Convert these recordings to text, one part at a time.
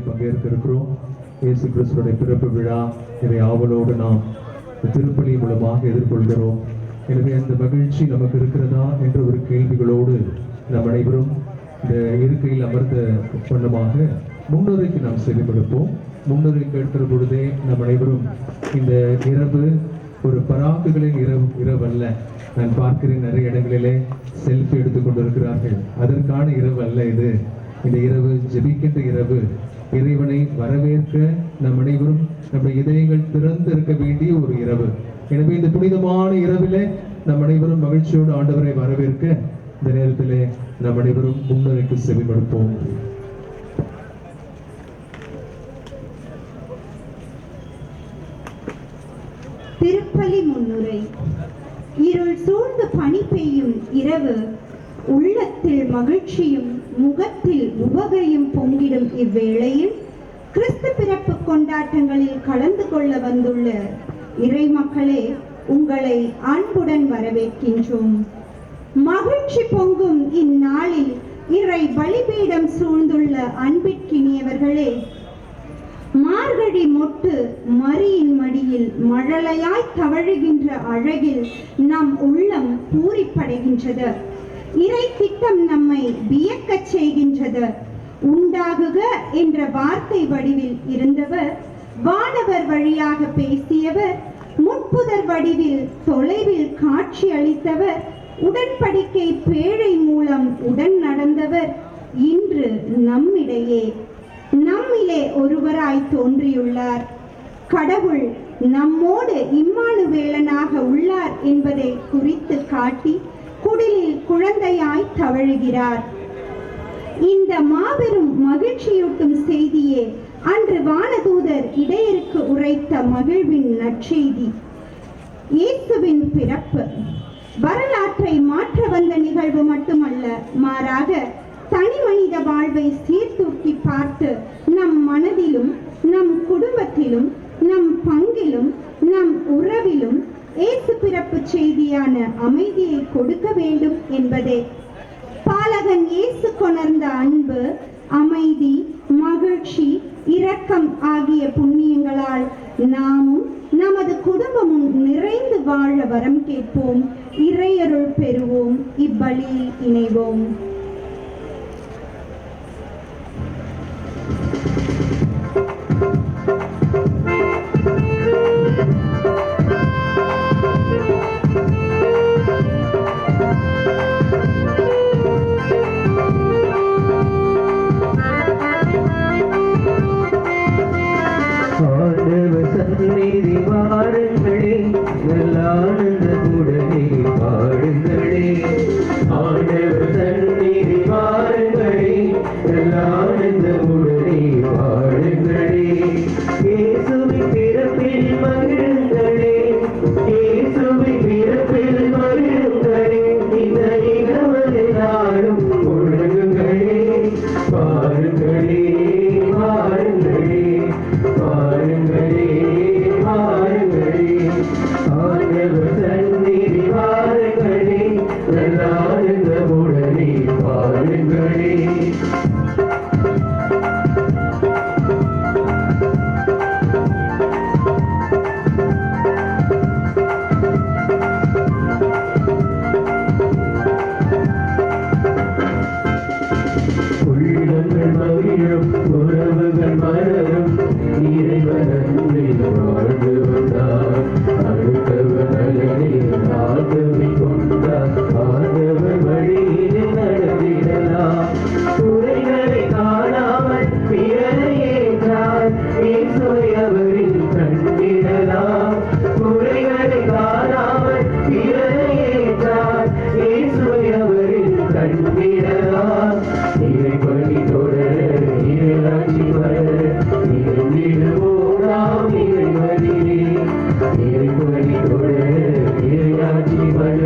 பங்கேற்கிறோம். இயேசு கிறிஸ்துவின் பிறப்பு விழா இதை ஆவலோடு நாம் திருப்பலி மூலமாக எதிர்கொள்கிறோம். எனவே அந்த மகிழ்ச்சி நமக்கு இருக்கிறதா என்ற ஒரு கேள்விகளோடு நம் அனைவரும் இந்த இருக்கையில் அமர்ந்த வண்ணமாக முன்னுரைக்கு நாம் செவிமடுப்போம். முன்னுரை கேட்கிற பொழுதே நம் அனைவரும் இந்த இரவு ஒரு பராக்குகளின் இரவு அல்ல. நான் பார்க்கிறேன் நிறைய இடங்களிலே செல்ஃபி எடுத்துக் கொண்டிருக்கிறார்கள். அதற்கான இரவு அல்ல இது. இந்த இரவு ஜெபிக்கின்ற இரவு, இறைவனை வரவேற்க நம் அனைவரும் நம்முடைய இதயங்கள் திறந்து இருக்க வேண்டிய ஒரு இரவு. எனவே இந்த புனிதமான இரவிலே நம் அனைவரும் மகிழ்ச்சியோடு ஆண்டவரை வரவேற்க இந்த நேரத்திலே நம் அனைவரும் முன்னுரைக்கு செவிமடுப்போம். திருப்பலி முன்னுரை. இருள் சூழ்ந்து பனி பெய்யும் இரவு, உள்ளத்தில் மகிழ்ச்சியும் முகத்தில் உவகையும் பொங்கிடும் இவ்வேளையில் கிறிஸ்து பிறப்பு கொண்டாட்டங்களில் கலந்து கொள்ள வந்துள்ள இறை மக்களே, உங்களை அன்புடன் வரவேற்கின்றோம். மகிழ்ச்சி பொங்கும் இந்நாளில் இறை பலிபீடம் சூழ்ந்துள்ள அன்பிற்கினியவர்களே, மார்கழி மொட்டு மரியின் மடியில் மழலையாய் தவழுகின்ற அழகில் நம் உள்ளம் பூரிப்படைகின்றது. இறை திட்டம் நம்மை வியக்கச் செய்கின்றது. உண்டாகுக என்ற வார்த்தை வடிவில் இருந்தவர், வானவர் வழியாக பேசியவர், முட்புதர் வடிவில் தொலைவில் காட்சி அளித்தவர், உடன்படிக்கை பேழை மூலம் உடன் நடந்தவர், இன்று நம்மிலே ஒருவராய் தோன்றியுள்ளார். கடவுள் நம்மோடு இம்மானுவேலனாக உள்ளார் என்பதை குறித்து காட்டி குடிலில் குழந்தையாய் தவழுகிறார். இந்த மாபெரும் மகிழ்ச்சியூட்டும் செய்தியே அன்று வானதூதர் இடையருக்கு உரைத்த மகிழ்வின் நற்செய்தி. இயேசுவின் பிறப்பு வரலாற்றை மாற்ற வந்த நிகழ்வு மட்டுமல்ல, மாறாக தனி மனித வாழ்வை சீர்தூக்கி பார்த்து நம் மனதிலும் நம் குடும்பத்திலும் நம் பங்கிலும் நம் உறவிலும் இயேசு பிறப்பு செய்தியான அமைதியை கொடுக்க வேண்டும் என்பதே. பாலகன் இயேசு கொணர்ந்த அன்பு, அமைதி, மகிழ்ச்சி, இரக்கம் ஆகிய புண்ணியங்களால் நாமும் நமது குடும்பமும் நிறைந்து வாழ வரம் கேட்போம். இறையருள் பெறுவோம். இப்பலியில் இணைவோம்.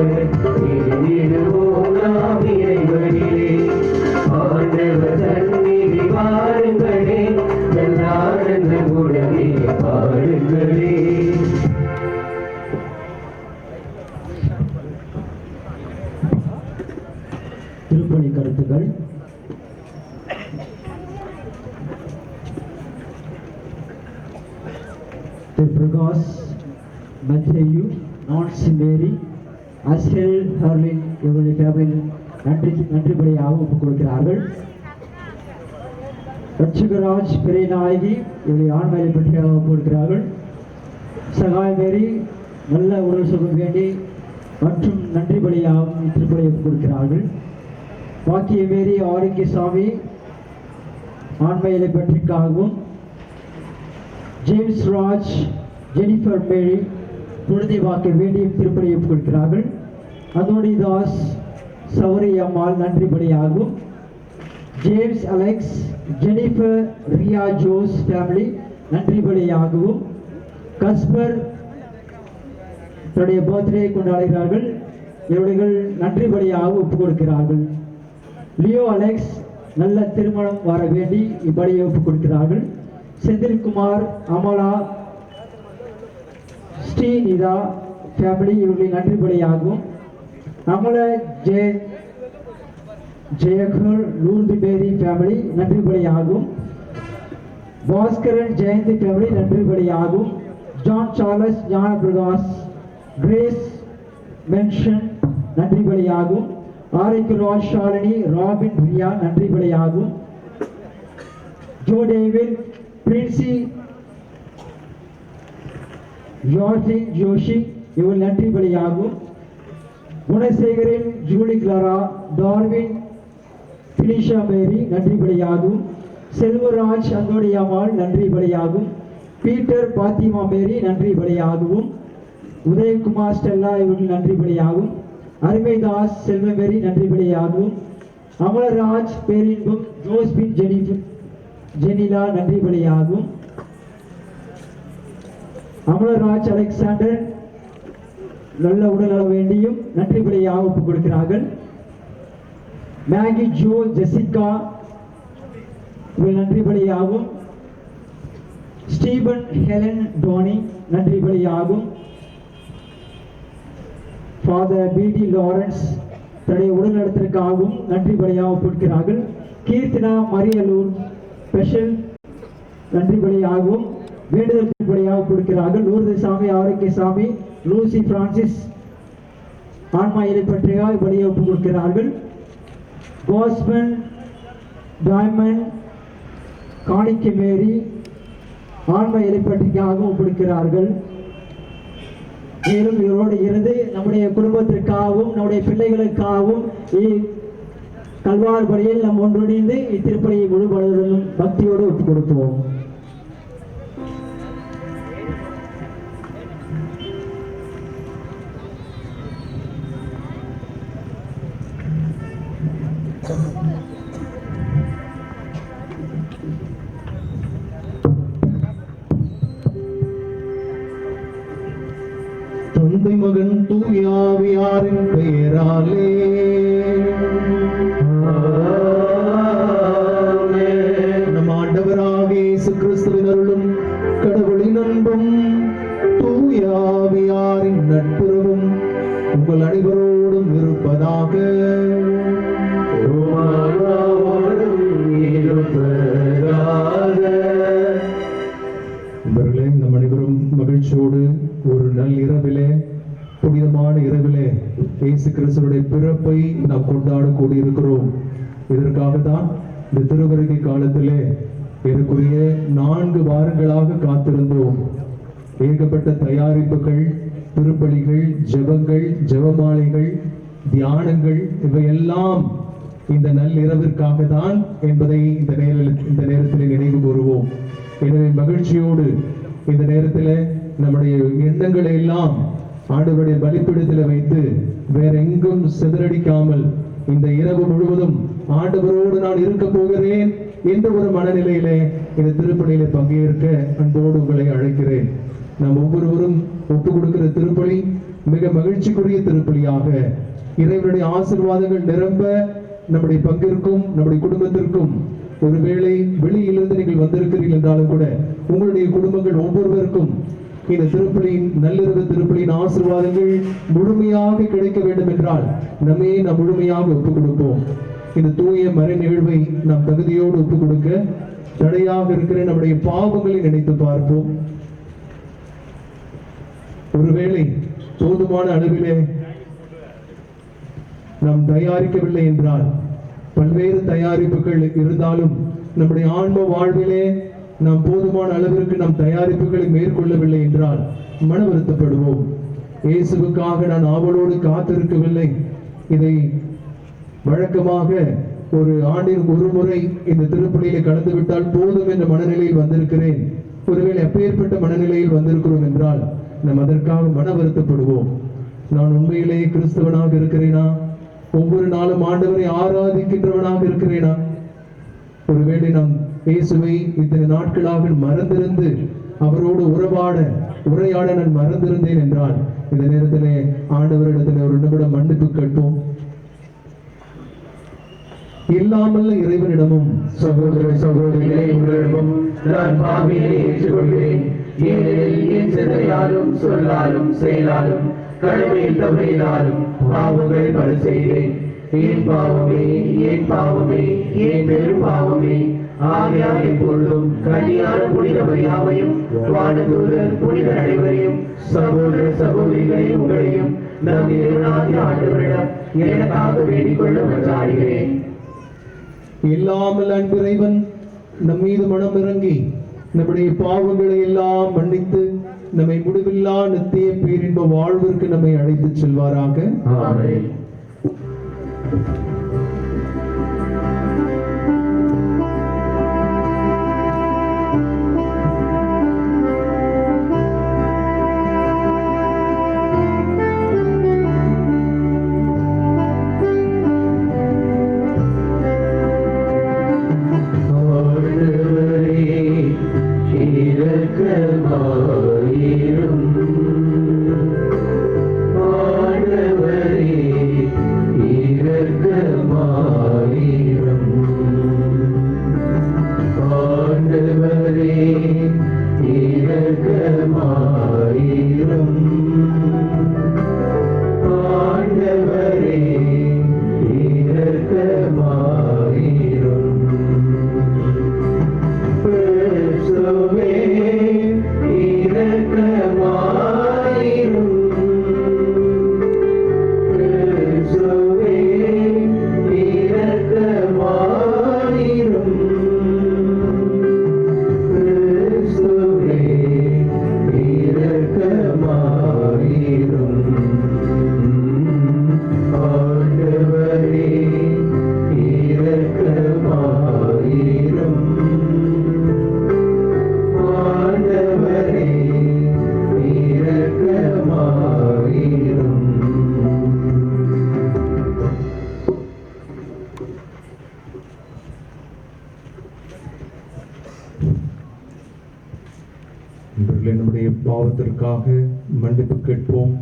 Thank you. மத்தேயு, நான்சி மேரி, அஸ்ஹெல் ஹர்லின் இவருடைய ஃபேமிலியில் நன்றிபடியாக ஒப்புக் கொடுக்கிறார்கள். ரட்சகராஜ் பெரியநாயகி இவருடைய ஆண்மையை பற்றியாக ஒப்புக் கொடுக்கிறார்கள். சகாய் மேரி நல்ல உடல் சுகம் வேண்டி மற்றும் நன்றிபடியாகவும் திருப்பதி ஒப்புக் கொடுக்கிறார்கள். பாக்கிய மேரி ஆரோக்கியசாமி ஆண்மையிலை பற்றிக்காகவும், ஜேம்ஸ் ராஜ், ஜெனிஃபர் மேரி குழந்தை வாக்க வேண்டியும் திருப்பதி ஒப்புக் கொடுக்கிறார்கள். அதோடி தாஸ் சௌரி அம்மாள் நன்றிபடியாகவும், James Alex, Jennifer Ria Jose family நன்றிபடியாகவும், கஸ்பர் தன்னுடைய பர்த்டே கொண்டாடுகிறார்கள். இவர்கள் நன்றிபடியாக ஒப்புக் கொடுக்கிறார்கள். லியோ அலெக்ஸ் நல்ல திருமணம் வர வேண்டி இப்படியை ஒப்புக் கொடுக்கிறார்கள். செந்தில்குமார், அமலா, ஸ்ரீநிதா ஃபேமிலி இவர்களை நன்றிபடியாகவும், அமல ஜெயகர் லூர்து மேரி ஃபேமிலி நன்றிபடியாகவும், பாஸ்கரன் ஜெயந்தி ஃபேமிலி நன்றிபடியாகவும், John Charles, Gnana Prakash, Grace மென்ஷன் நன்றிபடியாகவும், ஆரைக்கு ராஜ் ஷாலினி, ராபின் ரியா நன்றிபடியாகவும், ஜோ டேவிட், பிரின்சி ஜார்ஜின் ஜோஷி இவர்கள் நன்றிபடியாகவும், குணசேகரின் Julie Clara, Darwin Binisha Mary நன்றிபடியாகவும், செல்வராஜ் அந்தோடியாமாள் நன்றிபடியாகவும், பீட்டர் பாத்திமா மேரி நன்றிபடியாகவும், உதயகுமார் ஸ்டெல்லா இவர்கள் நன்றிபடியாகவும், அருமைதாஸ் செல்வமேரி நன்றிபடியாகவும், அமலராஜ் பேரின்பம், ஜோஸ்பின் ஜெனிலா நன்றிபடியாகவும், அமலராஜ் அலெக்சாண்டர் நல்ல உடல்நல வேண்டியும் நன்றிபடியாக ஒப்புக் கொடுக்கிறார்கள். மேகி ஜோ ஜெசிகா இவர்கள் நன்றிபடியாகவும், ஸ்டீபன் ஹெலன் டோனி நன்றிபடியாகவும், ஃபாதர் பிடி லாரன்ஸ் தன்னுடைய உடல்நலத்திற்காகவும் நன்றிபடியாக ஒப்புக்கிறார்கள். கீர்த்தனா மரியலூர் ஸ்பெஷல் நன்றிபடியாகவும் வேண்டுதல்படியாக கொடுக்கிறார்கள். லூர்து சாமி, ஆரோக்கியசாமி, லூசி பிரான்சிஸ் ஆன்மா இலை பற்றியாக இப்படியே ஒப்புக் கொடுக்கிறார்கள். கோஸ்மன் டைமண்ட் காணிக்க மேரி ஆன்மா இலை பற்றிக்காக ஒப்புக்கிறார்கள். மேலும் இவரோடு இருந்து நம்முடைய குடும்பத்திற்காகவும் நம்முடைய பிள்ளைகளுக்காகவும் கல்வார் பலியில் நாம் ஒன்றிணைந்து இத்திருப்பலியை முழுவதும் பக்தியோடு ஒப்புக் கொடுப்போம். தந்தை மகன் தூயாவியாரின் பெயராலே நம் ஆண்டவராகிய இயேசு கிறிஸ்துவின் அருளும் கடவுளின் அன்பும் தூயாவியாரின் நட்புறவும் உங்கள் அனைவரோடும் இருப்பதாக. நண்பர்களே, நம் அனைவரும் மகிழ்ச்சியோடு ஒரு நல் இரவிலே, புனிதமான இரவிலே இயேசு கிறிஸ்துவினுடைய பிறப்பை நாம் கொண்டாட கூடியிருக்கிறோம். இதற்காகத்தான் இந்த திருவருகை காலத்திலே ஏறக்குறைய 4 வாரங்களாக காத்திருந்தோம். ஏகப்பட்ட தயாரிப்புகள், திருப்பலிகள், ஜெபங்கள், ஜெபமாலைகள், தியானங்கள் இவையெல்லாம் இந்த நள்ளிரவிற்காக தான் என்பதை இந்த நேரத்தில் நினைவு கூறுவோம். எனவே மகிழ்ச்சியோடு இந்த நேரத்தில் நம்முடைய எண்ணங்களை எல்லாம் ஆண்டவருடைய பலிபீடத்தில் வைத்து வேற எங்கும் சிதறடிக்காமல் இந்த இரவு முழுவதும் ஆண்டவரோடு நான் இருக்க போகிறேன் என்ற ஒரு மனநிலையிலே இந்த திருப்பலியிலே பங்கேற்க அன்போடு உங்களை அழைக்கிறேன். நாம் ஒவ்வொருவரும் ஒப்புக் கொடுக்கிற திருப்பலி மிக மகிழ்ச்சிக்குரிய திருப்பலியாக, இறைவனுடைய ஆசீர்வாதங்கள் நிரம்ப நம்முடைய பங்கிற்கும் நம்முடைய குடும்பத்திற்கும், ஒருவேளை வெளியிலிருந்து நீங்கள் வந்திருக்கிறீர்கள் என்றாலும் கூட உங்களுடைய குடும்பங்கள் ஒவ்வொருவருக்கும் இந்த திருப்பலியின் நள்ளிரவு திருப்பலியின் ஆசீர்வாதங்கள் முழுமையாக கிடைக்க வேண்டும் என்றால் நம்மையே நாம் முழுமையாக ஒப்புக் கொடுப்போம். இந்த தூய மறை நிகழ்வை நாம் தகுதியோடு ஒப்புக் கொடுக்க தடையாக இருக்கிற நம்முடைய பாவங்களை நினைத்து பார்ப்போம். ஒருவேளை போதுமான அளவிலே நாம் தயாரிக்கவில்லை என்றால், பல்வேறு தயாரிப்புகள் இருந்தாலும் நம்முடைய ஆன்ம வாழ்விலே நாம் போதுமான அளவிற்கு நம் தயாரிப்புகளை மேற்கொள்ளவில்லை என்றால் மன வருத்தப்படுவோம். இயேசுவுக்காக நான் ஆவலோடு காத்திருக்கவில்லை. இதை வழக்கமாக ஒரு ஆண்டில் ஒரு முறை இந்த திருப்பலியிலே கலந்து விட்டால் போதும் என்ற மனநிலையில் வந்திருக்கிறேன். ஒருவேளை அப்பேற்பட்ட மனநிலையில் வந்திருக்கிறோம் என்றால் நாம் அதற்காக மன வருத்தப்படுவோம். நான் உண்மையிலேயே கிறிஸ்தவனாக இருக்கிறேனா? ஒவ்வொரு நாளும் ஆண்டவரை ஆராதிக்கின்றவனாக இருக்கிறேனா? ஒருவேளை நாம் இயேசுவை இத்தனை நாட்களாக மறந்திருந்து அவரோடு உரையாட நான் மறந்திருந்தேன் என்றால் இந்த நேரத்திலே ஆண்டவரிடத்திலே ஒரு நிமிடம் மன்னிப்பு கேட்போம். இல்லாமல் இறைவனிடமும் சகோதர சகோதரிகளே, உங்களிடமும் நான் பாவியை ஏற்றுக்கொள்கிறேன். ஏனெனில் என் சிந்தையாலும் சொல்லாலும் செயலாலும் கடமையில் தவறினாலும் பாவங்கள் பல செய்தேன். என் பாவமே, என் பாவமே, என் பெரும் பாவமே. ஆகையால் எப்பொழுதும் கன்னியான புனித மரியாவையும் வானதூதர் புனிதர் அனைவரையும் சகோதர சகோதரிகளை உங்களையும் நம் இறைவனாகிய ஆண்டவரிடம் எனக்காக வேண்டிக் கொள்ள மன்றாடுகிறேன். இல்லாமல் அன்பு இறைவன் நம் மீது மனம் இறங்கி நம்முடைய பாவங்களை எல்லாம் மன்னித்து நம்மை முடிவில்லா நித்திய பேரின்ப வாழ்விற்கு நம்மை அழைத்து செல்வாராக. ஆமென். நம்முடைய பாவத்திற்காக மன்னிப்பு கேட்போம்.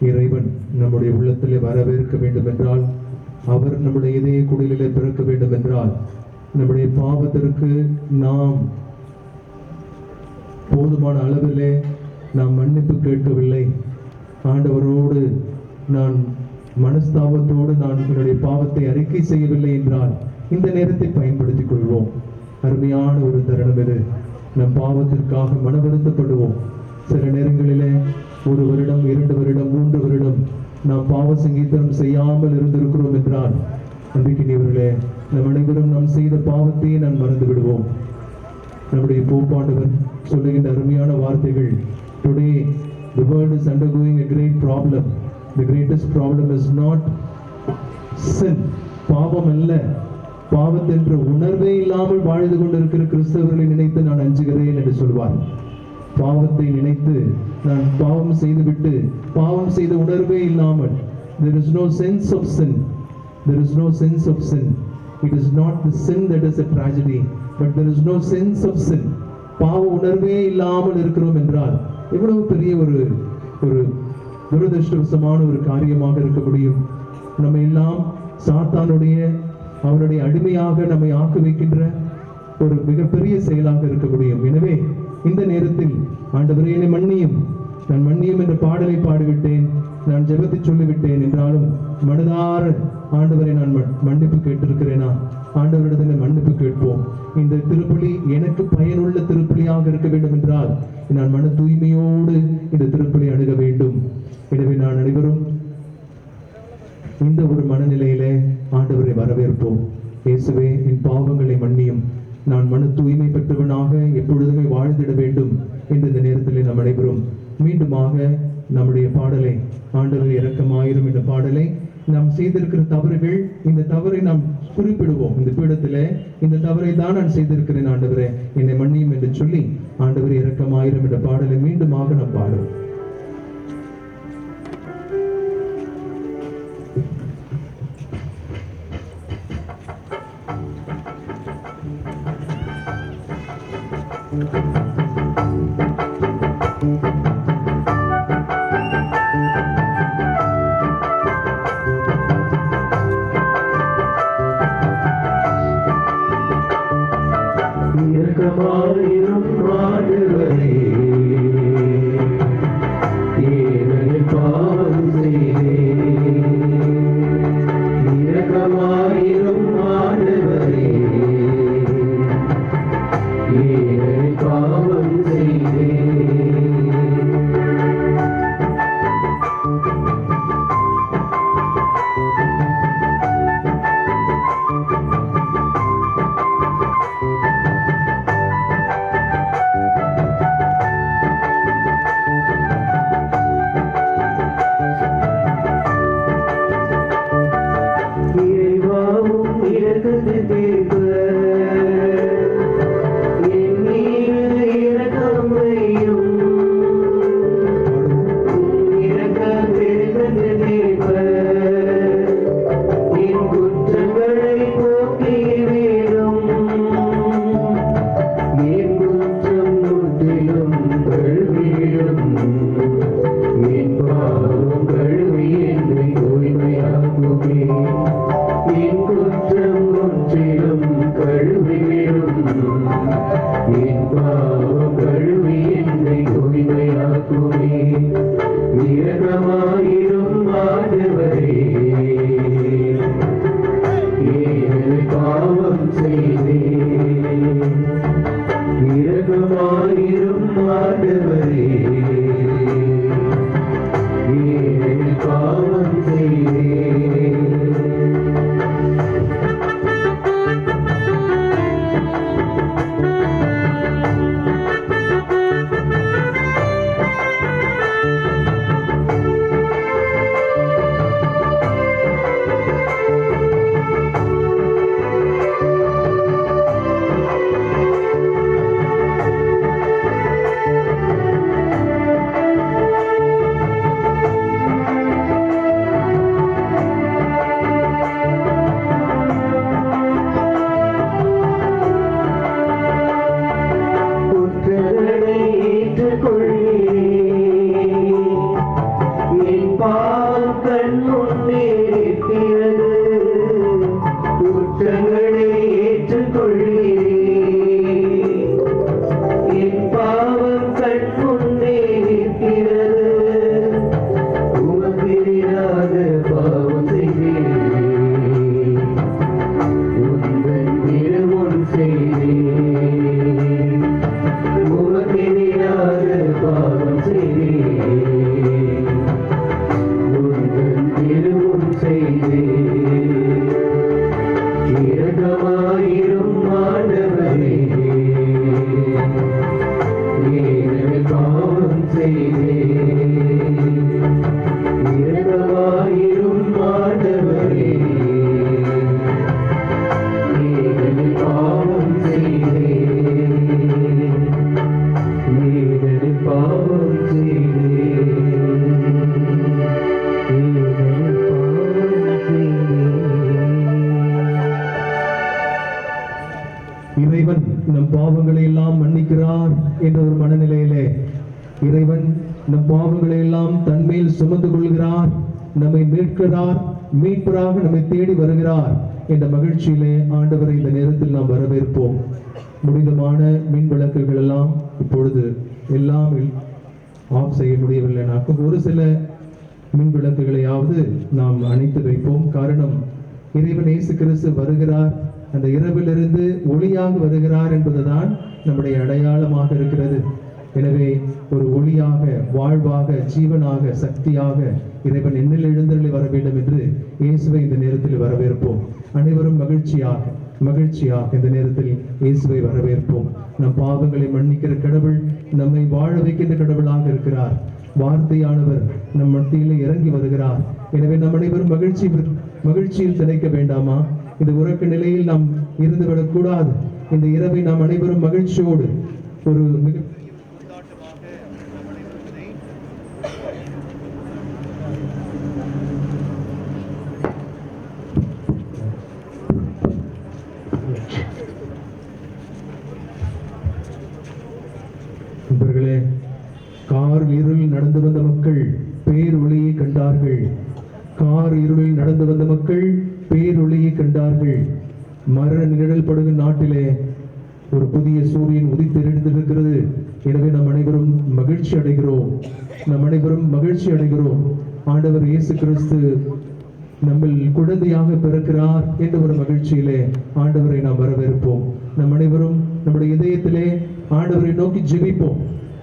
இறைவன் நம்முடைய உள்ளத்திலே வரவேற்க வேண்டும் என்றால், அவர் நம்முடைய இதய குடிலிலே பிறக்க வேண்டும் என்றால், நம்முடைய பாவத்திற்கு நாம் போதுமான அளவிலே நாம் மன்னிப்பு கேட்கவில்லை. ஆண்டவரோடு நான் மனஸ்தாபத்தோடு நான் என்னுடைய பாவத்தை அறிக்கை செய்யவில்லை என்றால் இந்த நேரத்தை பயன்படுத்திக் கொள்வோம். அருமையான ஒரு தருணம் இது. நம் பாவத்திற்காக மன வருத்தப்படுவோம். சில நேரங்களிலே 1 வருடம், 2 வருடம், 3 வருடம் நாம் பாவ சங்கீதம் செய்யாமல் இருந்திருக்கிறோம் என்றால், அன்பிக்கினியவர்களே, நம் அனைவரும் நாம் செய்த பாவத்தையே நாம் மறந்து விடுவோம். நம்முடைய போப்பாண்டவர் சொல்லுகின்ற அருமையான வார்த்தைகள், today the world is undergoing a great problem. The greatest problem is not sin. பாவம் அல்ல, பாவத்தென்ற உணர்வே இல்லாமல் வாழ்ந்து கொண்டிருக்கிற கிறிஸ்தவர்களை நினைத்து நான் அஞ்சுகிறேன் என்று சொல்வார். பாவத்தை நினைத்து நான் பாவம் செய்துவிட்டு பாவம் செய்த உணர்வே இல்லாமல், there is no sense of sin. There is no sense of sin. It is not the sin that is a tragedy, but there is no sense of sin. பாவ உணர்வே இல்லாமல் இருக்கிறோம் என்றால் எவ்வளவு பெரிய ஒரு துரதிருஷ்டவசமான ஒரு காரியமாக இருக்க முடியும். நம்ம எல்லாம் சாத்தானுடைய அவனுடைய அடிமையாக நம்மை ஆக்க வைக்கின்ற ஒரு மிகப்பெரிய செயலாக இருக்க முடியும். எனவே இந்த நேரத்தில் ஆண்டவரே என்னை மன்னியும், நான் மன்னியும் என்ற பாடலை பாடிவிட்டேன், நான் ஜெபத்தை சொல்லிவிட்டேன் என்றாலும் மனதார ஆண்டவரை நான் மன்னிப்பு கேட்டிருக்கிறேனா? ஆண்டவரிடத்தில் மன்னிப்பு கேட்போம். இந்த திருப்பலி எனக்கு பயனுள்ள திருப்பலியாக இருக்க வேண்டும் என்றால் நான் மன தூய்மையோடு அனைவரும் இந்த ஒரு மனநிலையிலே ஆண்டவரை வரவேற்போம். இயேசுவே, என் பாவங்களை மன்னியும், நான் மன தூய்மை பெற்றவனாக எப்பொழுதுமே வாழ்ந்திட வேண்டும் என்று இந்த நேரத்தில் நாம் அனைவரும் மீண்டுமாக நம்முடைய பாடலை, ஆண்டவரே இரக்கமாயிரும் என்ற பாடலை, நாம் செய்திருக்கிற தவறுகள், இந்த தவறை நாம் குறிப்பிடுவோம். இந்த பீடத்திலே இந்த தவறை தான் நான் செய்திருக்கிறேன், ஆண்டவரே என்னை மன்னியும் என்று சொல்லி ஆண்டவரே இரக்கமாயிரும் என்ற பாடலை மீண்டுமாக நாம் பாடுவோம். இரக்கமாயிரும் ஆண்டவரே, ஏனெனில் பாவம் செய்தேன். இரக்கமாயிரும் ஆண்டவரே, ஏனெனில் பாவம் செய்தேன். இறைவாவும் இரக்கத்தின் தீர்ப்பு, என் மீது இரக்கம் வையும். இரக்கம் பெருக்கத்தின் தீர்ப்பு, என் குற்றங்களை போக்கிவிடும். என் குற்றம் முற்றிலும் கழுவிடும். என் பாவம் கழுவி என்னை தூய்மையாக்குமே. என் குற்றம் முற்றிலும் கழுவிடும். என் பாவம் கழுவி என்னை தூய்மையாக்குமே. இரக்கமாயிரும் ஆண்டவரே, ஏனெனில் பாவம் செய்தேன். இரக்கமாயிரும் ஆண்டவரே, ஏனெனில் பாவம் செய்தேன். குற்றங்களை ஏற்றுக்கொள்கிறேன். என் பாவம் கண் முன்னே இருக்கிறது. குற்றங்களை ஏற்றுக்கொள்கிறேன். என் பாவம் கண் முன்னே இருக்கிறது. உமக்கு எதிராக பாவம் செய்தேன். உந்தன் திருமுன் செய்தேன். உமக்கு எதிராக பாவம் செய்தேன். உந்தன் திருமுன் செய்தேன். இரக்கமாயிரும் ஆண்டவரே, ஏனெனில் பாவம் செய்தேன். இரக்கமாயிரும் ஆண்டவரே, ஏனெனில் பாவம் செய்தேன். ஏனெனில் பாவம் செய்தேன். ஏனெனில் பாவம் செய்தேன். இறைவன் நம் பாவங்களை எல்லாம் மன்னிக்கிறார் என்ற ஒரு மனநிலையிலே, இறைவன் நம் பாவங்களை எல்லாம் தன்மேல் சுமந்து கொள்கிறார், நம்மை மீட்கிறார், மீட்பராக நம்மை தேடி வருகிறார் என்ற மகிழ்ச்சியிலே ஆண்டவரை இந்த நேரத்தில் நாம் வரவேற்போம். முடிந்தமான மின் விளக்குகள் எல்லாம் இப்பொழுது எல்லாம் ஆஃப் செய்ய முடியவில்லை. நாக்கும் ஒரு சில மின் விளக்குகளையாவது நாம் அணைத்து வைப்போம். காரணம், இறைவன் இயேசு கிறிஸ்து வருகிறார், அந்த இரவிலிருந்து ஒளியாக வருகிறார் என்பதுதான் நம்முடைய அடையாளமாக இருக்கிறது. எனவே ஒரு ஒளியாக, வாழ்வாக, ஜீவனாக, சக்தியாக இறைவன் என்னில் எழுந்தருளி வர வேண்டும் என்று இயேசுவை இந்த நேரத்தில் வரவேற்போம். அனைவரும் மகிழ்ச்சியாக இந்த நேரத்தில் இயேசுவை வரவேற்போம். நம் பாவங்களை மன்னிக்கிற கடவுள், நம்மை வாழ வைக்கின்ற கடவுளாக இருக்கிறார். வார்த்தையானவர் நம் மத்தியிலே இறங்கி வருகிறார். எனவே நம் அனைவரும் மகிழ்ச்சியில் திளைக்க வேண்டாமா? இந்த உறக்க நிலையில் நாம் இருந்துவிடக் கூடாது. இந்த இரவை நாம் அனைவரும் மகிழ்ச்சியோடு ஒரு நண்பர்களே, கார் இருளில் நடந்து வந்த மக்கள் பேரொளியை கண்டார்கள். கார் இருளில் நடந்து வந்த மக்கள் பேரொளியை கண்டார்கள். மரண நிழல் படுகிற நாட்டிலே ஒரு புதிய சூரியன் உதித்தெழுந்திருக்கிறது. எனவே நாம் அனைவரும் மகிழ்ச்சி அடைகிறோம். ஆண்டவர் இயேசு கிறிஸ்து நம்மில் குழந்தையாக பிறக்கிறார் என்ற ஒரு மகிழ்ச்சியிலே ஆண்டவரை நாம் வரவேற்போம். நம் அனைவரும் நம்முடைய இதயத்திலே ஆண்டவரை நோக்கி ஜெபிப்போம்.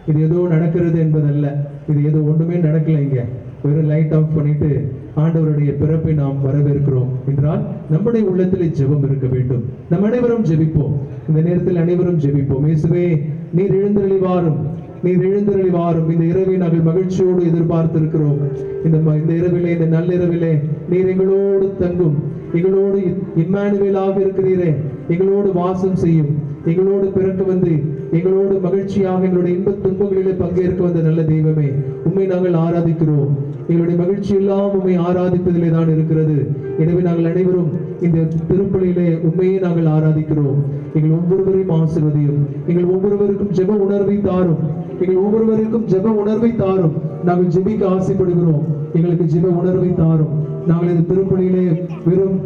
இது ஏதோ நடக்கிறது என்பதல்ல, இது ஏதோ ஒன்றுமே நடக்கல. இங்க வெறும் லைட் ஆஃப் பண்ணிட்டு ஆண்டவருடைய பிறப்பை நாம் வரவேற்கிறோம் என்றால் நம்முடைய உள்ளத்திலே ஜெபம் இருக்க வேண்டும். நம் அனைவரும் ஜெபிப்போம். இந்த நேரத்தில் அனைவரும் ஜெபிப்போம். இயேசுவே, நீர் எழுந்தருளி வாரும். இந்த இரவை நாங்கள் மகிழ்ச்சியோடு எதிர்பார்த்திருக்கிறோம். இந்த இரவிலே, இந்த நள்ளிரவிலே நீர் எங்களோடு தங்கும், எங்களோடு இம்மானுவேலாக இருக்கிறீரே, எங்களோடு வாசம் செய்யும், எங்களோடு பிறக்க வந்து எங்களோடு மகிழ்ச்சியாக எங்களுடைய இன்பத் துன்பங்களிலே பங்கேற்க வந்த நல்ல தெய்வமே, உம்மை நாங்கள் ஆராதிக்கிறோம். எங்களுடைய மகிழ்ச்சி எல்லாம் உம்மை ஆராதிப்பதிலே தான் இருக்கிறது. எனவே நாங்கள் அனைவரும் இந்த திருப்பலியிலே உண்மையை நாங்கள் ஆராதிக்கிறோம். எங்கள் ஒவ்வொருவரையும் ஆசீர்வதியும். எங்கள் ஒவ்வொருவருக்கும் ஜெப உணர்வை தாரும். நாங்கள் ஜெபிக்க ஆசைப்படுகிறோம். எங்களுக்கு ஜெப உணர்வை தாரும். நாங்கள் இந்த திருப்பலியிலே வெறும்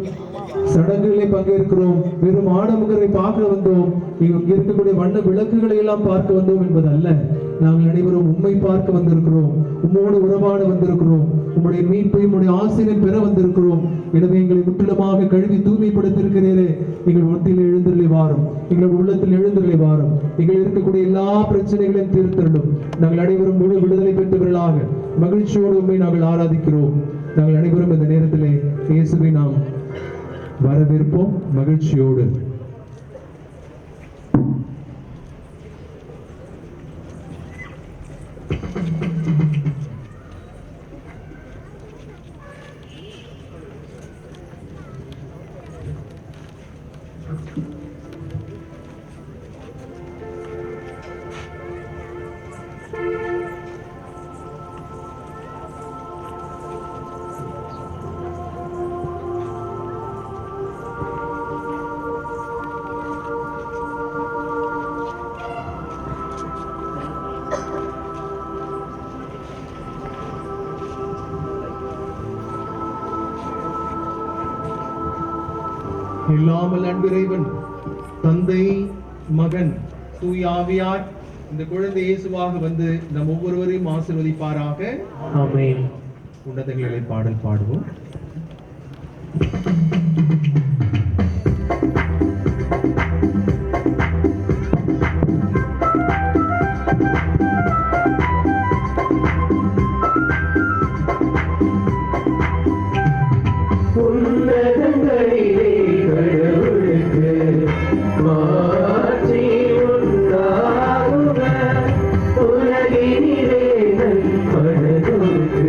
சடங்குகளை பங்கேற்கிறோம், வெறும் ஆடம்பரங்களை பார்க்க வந்தோம், இங்க இருக்கக்கூடிய வண்ண விளக்குகளை எல்லாம் பார்க்க வந்தோம் என்பதல்ல. நாங்கள் அனைவரும் உம்மை பார்க்க வந்திருக்கிறோம், உம்மோடு உறவாட வந்திருக்கிறோம், உம்முடைய மீட்பை, உம்முடைய ஆசீர்வாதத்தை பெற வந்திருக்கிறோம். எனவே எங்களை முற்றிலுமாக கழுவி தூய்மைப்படுத்தியிருக்கிறீரே, எங்கள் உள்ளத்தில் எழுந்தருளி வாரும், எங்கள் உள்ளத்தில் எழுந்தருளி வாரும். எங்கள் இருக்கக்கூடிய எல்லா பிரச்சனைகளையும் தீர்த்தருளும். நாங்கள் அனைவரும் முழு விடுதலை பெற்றவர்களாக மகிழ்ச்சியோடு உம்மை நாங்கள் ஆராதிக்கிறோம். நாங்கள் அனைவரும் இந்த நேரத்திலே இயேசுவை நாம் வரவேற்போம் மகிழ்ச்சியோடு. இல்லாமல் அன்பிறைவன் தந்தை, மகன், தூய ஆவியார் இந்த குழந்தை இயேசுவாக வந்து நம் ஒவ்வொருவரையும் ஆசீர்வதிப்பாராக. ஆமென். உன்னதங்களிலே பாடல் பாடுவோம். உலகினிலே நல் படகொடுத்து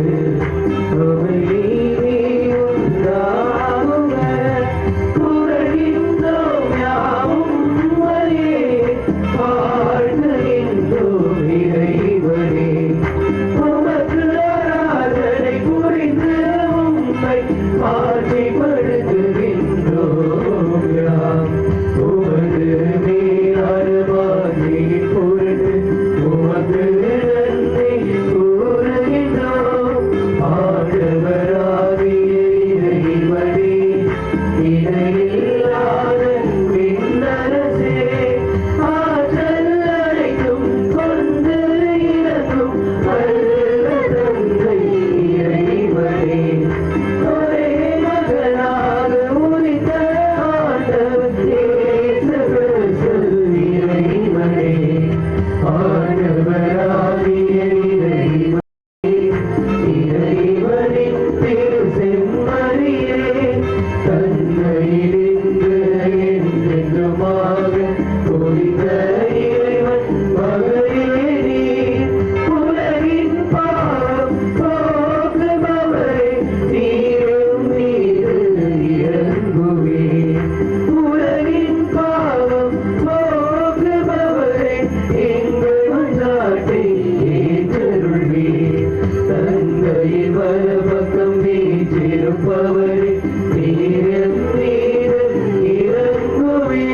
தந்தையின் வலப்பக்கம் வீற்றிருப்பவரே, நீரில் நீரில் இறங்குவே,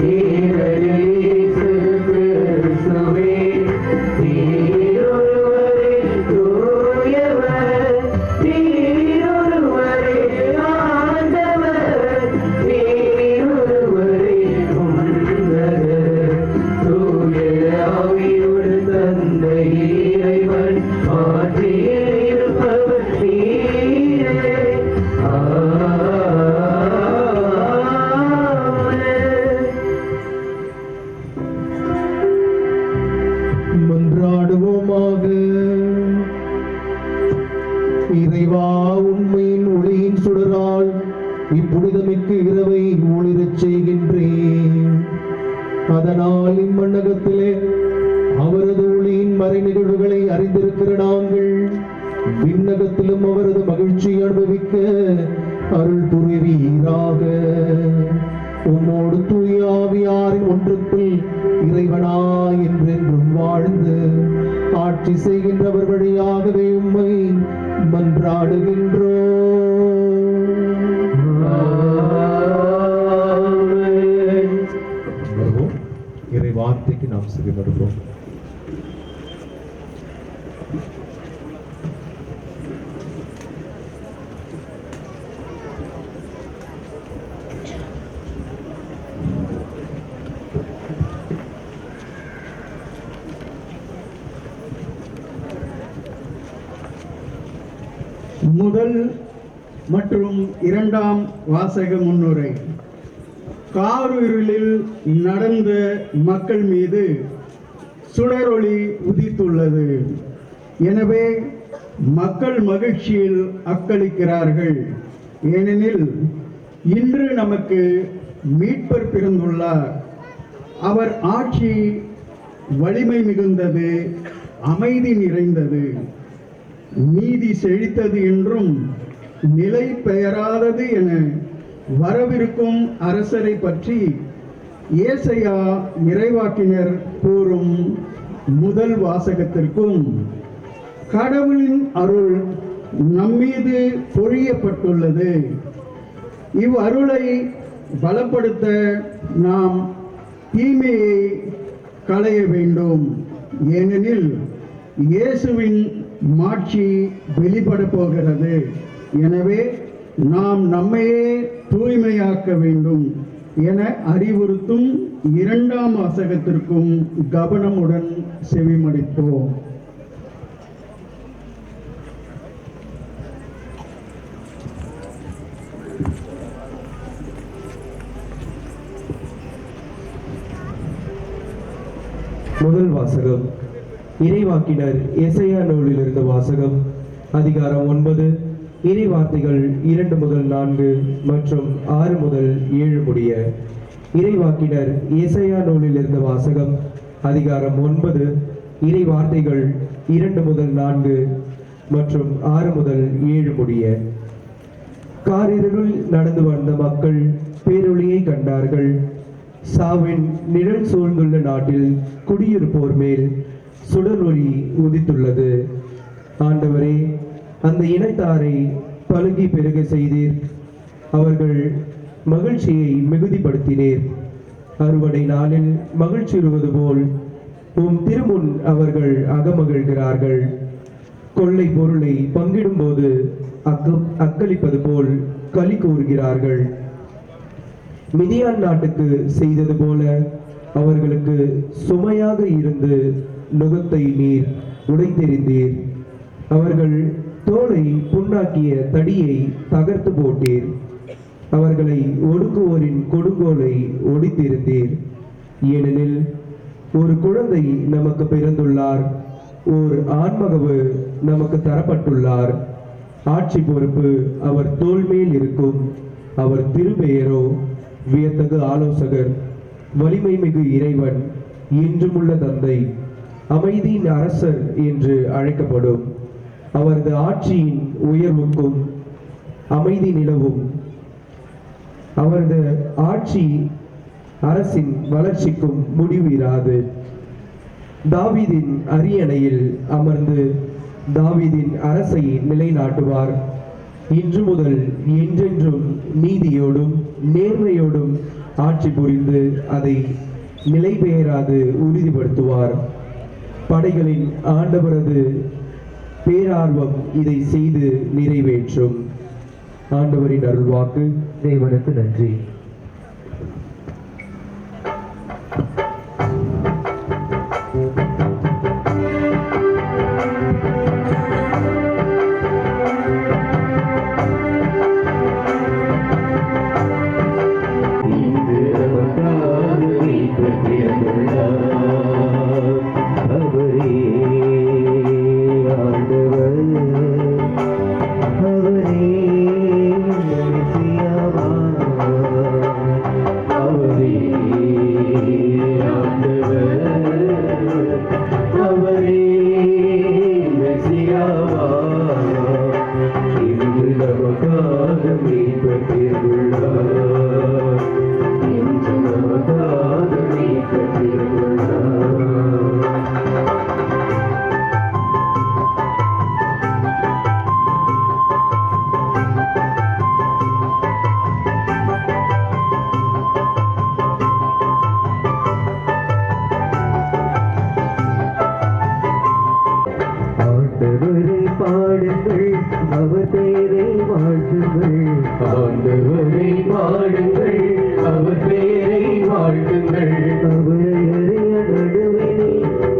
நீரலில் இயேசு கிறிஸ்துவே, நீரொருவரே தூயவர், நீரொருவரே ஆண்டவர், நீரொருவரே உன்னதர், தூய ஆவியுடன் தந்தை இறைவன் ஆட்சியில் இருப்பவர் நீரே. மன்றாடுவோமாக. இறைவா, உண்மையின் ஒளியின் சுடரால் இப்புனிதமிக்க இரவை ஒளிரச் செய்கின்றேன். அதனால் இம்மண்ணகத்திலே அவரது ஒளியின் மறை நிகழ்வுகளை அறிந்திருக்கிற நாங்கள் விண்ணகத்திலும் அவரது மகிழ்ச்சியை அனுபவிக்க அருள் புரிவீராக. உம்மோடு தூய ஆவியாரின் ஒன்றுக்குள் இறைவனாய் என்றென்றும் வாழ்ந்து ஆட்சி செய்கின்றவர் வழியாகவே உம்மை மன்றாடுகின்றோம். வருவோம், இறை வார்த்தைக்கு நாம் செவிமடுப்போம். முதல் மற்றும் இரண்டாம் வாசக முன்னுரை. காரிருளில் நடந்த மக்கள் மீது சுடரொளி உதித்துள்ளது. எனவே மக்கள் மகிழ்ச்சியில் அக்களிக்கிறார்கள். ஏனெனில் இன்று நமக்கு மீட்பர் பிறந்துள்ளார். அவர் ஆட்சி வலிமை மிகுந்தது, அமைதி நிறைந்தது, நீதி செழித்தது என்றும் நிலை பெயராதது என வரவிருக்கும் அரசரை பற்றி ஏசாயா இறைவாக்கினர் கூறும் முதல் வாசகத்திற்கும் கடவுளின் அருள் நம்மீது பொழியப்பட்டுள்ளது. இவ் அருளை பலப்படுத்த நாம் தீமையை களைய வேண்டும். ஏனெனில் இயேசுவின் மாட்சி வெளிப்பட போகிறது. எனவே நாம் நம்மையே தூய்மையாக்க வேண்டும் என அறிவுறுத்தும் இரண்டாம் வாசகத்திற்கும் கவனமுடன் செவிமடிப்போம். முதல் வாசகம் இறைவாக்கினர் ஏசாயா நூலிலிருந்து வாசகம். அதிகாரம் 9, இறை வார்த்தைகள் 2 முதல் 4 மற்றும் 6 முதல் 7 முடிய. இறைவாக்கினர் ஏசாயா நூலிலிருந்து வாசகம். அதிகாரம் 9, இறை வார்த்தைகள் 2 முதல் 4 மற்றும் 6 முதல் 7 முடிய. காரிருளில் நடந்து வந்த மக்கள் பேரொளியை கண்டார்கள். சாவின் நிழல் சூழ்ந்துள்ள நாட்டில் குடியிருப்போர் மேல் சுடரொளி உதித்துள்ளது. ஆண்டவரே, அந்த இனத்தாரை பலுகி பெருக செய்தீர். அவர்கள் மகிழ்ச்சியை மிகுதிப்படுத்தினீர். அறுவடை நாளில் மகிழ்ச்சியுறுவது போல் உம் திருமுன் அவர்கள் அகமகிழ்கிறார்கள். கொள்ளை பொருளை பங்கிடும்போது அக்களிப்பது போல் களி கூறுகிறார்கள். மிதியான் நாட்டுக்கு செய்தது போல அவர்களுக்கு சுமையாக இருந்து நுகத்தை நீர் உடைத்தெறிந்தீர். அவர்கள் தோலை புண்ணாக்கிய தடியை தகர்த்து போட்டீர். அவர்களை ஒடுக்குவோரின் கொடுங்கோலை ஒடித்திருந்தீர். ஏனெனில் ஒரு குழந்தை நமக்கு பிறந்துள்ளார், ஓர் ஆண்மகவு நமக்கு தரப்பட்டுள்ளார். ஆட்சி பொறுப்பு அவர் தோள் மேல் இருக்கும். அவர் திருப்பெயரோ வியத்தகு ஆலோசகர், வலிமை மிகு இறைவன், என்றுமுள்ள தந்தை, அமைதியின் அரசர் என்று அழைக்கப்படும். அவரது ஆட்சியின் உயர்வுக்கும் அமைதி நிலவும். அவரது ஆட்சி அரசின் வளர்ச்சிக்கும் முடிவு இராது. தாவீதின் அரியணையில் அமர்ந்து தாவீதின் அரசை நிலைநாட்டுவார். இன்று முதல் என்றென்றும் நீதியோடும் நேர்மையோடும் ஆட்சி புரிந்து அதை நிலை பெயராது உறுதிப்படுத்துவார். படைகளின் ஆண்டவரது பேரார்வம் இதை செய்து நிறைவேற்றும். ஆண்டவரின் அருள்வாக்கு. தேவனுக்கு நன்றி. பாடுங்கள், அவர் பெயரை வாழ்த்துங்கள். ஆண்டவரை பாடுங்கள், அவர் பெயரை வாழ்த்துங்கள். அவரை அறிய நடுவிலே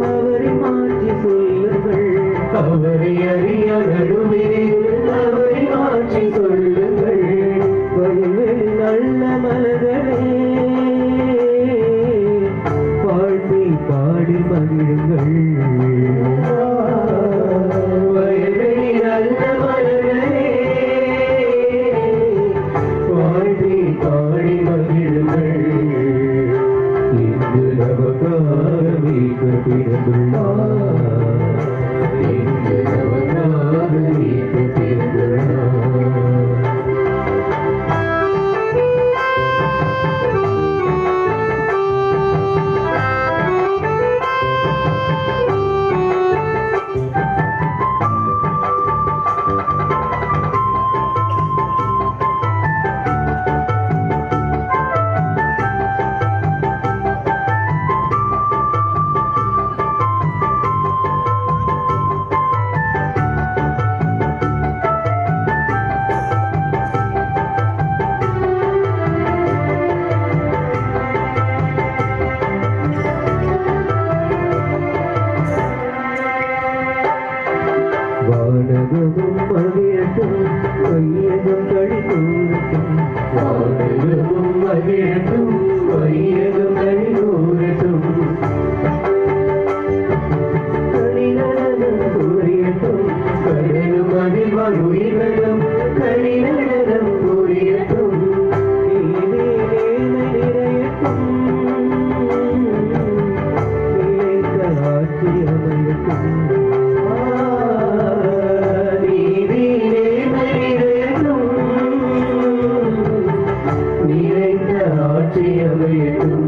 அவரை மாற்றி சொல்லுங்கள். அவரை அறிய நடுவிலே அவரை மாற்றி சொல்லுங்கள். வயல்வெளி நல்ல மலர்களே, வாழ்த்தி பாடி மகிழுங்கள். வானகமும் மகிழட்டும், வையகம் கழிதூரட்டும். வானகமும் மகிழட்டும், வையகம் கழிதூரட்டும். கலிநடனம் புரியட்டும், கடலும் அதில் உயிரினம். கலிநடனம் புரியட்டும், நீதி நேர்மை நிறையட்டும். நிலைத்த ஆட்சி அமையட்டும்.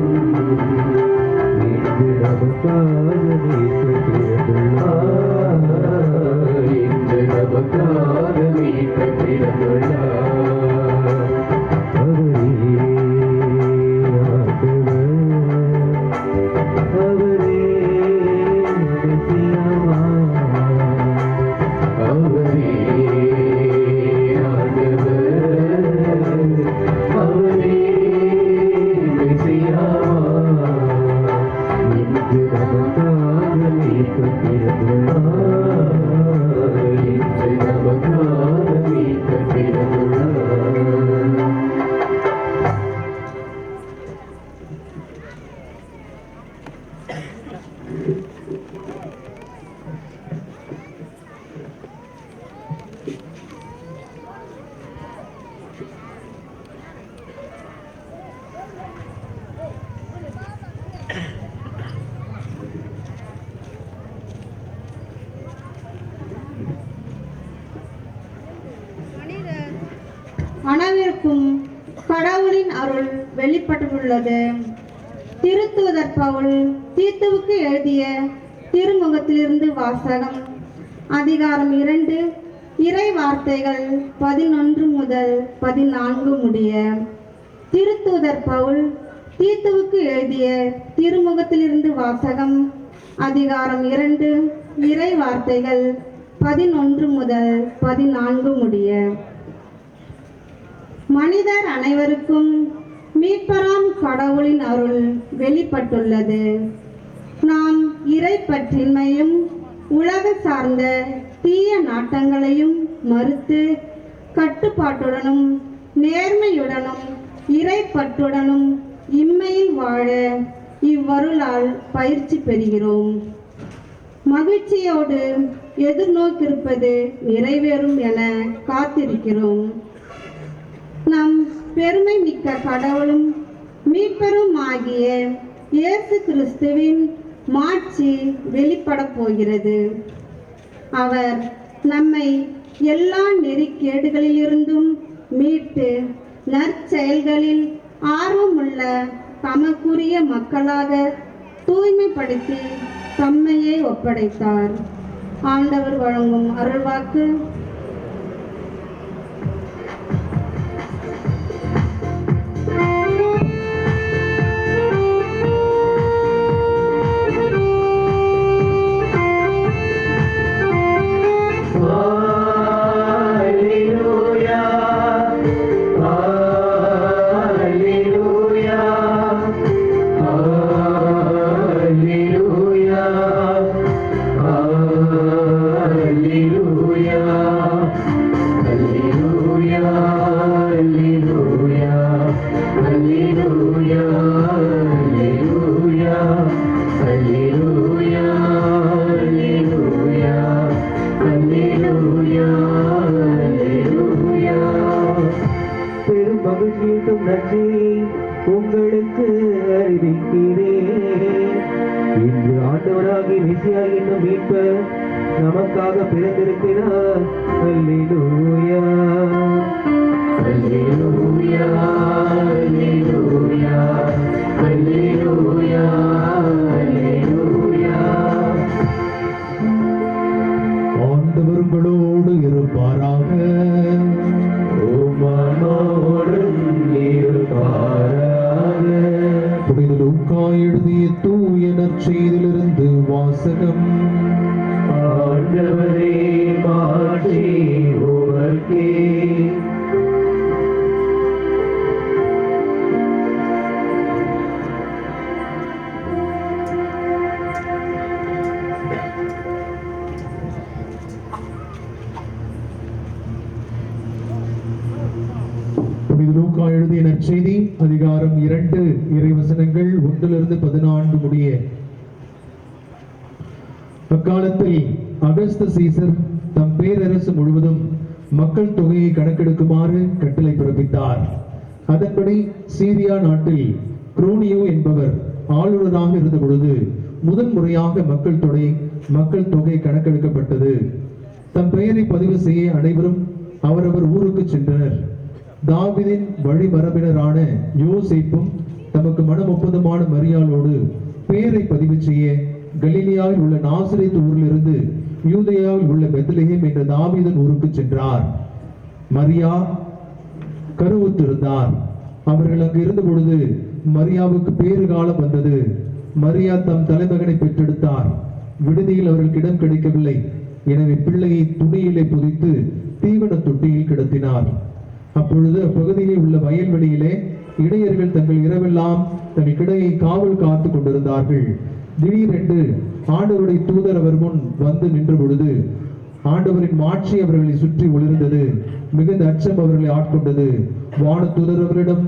அனைவருக்கும் கடவுளின் அருள் வெளிப்பட்டுள்ளது. திருத்தூதர் பவுல் தீத்துவுக்கு எழுதிய திருமுகத்திலிருந்து வாசகம். அதிகாரம் 2 இறை வார்த்தைகள் 11 முதல் 14 முடிய. திருத்தூதர் பவுல் தீத்துவுக்கு எழுதிய திருமுகத்திலிருந்து வாசகம். அதிகாரம் 2 இறை வார்த்தைகள் 11 முதல் 14 முடிய. மனிதர் அனைவருக்கும் மீட்பராம் கடவுளின் அருள் வெளிப்பட்டுள்ளது. நாம் இறை பற்றின்மையும் உலக சார்ந்த தீய நாட்டங்களையும் மறுத்து கட்டுப்பாட்டுடனும் நேர்மையுடனும் இறை பற்றுடனும் இம்மையில் வாழ இவ்வருளால் பயிற்சி பெறுகிறோம். மகிழ்ச்சியோடு எதிர்நோக்கியிருப்பது நிறைவேறும் என காத்திருக்கிறோம். நம் பெருமை மிக்க கடவுளும் மீட்பரும் ஆகிய இயேசு கிறிஸ்துவின் மாட்சி வெளிப்பட போகிறது. அவர் நம்மை எல்லா நெறிக்கேடுகளிலிருந்தும் மீட்டு நற்செயல்களில் ஆர்வமுள்ள தமக்குரிய மக்களாக தூய்மைப்படுத்தி தம்மையே ஒப்படைத்தார். ஆண்டவர் வழங்கும் அருள்வாக்கு. பெரும் மகிழ்ச்சியூட்டும் நன்றியை உங்களுக்கு அறிவிக்கிறேன். இன்று ஆண்டவராகி மெசியா என்னும் மீட்பர் நமக்காக பிறந்திருக்கிறார். அல்லேலூயா, அல்லேலூயா, அல்லேலூயா, அல்லேலூயா, அல்லேலூயா. ஆண்டவர் உங்களோடு இருப்பாராக. புனித லூக்கா எழுதிய தூய நற்செய்தியிலிருந்து வாசகம். ஆண்டவரே மாட்சி உமக்கே. புனித லூக்கா எழுதிய நற்செய்தி அதிகாரம் 2 இறைவசனங்கள் 1 14 முடிய. அக்காலத்தில் அகஸ்த சீசர் தம் பேரரசு முழுவதும் மக்கள் தொகையை கணக்கெடுக்குமாறு கட்டளை பிறப்பித்தார். அதன்படி சீரியா நாட்டில் குரோனியோ என்பவர் ஆளுநராக இருந்த பொழுது முதன்முறையாக மக்கள் தொகை கணக்கெடுக்கப்பட்டது. தம் பெயரை பதிவு செய்ய அனைவரும் அவரவர் ஊருக்கு சென்றனர். தாவீதின் வழிமரபினரான யோசேப்பும் தமக்கு மனம் ஒப்பந்தமான மரியாளோடு பெயரை பதிவு செய்ய கலிலியாவில் உள்ள நாசரேத் ஊரிலிருந்து யூதேயாவில் உள்ள பெத்லெகேம் என்ற தாவீதின் ஊருக்கு சென்றார். மரியா கருவுற்றிருந்தார். அவர்கள் அங்கு இருந்த பொழுது மரியாவுக்கு பேறு காலம் வந்தது. மரியா தம் தலைமகனை பெற்றெடுத்தார். விடுதியில் அவர்களுக்கு இடம் கிடைக்கவில்லை. எனவே பிள்ளையை துணியிலே புதைத்து தீவன தொட்டியில் கிடத்தினார். அப்பொழுது அப்பகுதியில் உள்ள வயல்வெளியிலே இடையர்கள் தங்கள் இரவெல்லாம் தங்கள் கிடையை காவல் காத்து கொண்டிருந்தார்கள். திடீரென்று ஆண்டவருடைய தூதர் அவர் முன் வந்து நின்ற பொழுது ஆண்டவரின் மாட்சி அவர்களை சுற்றி ஒளிர்ந்தது. மிகுந்த அச்சம் அவர்களை ஆட்கொண்டது. வான தூதர் அவரிடம்,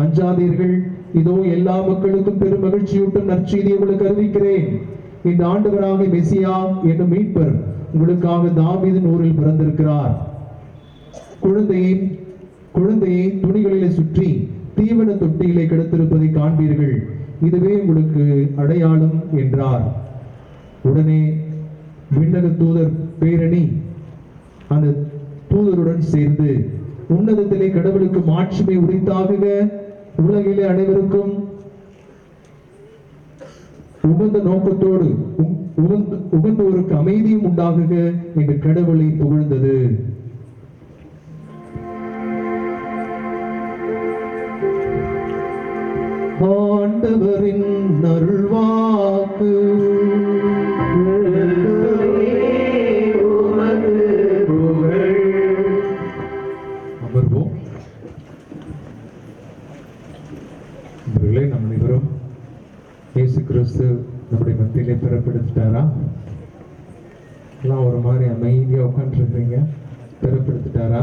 அஞ்சாதீர்கள், இதோ எல்லா மக்களுக்கும் பெரும் மகிழ்ச்சியூட்டும் நற்செய்தியை உங்களுக்கு அறிவிக்கிறேன். இந்த ஆண்டவராக மெசியா என்னும் மீட்பர் உங்களுக்காக தாவீதின் ஊரில் பிறந்திருக்கிறார். குழந்தையை துணிகளிலே சுற்றி தீவன தொட்டியிலே கிடத்திருப்பதை காண்பீர்கள். இதுவே உங்களுக்கு அடையாளம் என்றார். உடனே விண்ணக தூதர் பேரணி அந்த தூதருடன் சேர்ந்து, உன்னதத்திலே கடவுளுக்கு மாட்சிமை உரித்தாகுக, உலகிலே அனைவருக்கும் உகந்த நோக்கத்தோடு உகந்தோருக்கு அமைதியும் உண்டாகுக என்று கடவுளை புகழ்ந்தது. ஆண்டவரின் அருள்வாக்கு. அமர்வோம். நம் அனைவரும் இயேசு கிறிஸ்து நம்முடைய மத்தியிலே பிறப்பெடுத்துட்டாரா? எல்லாம் ஒரு மாதிரி அமைதியா உட்காந்துருக்கீங்க. பிறப்பெடுத்துட்டாரா?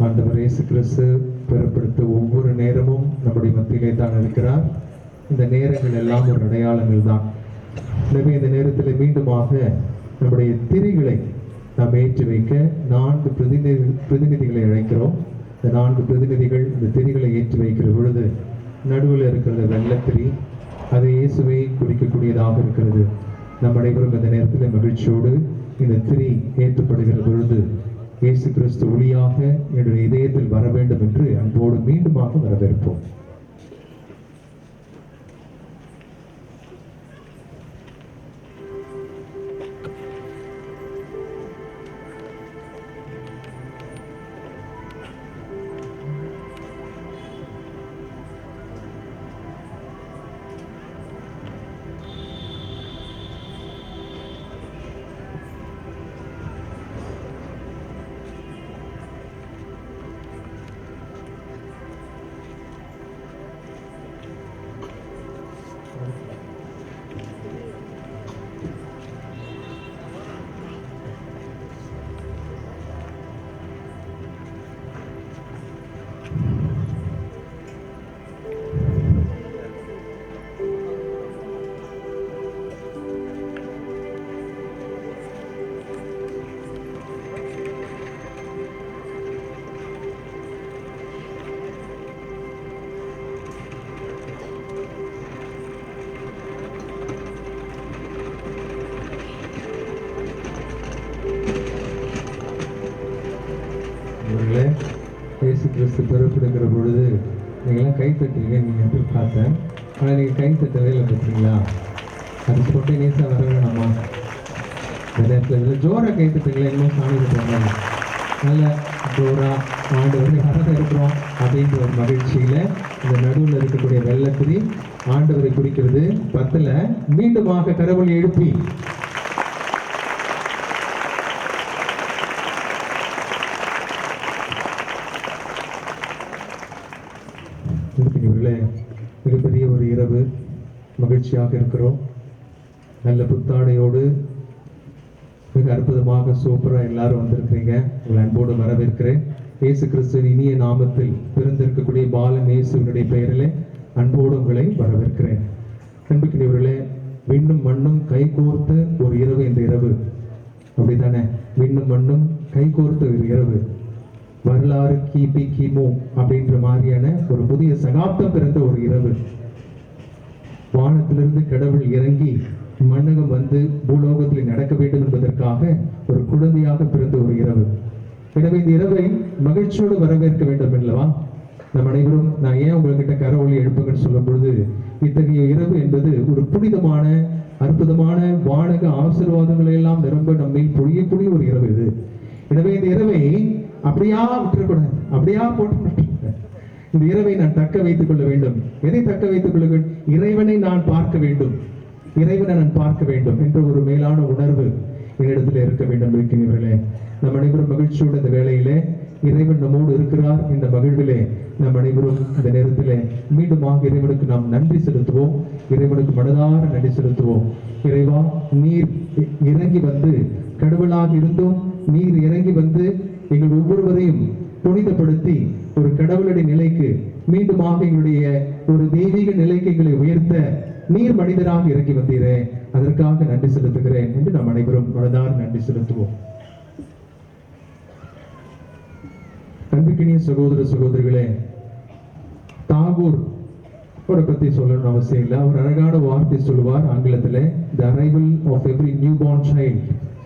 ஆண்டவர் இயேசு கிறிஸ்து பிறப்பெடுத்து ஒவ்வொரு நேரமும் நம்முடைய மத்தியிலே தான் இருக்கிறார். இந்த நேரங்கள் எல்லாம் ஒரு அடையாளங்கள் தான். எனவே இந்த நேரத்தில் மீண்டுமாக நம்முடைய திரிகளை நாம் ஏற்றி வைக்க 4 பிரதிநிதிகளை அழைக்கிறோம். இந்த 4 பிரதிநிதிகள் இந்த திரிகளை ஏற்றி வைக்கிற பொழுது நடுவில் இருக்கிறது வெள்ளத்திரி, அது இயேசுவை குறிக்கக்கூடியதாக இருக்கிறது. நம் அனைவரும் இந்த நேரத்தில் மகிழ்ச்சியோடு இந்த திரி ஏற்றப்படுகிற பொழுது இயேசு கிறிஸ்து ஒளியாக என்னுடைய இதயத்தில் வர வேண்டும் என்று அன்போடு மீண்டுமாக வரவேற்போம். இயேசு கிறிஸ்து பிறப்பெடுக்கிற பொழுது நீங்களாம் கை தட்டுறீங்க, நீங்கள் எதிர்பார்த்தேன். ஆனால் நீங்கள் கை தட்டவே இல்லை, பார்த்தீங்களா? அது ஸ்பான்டேனியஸாக வர வேணாமா? இந்த நேரத்தில் இதில் ஜோராக கை தட்டுங்களா? இன்னும் சாமி போகிறாங்க. நல்ல ஜோராக ஆண்டவரை வரவேற்கிறோம் அப்படின்ற ஒரு மகிழ்ச்சியில் இந்த நடுவில் இருக்கக்கூடிய வெள்ளத்திரி ஆண்டவரை குறிக்கிறது. 10ல் மீண்டுமாக கரவொலி எழுப்பி மிகப்பெரிய ஒரு இரவு, மகிழ்ச்சியாக இருக்கிறோம். நல்ல புத்தாடையோடு மிக அற்புதமாக சூப்பராக எல்லாரும் வந்திருக்கிறீங்க. உங்களை அன்போடு வரவேற்கிறேன். இயேசு கிறிஸ்துவின் இனிய நாமத்தில் பிறந்திருக்கக்கூடிய பாலன் இயேசுவினுடைய பெயரிலே அன்போடு உங்களை வரவேற்கிறேன். அன்புக்குரியவர்களே, விண்ணும் மண்ணும் கைகோர்த்த ஒரு இரவு இந்த இரவு, அப்படித்தானே? விண்ணும் மண்ணும் கைகோர்த்த ஒரு இரவு. வரலாறு கிபி கிமு அப்படின்ற மாதிரியான ஒரு புதிய சகாப்தம் பிறந்த ஒரு இரவு. வானத்திலிருந்து கடவுள் இறங்கி மன்னகம் வந்து பூலோகத்தில் நடக்க வேண்டும் என்பதற்காக ஒரு குழந்தையாக பிறந்த ஒரு இரவு. எனவே இந்த இரவை மகிழ்ச்சியோடு வரவேற்க வேண்டும் அல்லவா? நம் அனைவரும், நான் ஏன் உங்ககிட்ட கரவொலி எழுப்புங்கன்னு சொல்லும் பொழுது, இத்தகைய இரவு என்பது ஒரு புனிதமான அற்புதமான வானக ஆசீர்வாதங்களை எல்லாம் நிரம்ப நம்மை பொழியக்கூடிய ஒரு இரவு இது. எனவே இந்த இரவை அப்படியா விட்டுறக்கூடாது, அப்படியா போட்டு இந்த இரவை நான் தக்க வைத்துக் கொள்ள வேண்டும். எதை தக்க வைத்துக் கொள்ள வேண்டும்? இறைவனை நான் பார்க்க வேண்டும், இறைவனை நான் பார்க்க வேண்டும் என்ற ஒரு மேலான உணர்வு என்னிடத்தில் இருக்க வேண்டும். இருக்கிறீர்களே, நம் அனைவரும் மகிழ்ச்சியோடு இந்த வேளையிலே இறைவன் நம்மோடு இருக்கிறார் என்ற மகிழ்விலே நம் அனைவரும் இந்த நேரத்திலே மீண்டுமாக இறைவனுக்கு நாம் நன்றி செலுத்துவோம். இறைவனுக்கு மனதார நன்றி செலுத்துவோம். இறைவா, நீர் இறங்கி வந்து கடவுளாக இருந்தும் நீர் இறங்கி வந்து எங்கள் ஒவ்வொருவரையும் புனிதப்படுத்தி ஒரு கடவுளுடைய நிலைக்கு மீண்டுமாக எங்களுடைய ஒரு தெய்வீக நிலைக்கு எங்களை உயர்த்த நீர் மனிதராக இறங்கி வந்தீரே, அதற்காக நன்றி செலுத்துகிறேன் என்று நாம் அனைவரும் மனதார நன்றி செலுத்துவோம். அன்புக்கினிய சகோதர சகோதரிகளே, தாகூர் அவரை பத்தி சொல்லணும்னு அவசியம் இல்லை. அவர் அழகான வார்த்தை சொல்லுவார் ஆங்கிலத்தில், the arrival of every newborn child,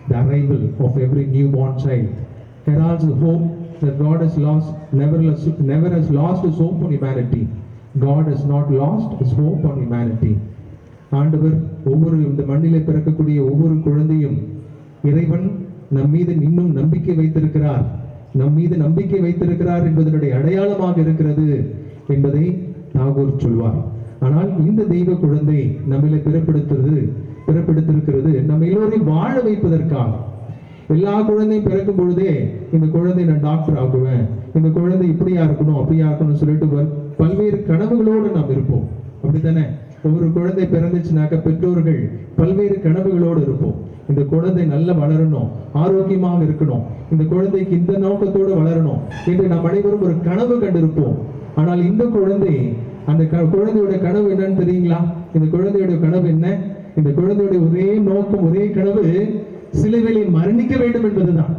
the arrival of every newborn child heralds the hope that God has never has lost his hope on humanity. God has not lost his hope on humanity. ஆண்டவர் ஒவ்வொரு இந்த மண்ணிலே பிறக்கக்கூடிய ஒவ்வொரு குழந்தையும் இறைவன் நம் மீது இன்னும் நம்பிக்கை வைத்திருக்கிறார், நம் மீது நம்பிக்கை வைத்திருக்கிறார் என்பதனுடைய அடையாளமாக இருக்கிறது என்பதை தாகூர் சொல்வார். ஆனால் இந்த தெய்வ குழந்தை நம்மளை பிறப்பெடுத்திருக்கிறது நம்ம எல்லோரையும் வாழ வைப்பதற்காக. எல்லா குழந்தையும் பிறக்கும் பொழுதே இந்த குழந்தை நான் டாக்டர் ஆகுவேன், இந்த குழந்தை இப்படியா இருக்கணும் அப்படியா இருக்கணும்னு சொல்லிட்டு பல்வேறு கனவுகளோடு நாம் இருப்போம். அப்படித்தானே? ஒவ்வொரு குழந்தை பிறந்துச்சுனாக்க பெற்றோர்கள் பல்வேறு கனவுகளோடு இருப்போம். இந்த குழந்தை நல்லா வளரணும், ஆரோக்கியமாக இருக்கணும், இந்த குழந்தைக்கு இந்த நோக்கத்தோடு வளரணும் என்று நாம் அனைவரும் ஒரு கனவு கண்டிருப்போம். ஆனால் இந்த குழந்தை, அந்த குழந்தையோட கனவு என்னன்னு தெரியுங்களா? இந்த குழந்தையோட கனவு என்ன? இந்த குழந்தையோட ஒரே நோக்கம், ஒரே கனவு சிலுவையிலே மரணிக்க வேண்டும் என்பதுதான்.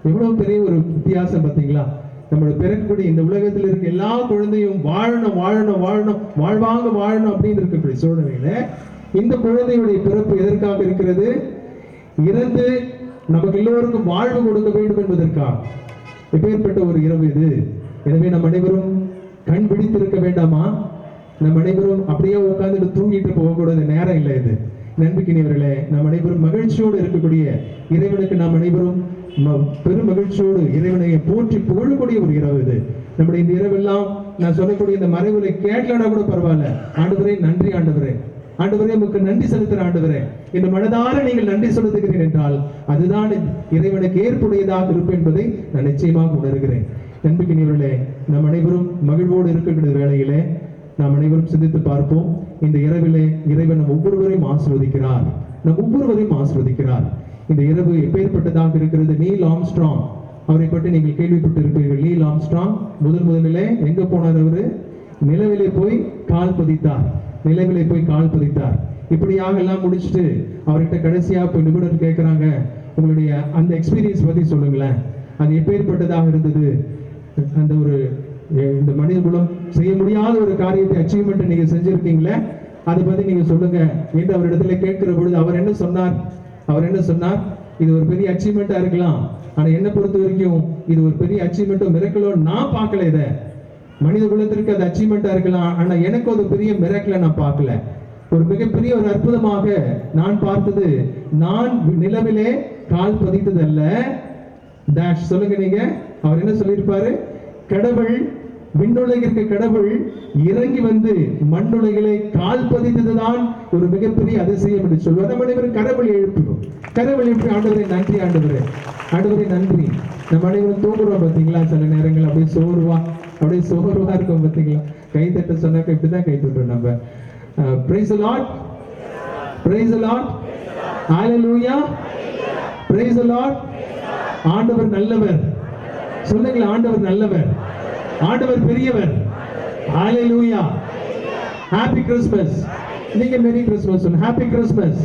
எவ்வளவு பெரிய ஒரு வித்தியாசம் பார்த்தீங்களா? நம்மளோட பிறக்கக்கூடிய இந்த உலகத்தில் இருக்க எல்லா குழந்தையும் வாழணும் வாழணும் வாழணும் வாழ்வாங்க வாழணும் அப்படின்னு இருக்கக்கூடிய சூழ்நிலையில இந்த குழந்தையுடைய பிறப்பு எதற்காக இருக்கிறது? இறந்து நமக்கு எல்லோருக்கும் வாழ்வு கொடுக்க வேண்டும் என்பதற்காக. எப்பேற்பட்ட ஒரு இரவு இது! எனவே நம் அனைவரும் கண் விழித்திருக்க வேண்டாமா? நம் அனைவரும் அப்படியே உட்கார்ந்துட்டு தூங்கிட்டு போகக்கூடாத நேரம் இல்லை இது. நம்பிக்கையினவர்களே, நாம் அனைவரும் மகிழ்ச்சியோடு இருக்கக்கூடிய இறைவனுக்கு நாம் அனைவரும் பெரும் மகிழ்ச்சியோடு இறைவனை போற்றி புகழக்கூடிய ஒரு இரவு இது. நம்முடைய இந்த இரவெல்லாம் நான் சொல்லக்கூடிய இந்த மறைவுரை கேட்கலனா கூட பரவாயில்ல. ஆண்டவரே நன்றி, ஆண்டவரே ஆண்டவரே உமக்கு நன்றி செலுத்துற ஆண்டவரே, இந்த மனதார நீங்கள் நன்றி செலுத்துகிறேன் என்றால் அதுதான் இறைவனுக்கு ஏற்புடையதாக இருக்கும் என்பதை நான் நிச்சயமாக உணர்கிறேன். நம்பிக்கையினவர்களே, நம் அனைவரும் மகிழ்வோடு இருக்கிற வேளையிலே நாம் அனைவரும் சிந்தித்து பார்ப்போம். இந்த இரவிலே இறைவன் நம் ஒவ்வொருவரையும் ஆசீர்வதிக்கிறார், நம் ஒவ்வொருவரையும் ஆசீர்வதிக்கிறார். இந்த இரவு எப்பேற்பட்டதாக இருக்கிறது? நீல் ஆம்ஸ்ட்ராங், அவரை பற்றி நீங்கள் கேள்விப்பட்டிருப்பீர்கள். நீல் ஆம்ஸ்ட்ராங் முதலிலே எங்க போனார்? அவரு நிலவிலே போய் கால் பதித்தார், நிலவிலே போய் கால் பதித்தார். இப்படியாக எல்லாம் முடிச்சுட்டு அவர்கிட்ட கடைசியா போய் நிபுணர் கேட்கிறாங்க, உங்களுடைய அந்த எக்ஸ்பீரியன்ஸ் பத்தி சொல்லுங்களேன், அது எப்பேற்பட்டதாக இருந்தது? அந்த ஒரு இந்த மனித குலம் செய்ய முடியாத ஒரு காரியத்தை அச்சீவ்மெண்ட் நீங்க செஞ்சிருக்கீங்களே, அதை பத்தி நீங்க சொல்லுங்க என்று அவரிடத்துல கேட்கிற பொழுது அவர் என்ன சொன்னார்? இது ஒரு பெரிய அச்சீவ்மெண்டா இருக்கலாம், ஆனா என்ன பொறுத்த வரைக்கும் இது ஒரு பெரிய அச்சீவ்மெண்டோ மிரக்கலோ நான் பார்க்கல. இதை மனித குலத்திற்கு அது அச்சீவ்மெண்டா இருக்கலாம், ஆனா எனக்கு ஒரு பெரிய மிரக்கலை நான் பார்க்கல. ஒரு மிகப்பெரிய ஒரு அற்புதமாக நான் பார்த்தது, நான் நிலவிலே கால் பதித்தது அல்ல. டேஷ் சொல்லுங்க நீங்க. அவர் என்ன சொல்லியிருப்பாரு? கடவுள், விண்ணுலகிற்கு கடவுள் இறங்கி வந்து மண்ணுலகிலே கால் பதித்ததுதான் ஒரு மிகப்பெரிய அதிசயம் என்று சொல்வார். நம்ம அனைவரும் கடவுளை எழுப்புவோம், கடவுளை எழுப்பி ஆண்டவரே நன்றி, ஆண்டவரே ஆண்டவரே நன்றி. நம்ம அனைவரும் தூங்குறோம் பார்த்தீங்களா? சில நேரங்கள் அப்படியே சோர்வா இருக்கும் பார்த்தீங்களா? கை தட்ட சொன்னாக்க இப்படிதான் கை தட்டுறோம் நம்ம. Praise the Lord, praise the Lord, hallelujah, praise the Lord. ஆண்டவர் நல்லவர் சொல்லுங்களா? ஆண்டவர் நல்லவர், ஆண்டவர் பெரியவர். ஹalleluya, happy Christmas. நீங்க மேரி கிறிஸ்மஸ் சொல்லுங்க. happy Christmas.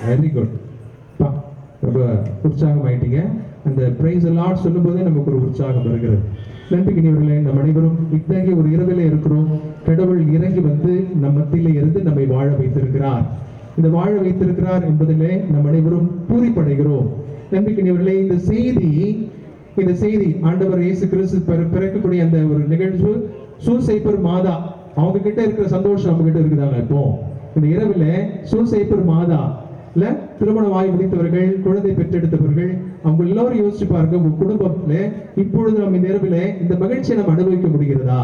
Very good. ரொம்ப உற்சாகம் ஆயிட்டீங்க. அந்த praise the Lord சொல்லும்போதே நமக்கு ஒரு உற்சாகம் வருகிறது. நம்பிக்கையினவர்களே, நம் அனைவரும் இத்தகைய ஒரு இரவிலே இருக்கிறோம். கடவுள் இறங்கி வந்து நம் மத்தியிலே இருந்து நம்மை வாழ வைத்திருக்கிறார். இந்த வாழ வைத்திருக்கிறார் என்பதிலே நம் அனைவரும் பூரிப்படைகிறோம். நம்பிக்கையினவர்களே, இந்த செய்தி ஆண்டவர் இயேசு கிறிஸ்து பிறக்கக்கூடிய அந்த ஒரு நிகழ்வு, சூசைப்பர் மாதா அவங்க கிட்ட இருக்கிற சந்தோஷம் நம்ம கிட்ட இருக்குதாங்க. இப்போ இந்த இரவுல சூசைப்பர் மாதா இல்ல திருமணமாகி முடித்தவர்கள், குழந்தை பெற்றெடுத்தவர்கள், அவங்க எல்லாரும் யோசிச்சு பாருங்க, உங்க குடும்பத்துல இப்பொழுது நம்ம இந்த இரவுல இந்த மகிழ்ச்சியை நம்ம அனுபவிக்க முடிகிறதா?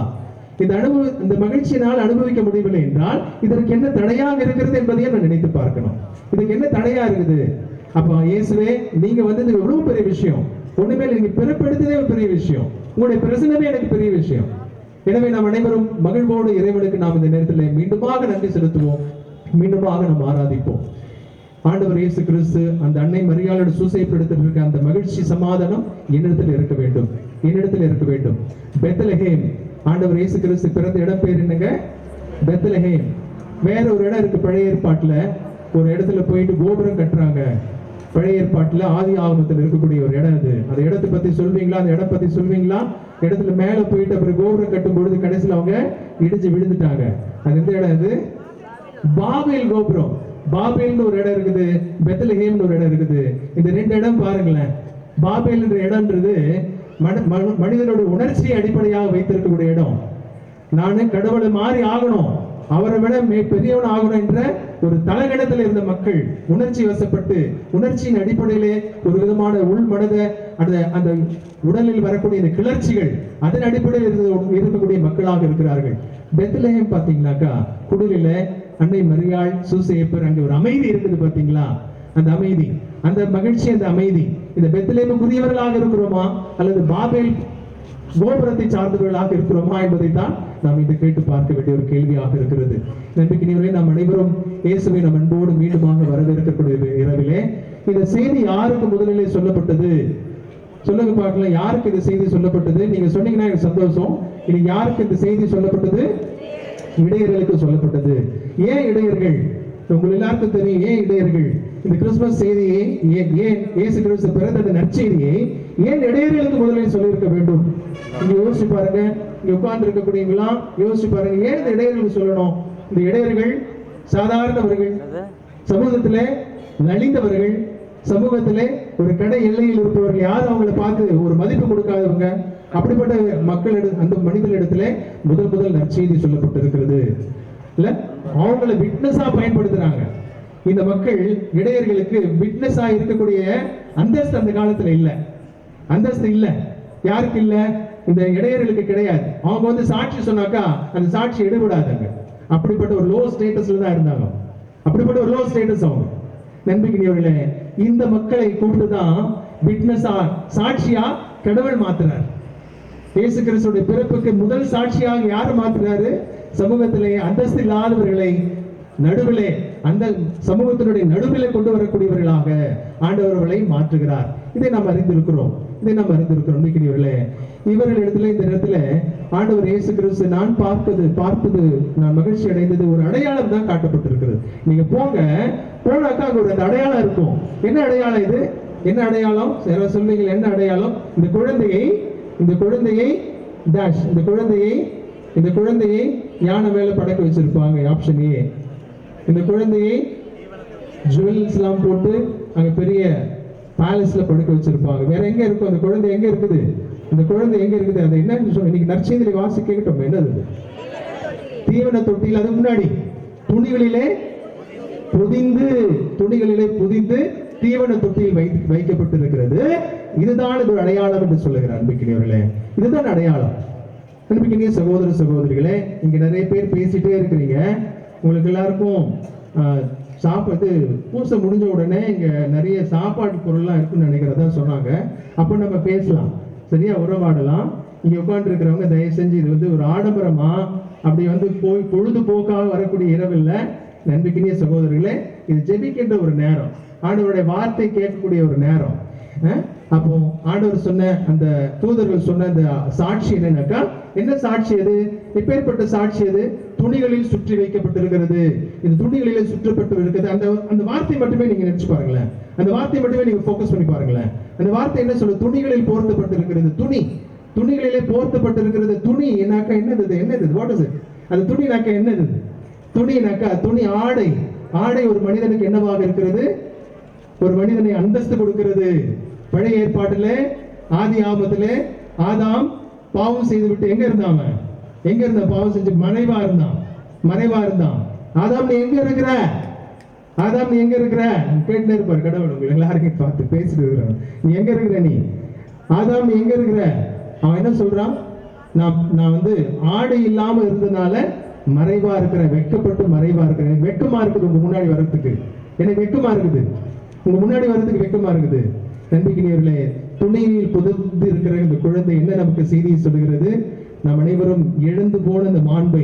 இந்த மகிழ்ச்சியினால் அனுபவிக்க முடியவில்லை என்றால் இதற்கு என்ன தடையாக இருக்கிறது என்பதையும் நான் நினைத்து பார்க்கணும். இதுக்கு என்ன தடையா இருக்குது? அப்ப இயேசுவே, நீங்க வந்தது எவ்வளவு பெரிய விஷயம். ஒண்ணுமே நீங்க பிறப்பெடுத்ததே ஒரு பெரிய விஷயம், உங்களுடைய பிரசனமே எனக்கு பெரிய விஷயம். எனவே நாம் அனைவரும் மகிழ்வோடு இறைவனுக்கு நாம் இந்த நேரத்தில் மீண்டுமாக நன்றி செலுத்துவோம், மீண்டுமாக நாம் ஆராதிப்போம். ஆண்டவர் இயேசு கிறிஸ்து அந்த அன்னை மரியாளோட சூசைப்படுத்திட்டு இருக்க அந்த மகிழ்ச்சி சமாதானம் என்னிடத்தில் இருக்க வேண்டும். பெத்லஹேம், ஆண்டவர் இயேசு கிறிஸ்து பிறந்த இடம் பேர் என்னங்க? பெத்லஹேம். வேற ஒரு இடம் இருக்கு பழைய ஏற்பாட்டுல, ஒரு இடத்துல போயிட்டு கோபுரம் கட்டுறாங்க. பழைய ஏற்பாட்டுல ஆதி ஆகமத்தில் இருக்கக்கூடிய ஒரு இடம் அது. அந்த இடத்தை பத்தி சொல்வீங்களா? அந்த இடம் பத்தி சொல்வீங்களா? இடத்துல மேல போயிட்டு அப்புறம் கோபுரம் கட்டும் பொழுது கடைசியில் அவங்க இடிஞ்சு விழுந்துட்டாங்க. அது எந்த இடம்? அது பாபேல் கோபுரம். பாபேல்னு ஒரு இடம் இருக்குது, பெத்லஹேம்னு ஒரு இடம் இருக்குது. இந்த ரெண்டு இடம் பாருங்களேன். பாபேல் என்ற இடம்ன்றது மனிதனோட உணர்ச்சியை அடிப்படையாக வைத்திருக்கக்கூடிய இடம். நானு கடவுளை மாறி ஆகணும், அவரை விட பெரியவன் ஆகணும் என்ற ஒரு தலகணத்தில் இருந்த மக்கள் உணர்ச்சி வசப்பட்டு உணர்ச்சியின் அடிப்படையிலே ஒரு விதமான உள் மனத அந்த உடலில் வரக்கூடிய இந்த கிளர்ச்சிகள் அதன் அடிப்படையில் இருக்கக்கூடிய மக்களாக இருக்கிறார்கள். பெத்லஹேம் பாத்தீங்கன்னாக்கா குடிலில அன்னை மரியாள் சூசேப்பர் அங்க ஒரு அமைதி இருக்குது பாத்தீங்களா? அந்த அமைதி, அந்த மகிழ்ச்சி, அந்த அமைதி இந்த பெத்லஹேமுக்குரியவர்களாக இருக்கிறோமா அல்லது பாபேல் கோபுரத்தை சார்ந்தவர்களாக இருக்கிறோமா என்பதை தான் நாம் இன்று கேட்டு பார்க்க வேண்டிய ஒரு கேள்வியாக இருக்கிறது. நம்பிக்கையினரை நாம் அனைவரும் இயேசுவை நம் அன்போடு மீண்டுமாக வரவேற்கக்கூடிய இரவிலே இந்த செய்தி யாருக்கு முதலிலே சொல்லப்பட்டது? சொல்லுங்க பார்க்கலாம், யாருக்கு இந்த செய்தி சொல்லப்பட்டது? நீங்க சொன்னீங்கன்னா எனக்கு சந்தோஷம். இது யாருக்கு இந்த செய்தி சொல்லப்பட்டது? இடையர்களுக்கு சொல்லப்பட்டது. ஏன் இடையர்கள்? உங்கள் எல்லாருக்கும் தெரியும் ஏன் இடையர்கள். இந்த கிறிஸ்துமஸ் செய்தியை ஏன் இயேசு கிறிஸ்து பிறந்த அந்த நற்செய்தியை ஏன் இடையர்களுக்கு முதலில் சொல்லியிருக்க வேண்டும்? இங்க யோசிச்சு பாருங்க, இங்க உட்கார்ந்து இருக்கக்கூடியவங்களாம் யோசிச்சு பாருங்க, ஏன் இந்த இடையர்களுக்கு சொல்லணும்? இந்த இடையர்கள் சாதாரணவர்கள், சமூகத்திலே நலிந்தவர்கள், சமூகத்திலே ஒரு கடை எல்லையில் இருப்பவர்கள், யாரும் அவங்களை பார்த்து ஒரு மதிப்பு கொடுக்காதவங்க. அப்படிப்பட்ட மக்களிடம், அந்த மனிதர்களிடத்துல முதல் நற்செய்தி சொல்லப்பட்டிருக்கிறது. இல்ல, அவங்களை விட்னஸா பயன்படுத்துறாங்க. இந்த மக்கள் இடையர்களுக்கு விட்னஸா இருக்கக்கூடிய அந்தஸ்து அந்த காலத்துல இல்ல. அந்தஸ்து இல்ல. யாருக்கு இல்ல? இந்த இடையர்களுக்கு கிடையாது. அவங்க வந்து சாட்சி சொன்னாக்கா அந்த சாட்சி எடுபடாதாங்க. அப்படிப்பட்ட ஒரு லோ ஸ்டேட்டஸ்ல தான் இருந்தாங்க. அப்படிப்பட்ட ஒரு லோ ஸ்டேட்டஸ் அவங்க. நம்பிக்கையவர்களே, இந்த மக்களை கூப்பிட்டுதான் விட்னஸா, சாட்சியா கடவுள் மாத்துறார். இயேசு கிறிஸ்துடைய பிறப்புக்கு முதல் சாட்சியாக யார் மாத்துறாரு? சமூகத்திலே அந்தஸ்து இல்லாதவர்களை நடுவிலே, அந்த சமூகத்தினுடைய நடுவிலே கொண்டு வரக்கூடியவர்களாக ஆண்டவர்களை மாற்றுகிறார். இதை நாம் அறிந்திருக்கிறோம். நம்பிக்கையவர்களே, இவர்களிடத்துல இந்த இடத்துல ஆண்டவர் இயேசு கிறிஸ்து நான் பார்ப்பது நான் மகிழ்ச்சி அடைந்தது ஒரு அடையாளம் தான் காட்டப்பட்டிருக்கிறது. நீங்க போனாக்கா அங்க ஒரு அடையாளம் இருக்கும். என்ன அடையாளம் இது? என்ன அடையாளம்? சொல்வீங்க என்ன அடையாளம்? இந்த குழந்தையை டாஷ், இந்த குழந்தையை யானை மேல படக்க வச்சிருப்பாங்க. Option A. இந்த குழந்தையை ஜுவல்ஸ் எல்லாம் போட்டு அங்க பெரிய பேலஸ்ல படுக்க வச்சிருப்பாங்க. வேற எங்க இருக்கும்? அந்த குழந்தை எங்க இருக்குது? இந்த குழந்தை எங்க இருக்குது? அது என்னன்னு சொல்லி இன்னைக்கு நற்செய்தியை வாசி கேட்கட்டும். என்னது? தீவன தொட்டியில், அது முன்னாடி துணிகளிலே புதிந்து தீவன தொட்டியில் வைக்கப்பட்டிருக்கிறது. இதுதான் ஒரு அடையாளம் என்று சொல்லுகிறார். அன்பிக்கினியவர்களே, இதுதான் அடையாளம். அன்பிக்கினிய சகோதர சகோதரிகளே, இங்க நிறைய பேர் பேசிட்டே இருக்கிறீங்க. உங்களுக்கு எல்லாருக்கும் சாப்பாடு பூசை முடிஞ்ச உடனே இங்க நிறைய சாப்பாடு பொருள்லாம் இருக்குன்னு நினைக்கிறதா சொன்னாங்க. அப்ப நம்ம பேசலாம், சரியா, உறவாடலாம். இங்க உட்கார்ந்து இருக்கிறவங்க தயவு செஞ்சு இது வந்து ஒரு ஆடம்பரமா அப்படி வந்து போய் பொழுதுபோக்காக வரக்கூடிய இரவில்ல. நம்பிக்கைய சகோதரர்களே, இது ஜெபிக்கின்ற ஒரு நேரம், ஆண்டவருடைய வார்த்தை கேட்கக்கூடிய ஒரு நேரம். அப்போ ஆண்டவர் சொன்ன, அந்த தூதர்கள் சொன்ன அந்த சாட்சி என்னன்னாக்கா, என்ன சாட்சி அது? எப்பேற்பட்ட சாட்சி அது? துணிகளில் சுற்றி வைக்கப்பட்டிருக்கிறது. இது துணிகளிலே சுற்றப்பட்டு இருக்கிறது. அந்த வார்த்தை மட்டுமே நீங்க நினைச்சு பாருங்களேன். அந்த வார்த்தை மட்டுமே நீங்க போக்கஸ் பண்ணி பாருங்களேன். அந்த வார்த்தை என்ன சொல்ல? துணிகளில் போர்த்தப்பட்டிருக்கிறது. துணிகளிலே போர்த்தப்பட்டிருக்கிறது. துணி என்னாக்கா என்னது? What is it? அது துணினாக்கா என்னது? துணி ஆடை ஒரு மனிதனுக்கு என்னவாக இருக்கிறது? ஒரு மனிதனை அந்தஸ்து கொடுக்கிறது. பழைய ஏற்பாட்டிலே ஆதி ஆமத்திலே ஆதாம் பாவம் செய்துவிட்டு எங்க இருந்தா பாவம் செஞ்சு மறைவா இருந்தான். ஆதாம் நீ எங்க இருக்கிற? கேட்டு இருப்பார் கடவுள். உங்களை எல்லாருக்கும் பார்த்து பேசிட்டு இருக்கிறான். நீ எங்க இருக்கிற? ஆதாம் நீ எங்க இருக்கிற? அவன் என்ன சொல்றான்? நான் வந்து ஆடை இல்லாம இருந்ததுனால மறைவா இருக்கிறேன், வெட்கப்பட்டு மறைவா இருக்கிறேன். வெட்கமா இருக்குது உங்க முன்னாடி வர்றதுக்கு. எனக்கு வெட்கமா இருக்குது உங்க முன்னாடி வர்றதுக்கு வெட்கமா இருக்குது. நம்பிக்கையவர்களே, துணியில் புதைந்து இருக்கிற இந்த குழந்தை என்ன நமக்கு செய்தியை சொல்லுகிறது? நாம் அனைவரும் இழந்து போன இந்த மாண்பை,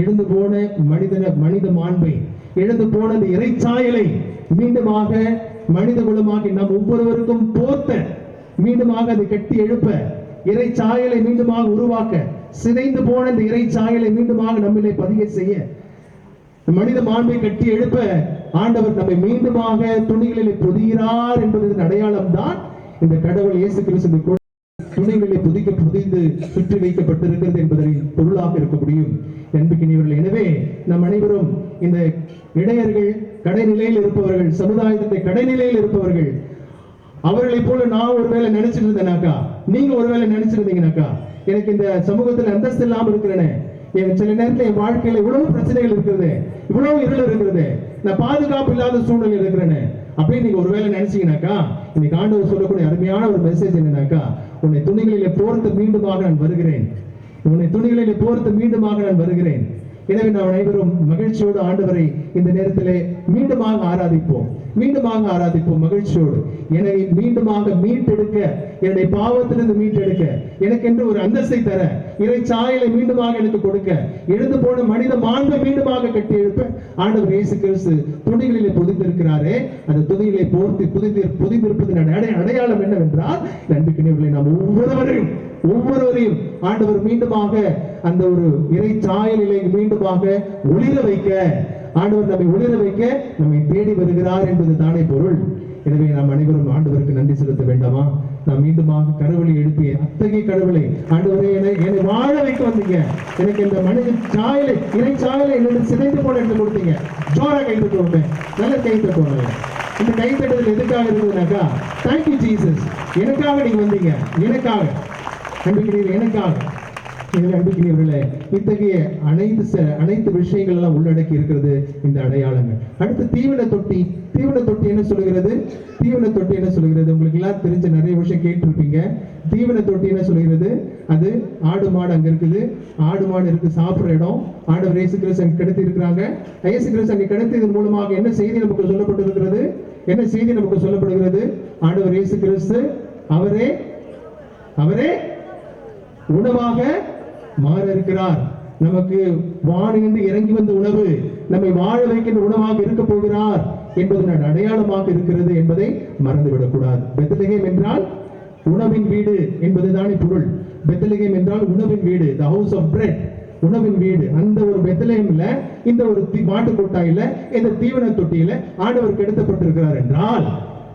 இழந்து போன மனித மாண்பை, இழந்து போன இந்த இறைச்சாயலை மீண்டுமாக மனித குலமாகி நம் ஒவ்வொருவருக்கும் போர்த்த, மீண்டுமாக அதை கட்டி எழுப்ப, இறைச்சாயலை மீண்டுமாக உருவாக்க, சிதைந்து போன இந்த இறைச்சாயலை மீண்டுமாக நம்மிலே பதிய செய்ய, மனித மாண்பை கட்டி எழுப்ப ஆண்டவர் நம்மை மீண்டுமாக துணிகளிலே பொதிகிறார் என்பதன் அடையாளம் தான் இந்த கடவுள் இயேசு கிறிஸ்து துணிகளிலே புதிந்து சுற்றி வைக்கப்பட்டிருக்கிறது என்பதனை பொருளாக இருக்க முடியும். அன்பிற்கினியவர்களே, எனவே நம் அனைவரும் இந்த இடையர்கள், கடைநிலையில் இருப்பவர்கள், சமுதாயத்தை கடைநிலையில் இருப்பவர்கள், அவர்களை போல நான் ஒருவேளை நினைச்சிட்டு இருந்தேனாக்கா, நீங்க ஒருவேளை நினைச்சிருந்தீங்கனாக்கா, எனக்கு இந்த சமூகத்தில் அந்தஸ்து இல்லாம இருக்கிறேனே, என் சில நேரத்தில் என் வாழ்க்கையில இவ்வளவு பிரச்சனைகள் இருக்கிறது, இவ்வளவு இருள் இருக்கிறது, நான் பாதுகாப்பு இல்லாத சூழ்நிலை இருக்கிறேன்னு அப்படின்னு நீங்க ஒருவேளை நினைச்சீங்கன்னாக்கா, இன்னைக்கு ஆண்டவர் சொல்லக்கூடிய அருமையான ஒரு மெசேஜ் என்னன்னாக்கா, உன்னை துணிகளிலே போர்த்து மீண்டுமாக நான் வருகிறேன், உன்னை துணிகளிலே போர்த்து மீண்டுமாக நான் வருகிறேன். எனவே நாம் அனைவரும் மகிழ்ச்சியோடு ஆண்டவரை இந்த நேரத்திலே மீண்டுமாக ஆராதிப்போம், மீண்டுமாக ஆராதிப்போம் மகிழ்ச்சியோடு. என்னை மீண்டுமாக மீட்டெடுக்க, என்னுடைய பாவத்திலிருந்து மீட்டெடுக்க, எனக்கு என்று ஒரு அந்தஸ்தை தர, இறை சாயலை மீண்டுமாக எனக்கு கொடுக்க, எழுந்து போன மனித மாண்பை மீண்டுமாக கட்டி எழுப்ப ஆண்டவர் இயேசு கிறிஸ்து துணிகளிலே பொதிந்திருக்கிறாரே, அந்த துணிகளை போர்த்தி புதிந்திருப்பதன் அடையாளம் என்னவென்றால், நம்பிக்கையினர்களை நாம் ஒவ்வொருவரையும் ஆண்டவர் மீண்டுமாக அந்த ஒரு இறை சாயலிலே மீண்டுமாக ஒளிர வைக்க, ஆண்டவர் நம்மை ஒளிர வைக்க நம்மை தேடி வருகிறார் என்பது தானே பொருள். எனவே நாம் அனைவரும் ஆண்டவருக்கு நன்றி செலுத்த வேண்டாமா? நாம் மீண்டுமாக கடவுளை எழுப்பிய அத்தகைய கடவுளை, ஆண்டவரே என்னை வாழ வைக்க வந்தீங்க, எனக்கு இந்த மனித சாயலை, இறை சாயலை என்னோட சிதைந்து போன எடுத்து கொடுத்தீங்க. ஜோரா கை தட்டுவோமே, நல்ல கை தட்டுவோமே. இந்த கை தட்டுதல் எதுக்காக இருந்ததுனாக்கா, தேங்க்யூ ஜீசஸ், எனக்காக நீங்க வந்தீங்க, எனக்காக எனக்காக. அன்புக்குரியவர்களே, இத்தகைய அனைத்து விஷயங்கள் எல்லாம் உள்ளடக்கி இருக்கிறது இந்த அடையாளங்கள். அடுத்து தீவன தொட்டி. தீவன தொட்டி என்ன சொல்லுகிறது? தீவன தொட்டி என்ன சொல்லுகிறது? உங்களுக்கு எல்லாம் தெரிஞ்ச நிறைய விஷயம் கேட்டிருப்பீங்க. தீவன தொட்டி என்ன சொல்லுகிறது? அது ஆடு மாடு அங்க இருக்குது, ஆடு மாடு இருக்கு, சாப்பிடுற இடம். ஆண்டவர் இயேசு கிறிஸ்து அங்க கிடத்தி இருக்கிறாங்க. இயேசு கிறிஸ்து அங்க கிடத்தியதன் மூலமாக என்ன செய்தி நமக்கு சொல்லப்பட்டிருக்கிறது? என்ன செய்தி நமக்கு சொல்லப்படுகிறது? ஆண்டவர் இயேசு கிறிஸ்து அவரே உணவாக மாற இருக்கிறார். நமக்கு வானிலிருந்து இறங்கி வந்த உணவு, நம்மை வாழ வைக்கின்ற உணவாக இருக்க போகிறார் என்பதன் அடையாளமாக இருக்கிறது என்பதை மறந்துவிடக் கூடாது. பெத்லகேம் என்றால் உணவின் வீடு என்பதுதானே பொருள். பெத்லகேம் என்றால் உணவின் வீடு, the house of bread, உணவின் வீடு. அந்த ஒரு பெத்லகேம்ல, இந்த ஒரு மாட்டு கொட்டாயில, இந்த தீவன தொட்டியில ஆண்டவர் கிடத்தப்பட்டிருக்கிறார் என்றால்,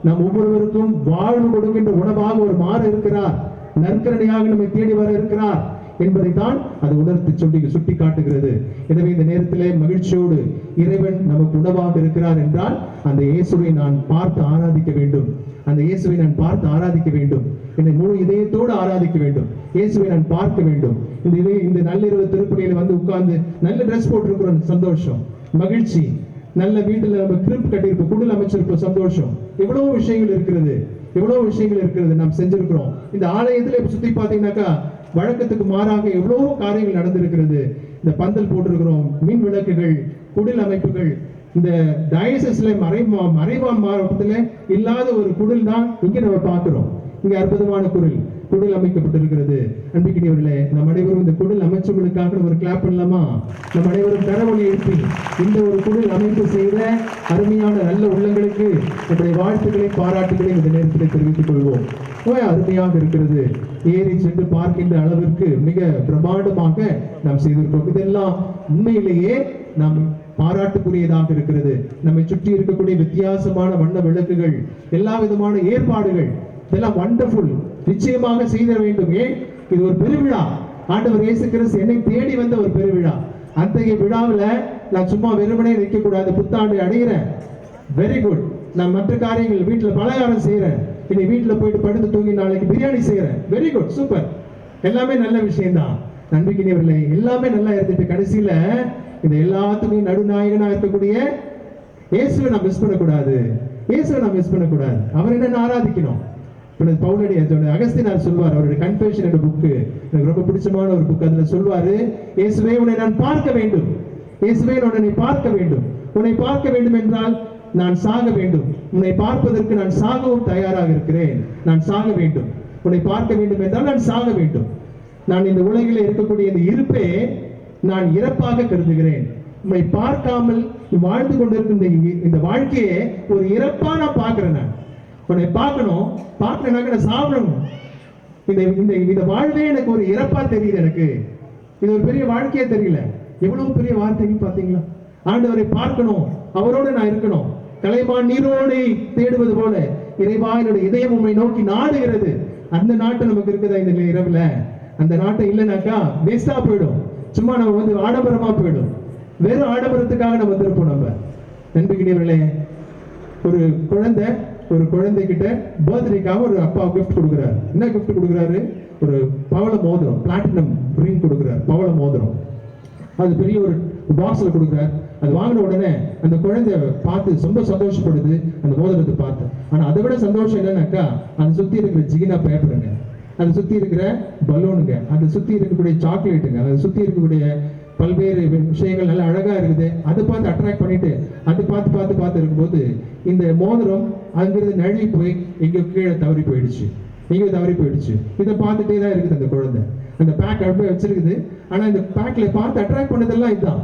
நாம் ஒவ்வொருவருக்கும் வாழ்வு கொடுக்கின்ற உணவாக ஒரு மாற இருக்கிறார், நற்கரணையாக நம்மை தேடி வர இருக்கிறார் என்பதைத்தான் அது உணர்த்தி சுட்டி காட்டுகிறது. எனவே இந்த நேரத்திலே மகிழ்ச்சியோடு இறைவன் நமக்கு உணவாக இருக்கிறார் என்றால், அந்த இயேசுவை நான் பார்த்து ஆராதிக்க வேண்டும், அந்த இயேசுவை நான் பார்த்து ஆராதிக்க வேண்டும், என்னை முழு இதயத்தோடு ஆராதிக்க வேண்டும், இயேசுவை நான் பார்க்க வேண்டும். இந்த நள்ளிரவு திருப்பலியில வந்து உட்கார்ந்து நல்ல ட்ரெஸ் போட்டிருக்கிறோம், சந்தோஷம், மகிழ்ச்சி. நல்ல வீட்டுல நம்ம கிரிப் கட்டியிருப்போம், குடில் அமைச்சிருப்போம், சந்தோஷம். எவ்வளவு விஷயங்கள் இருக்கிறது நாம் செஞ்சிருக்கிறோம். இந்த ஆலயத்துல சுத்தி பாத்தீங்கன்னாக்கா வழக்கத்துக்கு மாறாக எவ்வளவோ காரியங்கள் நடந்திருக்கிறது. இந்த பந்தல் போட்டிருக்கிறோம், மின் விளக்குகள், குடில் அமைப்புகள். இந்த டயசஸ்ல மறைவான் மாவட்டத்துல இல்லாத ஒரு குடில் தான் இங்க நம்ம பார்க்கிறோம். இங்க அற்புதமான குடில் அமைக்கப்பட்டிருக்கிறது. அன்பிக்கினியவர்களே, நம் அனைவரும் இந்த குடில் அமைச்சவர்களுக்காக ஒரு கிளாப் பண்ணலாமா? நம் அனைவரும் கரவொலி எழுப்பி இந்த ஒரு குடில் அமைப்பு செய்த அருமையான நல்ல உள்ளங்களுக்கு நம்முடைய வாழ்த்துக்களை, பாராட்டுகளை இந்த நேரத்தில் தெரிவித்துக் கொள்வோம். அருமையாக இருக்கிறது. ஏறி சென்று பார்க்கின்ற அளவிற்கு மிக பிரமாண்டமாக நாம் செய்திருக்கிறோம். இதெல்லாம் உண்மையிலேயே நாம் பாராட்டுக்குரியதாக இருக்கிறது. நம்மை சுற்றி இருக்கக்கூடிய வித்தியாசமான வண்ண விளக்குகள், எல்லா விதமான ஏற்பாடுகள், இதெல்லாம் வண்டர்ஃபுல். நிச்சயமாக செய்த வேண்டும். ஏன்? இது ஒரு பெருவிழா. ஆண்டவர் இயேசு கிறிஸ்து என்னை தேடி வந்த ஒரு பெருவிழா. அத்தகைய விழாவில் நான் சும்மா வெறுமனே நிற்க கூடாது. புத்தாண்டு அடைகிறேன், வெரி குட். நான் மற்ற காரியங்கள் வீட்டில் பலகாரம் செய்யறேன், இனி வீட்டில் போயிட்டு படுத்து தூங்கி நாளைக்கு பிரியாணி செய்யறேன், வெரி குட், சூப்பர், எல்லாமே நல்ல விஷயம்தான். நம்பிக்கையினவர்களே, எல்லாமே நல்லா இருந்துட்டு கடைசியில இந்த எல்லாத்துக்கும் நடுநாயகனா இருக்கக்கூடிய இயேசுவை நான் மிஸ் பண்ணக்கூடாது. அவர் என்ன ஆராதிக்கணும். பவுலடி அகஸ்தினார் சொல்வார், அவருடைய கன்ஃபெஷன் என்ற புக்கு எனக்கு ரொம்ப பிடிச்சமான ஒரு புக். அதுல சொல்வாரு, இயேசுவே உன்னை நான் பார்க்க வேண்டும், இயேசுவே உன்னை பார்க்க வேண்டும், உன்னை பார்க்க வேண்டும் என்றால் நான் சாக வேண்டும், உன்னை பார்ப்பதற்கு நான் சாகவும் தயாராக இருக்கிறேன், நான் சாக வேண்டும், உன்னை பார்க்க வேண்டும் என்றால் நான் சாக வேண்டும். நான் இந்த உலகில் இருக்கக்கூடிய இந்த இருப்பே நான் இறப்பாக கருதுகிறேன். உன்னை பார்க்காமல் வாழ்ந்து கொண்டிருக்கின்ற இந்த வாழ்க்கையை ஒரு இறப்பா நான் பார்க்கிறேன். நான் உன்னை பார்க்கணும்னாக்க நான் சாப்பிடணும். இந்த வாழ்வே எனக்கு ஒரு இறப்பா தெரியுது. எனக்கு இது ஒரு பெரிய வாழ்க்கையே தெரியல. எவ்வளவு பெரிய வார்த்தைகள் பார்த்தீங்களா? ஆண்டவரை பார்க்கணும், அவரோடு நான் இருக்கணும். கலைமான் நீரோடை தேடுவது போல இறைவா என்னுடைய இதயம் உம்மை நோக்கி நாடுகிறது. அந்த நாட்டு நமக்கு இருக்குதா இந்த இரவுல? அந்த நாட்டை இல்லைனாக்கா வேஸ்டா போயிடும். சும்மா நம்ம வந்து ஆடம்பரமா போயிடும். வெறும் ஆடம்பரத்துக்காக நம்ம வந்திருப்போம். நம்ம நண்பர்களே, ஒரு குழந்தைகிட்ட பர்த்டேக்காக ஒரு அப்பா கிஃப்ட் கொடுக்குறாரு. என்ன கிஃப்ட் கொடுக்குறாரு? ஒரு பவள மோதிரம், பிளாட்டினம் ரிங் கொடுக்குறாரு, பவள மோதிரம். அது பெரிய ஒரு பாக்ஸ்ல கொடுக்குறார். அது வாங்கின உடனே அந்த குழந்தை பார்த்து ரொம்ப சந்தோஷப்படுது அந்த மோதிரத்தை பார்த்து. ஆனா அதை விட சந்தோஷம் என்னன்னாக்கா அதை சுத்தி இருக்கிற ஜிகினா பேப்பருங்க, அதை சுத்தி இருக்கிற பலூனுங்க, அதை சுத்தி இருக்கக்கூடிய சாக்லேட்டுங்க, அதை சுத்தி இருக்கக்கூடிய பல்வேறு விஷயங்கள் நல்லா அழகா இருக்குது. அதை பார்த்து அட்ராக்ட் பண்ணிட்டு அது பார்த்து பார்த்து பார்த்து இருக்கும்போது இந்த மோதிரம் அங்கிருந்து நழுவி போய் எங்க கீழே தவறி போயிடுச்சு, எங்கேயோ தவறி போயிடுச்சு. இதை பார்த்துட்டே தான் இருக்குது அந்த குழந்தை. அந்த பேக் அப்படியே வச்சிருக்குது. ஆனா இந்த பேக்ல பார்த்து அட்ராக்ட் பண்ணதெல்லாம் இதுதான்.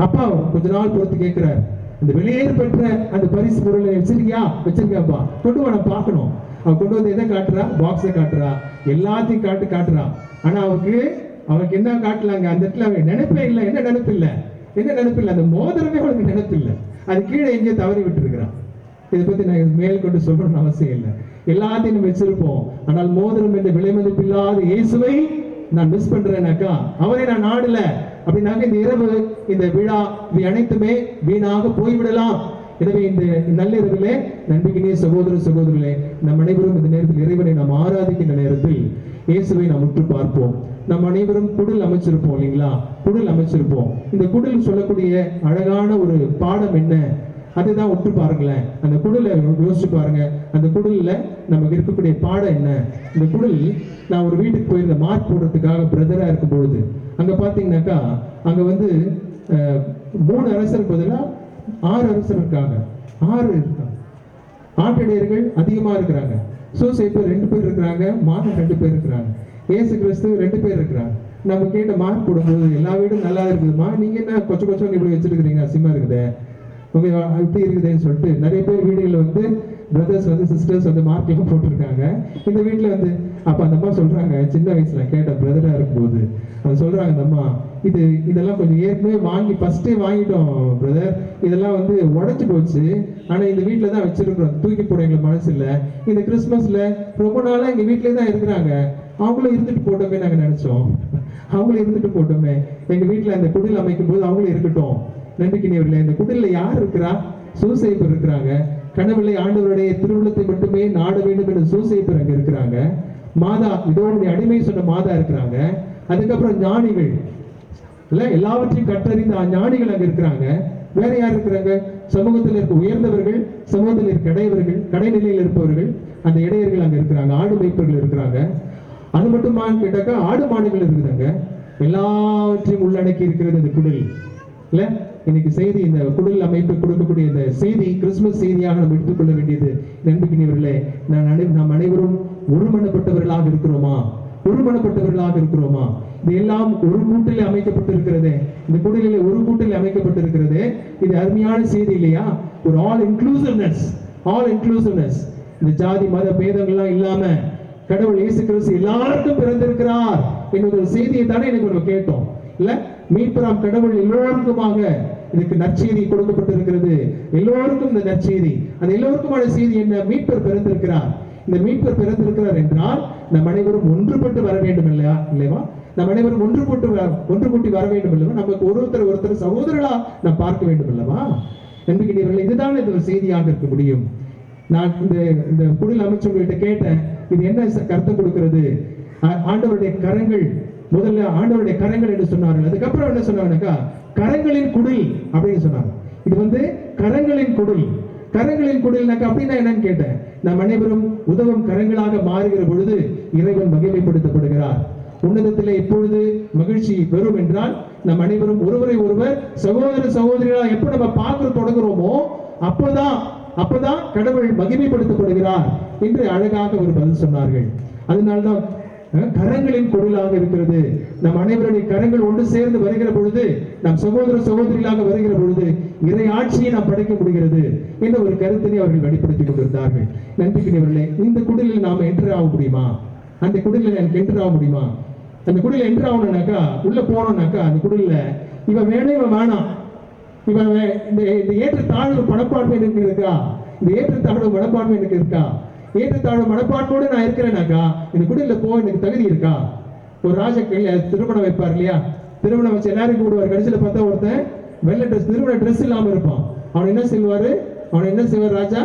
அப்பா கொஞ்ச நாள் பொறுத்து கேட்கிறார், அந்த வெளியேறு பெற்ற அந்த பரிசு பொருளை வச்சிருக்கியாப்பா, கொண்டு வா நான் பார்க்கணும். அவன் கொண்டு வந்து எதை காட்டுறா, பாக்ஸை காட்டுறா, எல்லாத்தையும் காட்டுறா. ஆனா அவனுக்கு என்ன காட்டலாங்க, அந்த இடத்துல அவன் நினைப்பே இல்லை. என்ன நினைப்பு இல்லை, அந்த மோதிரமே அவனுக்கு நினைப்பு இல்லை. அது கீழே எங்கேயோ தவறி விட்டு இருக்கிறான். இதை பத்தி நான் மேல் கொண்டு சொல்லணும்னு அவசியம் இல்லை. எல்லாத்தையும் நம்ம வச்சிருப்போம். ஆனால் மோதிரம் என்ற விலை மதிப்பில்லாத இயேசுவை நான் மிஸ் பண்றேனாக்கா, அவரை நான் நாடல அப்படின்னாக்க இந்த இரவு, இந்த விழா, இவை அனைத்துமே வீணாக போய்விடலாம். எனவே இந்த நள்ளிரவிலே நம்பிக்கையே சகோதரர்களே, நம் அனைவரும் இந்த நேரத்தில் இறைவனை நாம் ஆராதிக்கின்ற நேரத்தில் இயேசுவை நாம் உற்று பார்ப்போம். நம் அனைவரும் குடில் அமைச்சிருப்போம் இல்லைங்களா, குடில் அமைச்சிருப்போம். இந்த குடில் சொல்லக்கூடிய அழகான ஒரு பாடம் என்ன, அதுதான் உற்று பாருங்களேன். அந்த குடில யோசிச்சு பாருங்க, அந்த குடில்ல நமக்கு இருக்கக்கூடிய பாடம் என்ன. இந்த குடில், நான் ஒரு வீட்டுக்கு போயிருந்த மார்க் போடுறதுக்காக பிரதரா இருக்கும் பொழுது அங்க பாத்தீங்கன்னாக்கா அங்க வந்து 3 அரசருக்கு பதிலாக 6 அரசர் இருக்காங்க, 6 இருக்காங்க. ஆட்டிடையர்கள் அதிகமா இருக்கிறாங்க. சூசைப்பர் 2 பேர் இருக்கிறாங்க, மாதம் 2 பேர் இருக்கிறாங்க, இயேசு கிறிஸ்து 2 பேர் இருக்கிறாங்க. நம்ம கேட்ட மார்க் போடும்போது எல்லா வீடும் நல்லா இருக்குதுமா, நீங்க என்ன கொச்சம் இப்படி வச்சிருக்கிறீங்க, அசிமா இருக்குது, இப்படி இருக்குதுன்னு சொல்லிட்டு நிறைய பேர் வீடுகளில் வந்து பிரதர்ஸ் வந்து சிஸ்டர்ஸ் வந்து மார்க்கெல்லாம் போட்டிருக்காங்க. இந்த வீட்டில் வந்து அப்போ அந்த அம்மா சொல்றாங்க, சின்ன வயசுல கேட்ட பிரதரா இருக்கும்போது அது சொல்றாங்க, அந்த அம்மா இதெல்லாம் கொஞ்சம் ஏற்கனவே ஃபர்ஸ்டே வாங்கிட்டோம் பிரதர், இதெல்லாம் வந்து உடச்சு போச்சு, ஆனா இந்த வீட்டில தான் வச்சிருக்கிறோம், தூக்கி போட எங்களுக்கு மனசு இல்லை. இந்த கிறிஸ்துமஸ்ல ரொம்ப நாளா எங்க வீட்டிலே தான் இருக்கிறாங்க, அவங்களும் இருந்துட்டு போட்டோமே நாங்க நினைச்சோம், அவங்களும் இருந்துட்டு போட்டோமே, எங்க வீட்டுல அந்த குடில் அமைக்கும் போது அவங்களும் இருக்கட்டும். நம்பிக்கையவர்களே, இந்த குடில்ல யார் இருக்கிறா, சூசைப்பர் இருக்கிறாங்க. கனவுகளை ஆண்டவருடைய திருவுள்ளத்தை மட்டுமே நாட வேண்டும் என்று சூசைப்பர் அங்க இருக்கிறாங்க. மாதா, இதோடைய அடிமை சொன்ன மாதா இருக்கிறாங்க. அதுக்கப்புறம் ஞானிகள் இல்ல, எல்லாவற்றையும் கற்றறிந்த ஞானிகள் அங்க இருக்கிறாங்க. வேற யார் இருக்கிறாங்க, சமூகத்தில் இருக்க உயர்ந்தவர்கள், சமூகத்தில் இருக்க இடையவர்கள், கடைநிலையில் இருப்பவர்கள், அந்த இடையர்கள் அங்க இருக்கிறாங்க, ஆடு மேய்ப்பர்கள் இருக்கிறாங்க. அது மட்டுமா கேட்டாக்கா ஆடு மாடுகள் இருக்குதாங்க. எல்லாவற்றையும் உள்ளடக்கி இருக்கிறது இந்த குடில் இல்ல. இன்னைக்கு செய்தி, இந்த குடில் அமைப்பு கொடுக்கக்கூடிய இந்த செய்தி கிறிஸ்துமஸ் செய்தியாக நாம் எடுத்துக்கொள்ள வேண்டியது. நம்பிக்கையவர்களே, நாம் அனைவரும் ஒருமனப்பட்டவர்களாக இருக்கிறோமா, ஒருமனப்பட்டவர்களாக இருக்கிறோமா? இது எல்லாம் ஒரு கூட்டில் அமைக்கப்பட்டிருக்கிறது, இந்த குடிலில் ஒரு கூட்டில் அமைக்கப்பட்டிருக்கிறது. இது அருமையான செய்தி இல்லையா? ஒரு ஆல் இன்க்ளூசிவ்னஸ், ஆல் இன்க்ளூசிவ்னஸ். இந்த ஜாதி மத பேதங்கள்லாம் இல்லாம கடவுள் இயேசு கிறிஸ்து எல்லாருக்கும் பிறந்திருக்கிறார் என்ற ஒரு செய்தியை தானே எனக்கு நம்ம கேட்டோம் இல்ல. மீட்பராம் கடவுள் எல்லோருக்குமாக இதுக்கு நற்செய்தி கொடுக்கப்பட்டிருக்கிறது. எல்லோருக்கும் இந்த நற்செய்தி, அந்த எல்லோருக்குமான செய்தி என்ன? மீட்பர் பிறந்திருக்கிறார். இந்த மீட்பர் பிறந்திருக்கிறார் என்றால் நம் அனைவரும் ஒன்றுபட்டு வர வேண்டும் இல்லையா? நம் அனைவரும் ஒன்று கூட்டி வர வேண்டும் அல்லவா? நமக்கு ஒருத்தர் சகோதரர்களா நாம் பார்க்க வேண்டும் அல்லவா? நம்பிக்கையவர்கள், இதுதான் இந்த ஒரு செய்தியாக இருக்க முடியும். நான் இந்த குடில் அமைச்சவங்கள்ட்ட கேட்டேன், இது என்ன கருத்தம் கொடுக்கிறது? ஆண்டவருடைய கரங்கள், முதல்ல ஆண்டவருடைய கரங்கள் என்று சொன்னார்கள். அதுக்கப்புறம் என்ன சொன்னாங்கன்னாக்கா கரங்களின் குடில் அப்படின்னு சொன்னாங்க. இது வந்து கரங்களின் குடில். கரங்களின் குடில்னாக்கா அப்படின்னா என்னன்னு கேட்டேன். நாம் அனைவரும் உதவும் கரங்களாக மாறுகிற பொழுது இறைவன் மகிமைப்படுத்தப்படுகிறார். உன்னதத்திலே எப்பொழுது மகிழ்ச்சி பெறும் என்றால் நம் அனைவரும் ஒருவரை ஒருவர் சகோதர சகோதரிகளா எப்ப நம்ம பார்க்க தொடங்குறோமோ அப்பதான் கடவுள் மகிமைப்படுத்தப்படுகிறார் என்று அழகாக ஒரு பதில் சொன்னார்கள். அதனால்தான் கரங்களின் குரலாக இருக்கிறது. நம் அனைவருடைய கரங்கள் ஒன்று சேர்ந்து வருகிற பொழுது, நம் சகோதர சகோதரிகளாக வருகிற பொழுது இறை ஆட்சியை நாம் படைக்க முடிகிறது என்ற ஒரு கருத்தினை அவர்கள் வெளிப்படுத்திக் கொண்டிருந்தார்கள். நம்பிக்கையவர்களே, இந்த குடிலில் நாம என்டர் ஆக முடியுமா? அந்த குடிலில் எனக்கு என்டர் ஆக முடியுமா? அந்த குடில என்டர் ஆகணும்னாக்கா, உள்ள போனோம்னாக்கா அந்த குடில இவன் வேணும் இவன் வேணாம், இவன் இந்த ஏற்றத்தாழ்வு மனப்பான்மை எனக்கு இருக்கா? இந்த ஏற்றத்தாழ்வு மனப்பான்மை எனக்கு இருக்கா? ஏற்றத்தாழ்வு மனப்பான்மையோடு நான் இருக்கிறேனாக்கா இந்த குடில போ எனக்கு தகுதி இருக்கா? ஒரு ராஜா திருமணம் வைப்பார் இல்லையா? திருமணம் வச்சு எல்லாரும் கூடுவார். கடைசியில பார்த்தா ஒருத்தன் வெள்ளை ட்ரெஸ், திருமண ட்ரெஸ் இல்லாம இருப்பான். அவன் என்ன செய்வார் ராஜா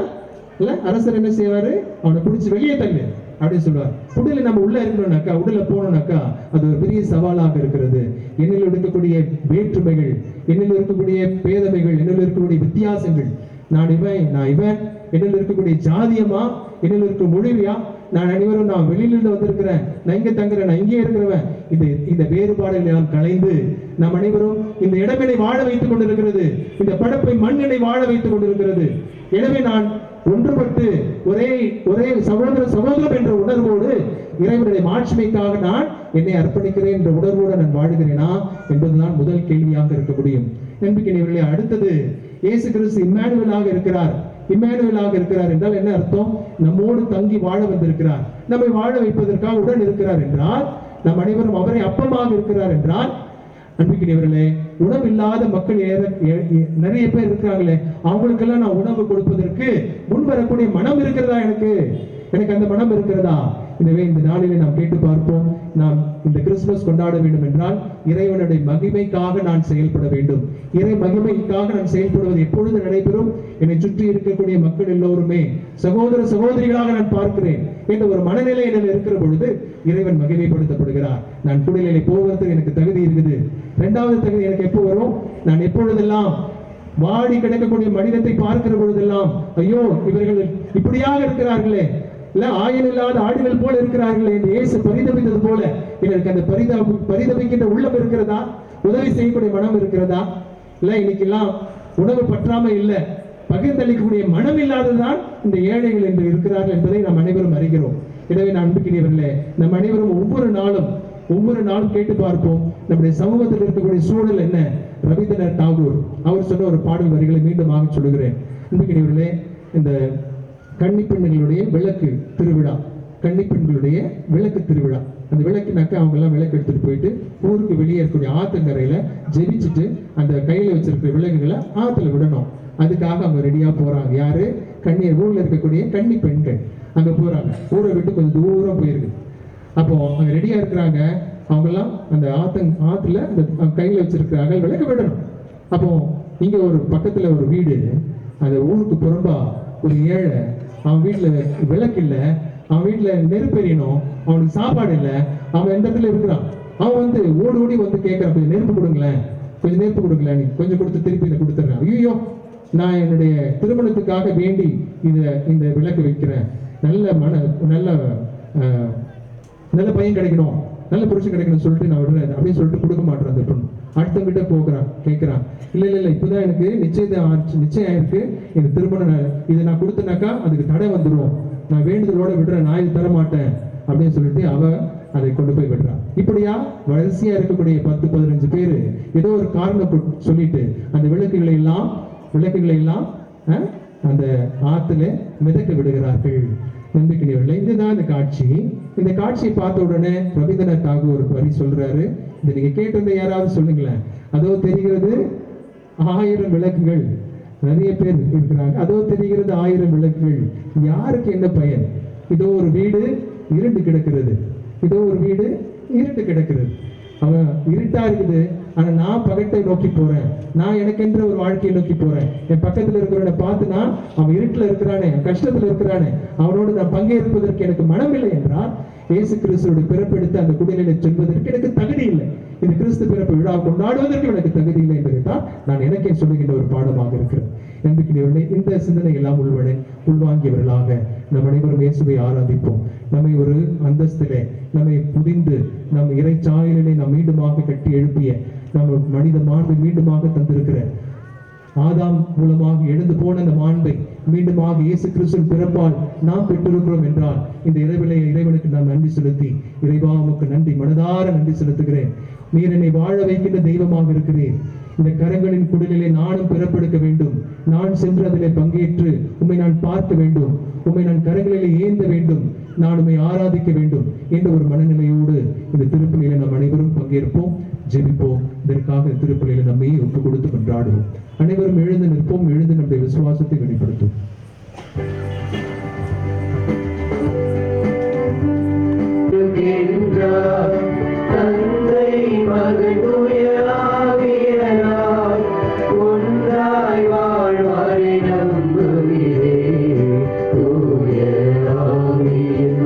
இல்ல அரசர் என்ன செய்வாரு? அவனை பிடிச்சி வெளியே தள்ளு, அப்படின்னு சொல்லுவார். உடல நம்ம உள்ள இருக்கணும்னாக்கா, உடல போகணும்னாக்கா அது ஒரு பெரிய சவாலாக இருக்கிறது. என்னில் இருக்கக்கூடிய வேற்றுமைகள், என்னில் இருக்கக்கூடிய பேதமைகள், என்னில் இருக்கக்கூடிய வித்தியாசங்கள், நான் இவன், என்னில் இருக்கக்கூடிய ஜாதியமா, என்னில் இருக்க மொழியா, நான் அனைவரும் நான் வெளியிலிருந்து வந்திருக்கிறேன், நான் இங்க தங்குறேன், நான் இங்கே இருக்கிறவன், இந்த வேறுபாடுகளை நாம் களைந்து நாம் அனைவரும் இந்த இடங்களை வாழ வைத்துக் கொண்டிருக்கிறது, இந்த படைப்பை மண்ணினை வாழ வைத்துக் கொண்டிருக்கிறது. எனவே நான் ஒன்றுபட்டு ஒரே சகோதரம் என்ற உணர்வோடு இறைவனுடைய மாட்சிமைக்காக நான் என்னை அர்ப்பணிக்கிறேன் என்ற உணர்வோடு நான் வாழுகிறேனா என்பதுதான் முதல் கேள்வியாக இருக்க முடியும். நம்பிக்கையினர்களே, அடுத்தது இயேசு கிறிஸ்து இம்மானுவேலாக இருக்கிறார். இம்மானுவேலாக இருக்கிறார் என்றால் என்ன அர்த்தம்? நம்மோடு தங்கி வாழ வந்திருக்கிறார், நம்மை வாழ வைப்பதற்காக உடன் இருக்கிறார் என்றால், நம் அனைவரும் அவரை அப்பமாக இருக்கிறார் என்றால், அன்பிற்கினியவர்களே, உணவு இல்லாத மக்கள் நிறைய பேர் இருக்கிறாங்களே, அவங்களுக்கெல்லாம் நான் உணவு கொடுப்பதற்கு முன் வரக்கூடிய மனம் இருக்கிறதா? எனக்கு அந்த மனம் இருக்கிறதா? எனவே இந்த நாளிலே நாம் கேட்டு பார்ப்போம். நாம் இந்த கிறிஸ்துமஸ் கொண்டாட வேண்டும் என்றால் இறைவனுடைய மகிமைக்காக நான் செயல்பட வேண்டும். இறை மகிமைக்காக நான் செயல்படுவது எப்பொழுது நடைபெறும்? என்னை சுற்றி இருக்கக்கூடிய மக்கள் எல்லோருமே சகோதர சகோதரிகளாக நான் பார்க்கிறேன் என்ற ஒரு மனநிலை என்னில் இருக்கிற பொழுது இறைவன் மகிமைப்படுத்தப்படுகிறார். நான் குடிநிலை போவதற்கு எனக்கு தகுதி இருக்குது. இரண்டாவது தகுதி எனக்கு எப்போ வரும்? நான் எப்பொழுதெல்லாம் வாடி கிடக்கக்கூடிய மனிதத்தை பார்க்கிற பொழுதெல்லாம், ஐயோ இவர்கள் இப்படியாக இருக்கிறார்களே, இல்ல ஆயன் இல்லாத ஆடுகள் போல இருக்கிறார்களே என்று இயேசு பரிதபித்தது போல எனக்கு அந்த பரிதபிக்கின்ற உள்ளம் இருக்கிறதா? உதவி செய்யக்கூடிய மனம் இருக்கிறதா? இல்ல இன்னைக்கெல்லாம் உணவு பற்றாம இல்ல, பகிர்ந்தளிக்கக்கூடிய மனம் இல்லாததுதான் இந்த ஏழைகள் என்று இருக்கிறார்கள் என்பதை நாம் அனைவரும் அறிகிறோம். எனவே நான் அன்புக்கினியவர்களே, நம் அனைவரும் ஒவ்வொரு நாளும் கேட்டு பார்ப்போம், நம்முடைய சமூகத்தில் இருக்கக்கூடிய சூழல் என்ன? ரவீந்திரநாத் தாகூர் அவர் சொன்ன ஒரு பாடல் வரிகளை மீண்டுமாக சொல்லுகிறேன். அன்புக்கினியவர்களே, இந்த கன்னிப்பெண்களுடைய விளக்கு திருவிழா, கன்னிப்பெண்களுடைய விளக்கு திருவிழா, அந்த விளக்குனாக்க அவங்க எல்லாம் விளக்கு எடுத்துட்டு போயிட்டு ஊருக்கு வெளியே இருக்கக்கூடிய ஆத்தங்கரையில ஜெபிச்சுட்டு அந்த கையில வச்சிருக்கிற விளக்குகளை ஆத்துல விடணும். அதுக்காக அவங்க ரெடியா போறாங்க. யாரு? ஊர்ல இருக்கக்கூடிய கன்னி பெண்கள் அங்க போறாங்க. ஊரை விட்டு கொஞ்சம் தூரம் போயிருக்கு. அப்போ அங்க ரெடியா இருக்கிறாங்க. அவங்க எல்லாம் அந்த ஆத்துல அந்த கையில வச்சிருக்கிறாங்க, விளக்கு விடணும். அப்போ இங்க ஒரு பக்கத்துல ஒரு வீடு, அந்த ஊருக்கு புறம்பா ஒரு ஏழை, அவன் வீட்டுல விளக்கு இல்லை, அவன் வீட்டுல நெருப்பு எரியணும், அவனுக்கு சாப்பாடு இல்லை, அவன் எந்த இடத்துல இருக்கிறான். அவன் ஓடி வந்து கேட்கறான், கொஞ்சம் நெருப்பு கொடுங்களேன், நீ கொஞ்சம் கொடுத்து திருப்பி இதை கொடுத்துட்றான். ஐயோ, நான் என்னுடைய திருமணத்துக்காக வேண்டி இந்த விளக்கு வைக்கிறேன், நல்ல பையன் கிடைக்கணும், நல்ல புருஷன் கிடைக்கணும் சொல்லிட்டு நான் விடுறேன் அப்படின்னு சொல்லிட்டு கொடுக்க மாட்டேன். அந்த பொண்ணு அடுத்தவங்கிட்ட போகிறான், கேட்கிறான், இல்ல இப்பதான் எனக்கு நிச்சயம் ஆயிருக்கு, இந்த திருமணம் இதை நான் கொடுத்தனாக்கா அதுக்கு தடை வந்துடும், நான் வேண்டுதலோட விடுறேன், நான் இது தர மாட்டேன் அப்படின்னு சொல்லிட்டு அவ அதை கொண்டு போய் விடுறான். இப்படியா வரிசையா இருக்கக்கூடிய 10-15 பேரு ஏதோ ஒரு காரணம் சொல்லிட்டு அந்த விளக்குகளை எல்லாம் அந்த ஆத்துல மிதக்க விடுகிறார்கள். நம்பிக்கையவர்களே, இதுதான் இந்த காட்சி. இந்த காட்சியை பார்த்த உடனே ரவீந்திரநாத் தாகூர் ஒரு வரி சொல்றாரு. இதை நீங்க கேட்டிருந்த யாராவது சொல்லுங்களேன். அதோ தெரிகிறது 1000 விளக்குகள், நிறைய பேர் இருக்கிறாங்க, அதோ தெரிகிறது 1000 விளக்குகள், யாருக்கு என்ன பயன்? இதோ ஒரு வீடு இருண்டு கிடக்கிறது, அவன் இருட்டா இருக்குது, ஆனா நான் பகட்டை நோக்கி போறேன், நான் எனக்கென்ற ஒரு வாழ்க்கையை நோக்கி போறேன். என் பக்கத்துல இருக்கிறவனை பார்த்துனா அவன் இருட்டுல இருக்கிறானே, கஷ்டத்துல இருக்கிறானே, அவனோடு நான் பங்கேற்பதற்கு எனக்கு மனம் இல்லை என்றால் இயேசு கிறிஸ்துவோட பிறப்பெடுத்து அந்த குடிநிலை செல்வதற்கு எனக்கு தகுதி இல்லை. இந்த கிறிஸ்து பிறப்பு விழா கொண்டாடுவதற்கு எனக்கு தகுதி இல்லை என்பதைத்தான் நான் எனக்கே சொல்லுகின்ற ஒரு பாடமாக இருக்கிறேன். நம்பிக்கையவர்களே, இந்த சிந்தனை எல்லாம் உள்வாங்கியவர்களாக நம் அனைவரும் இயேசுவை ஆராதிப்போம். நம்மை ஒரு அந்தஸ்திலே நம்மை புதிந்து நம் இறைச்சாயலிலே நாம் மீண்டுமாக கட்டி எழுப்பிய நம்ம மனித மாண்பை மீண்டுமாக தந்திருக்கிற ஆதாம் மூலமாக எழுந்து போன அந்த மாண்பை மீண்டுமாக இயேசு கிறிஸ்துவின் பிறப்பால் நாம் பெற்றிருக்கிறோம் என்றால் இந்த இறைவனுக்கு நான் நன்றி செலுத்தி, இறைவா உமக்கு நன்றி, மனதார நன்றி செலுத்துகிறேன். நீர் என்னை வாழ வைக்கின்ற தெய்வமாக இருக்கிறேன். இந்த கரங்களின் குடிலே நானும் பிறப்பெடுக்க வேண்டும், நான் சென்று அதிலே பங்கேற்று உம்மை நான் பார்க்க வேண்டும், உம்மை நான் கரங்களிலே ஏந்த வேண்டும், நான் உம்மை ஆராதிக்க வேண்டும் என்ற ஒரு மனநிலையோடு இந்த திருப்பலியில நாம் அனைவரும் பங்கேற்போம், ஜெபிப்போம். இதற்காக திருப்பலியில நம்மை ஒப்பு கொடுத்து கொண்டாடுவோம். அனைவரும் எழுந்து நிற்போம், எழுந்து நம்முடைய விசுவாசத்தை வெளிப்படுத்தும். தந்தை மகன் தூயாவியனாய் ஒன்றாய் வாழ்வாரை நம்புகிறேன். தூய ஆவியின்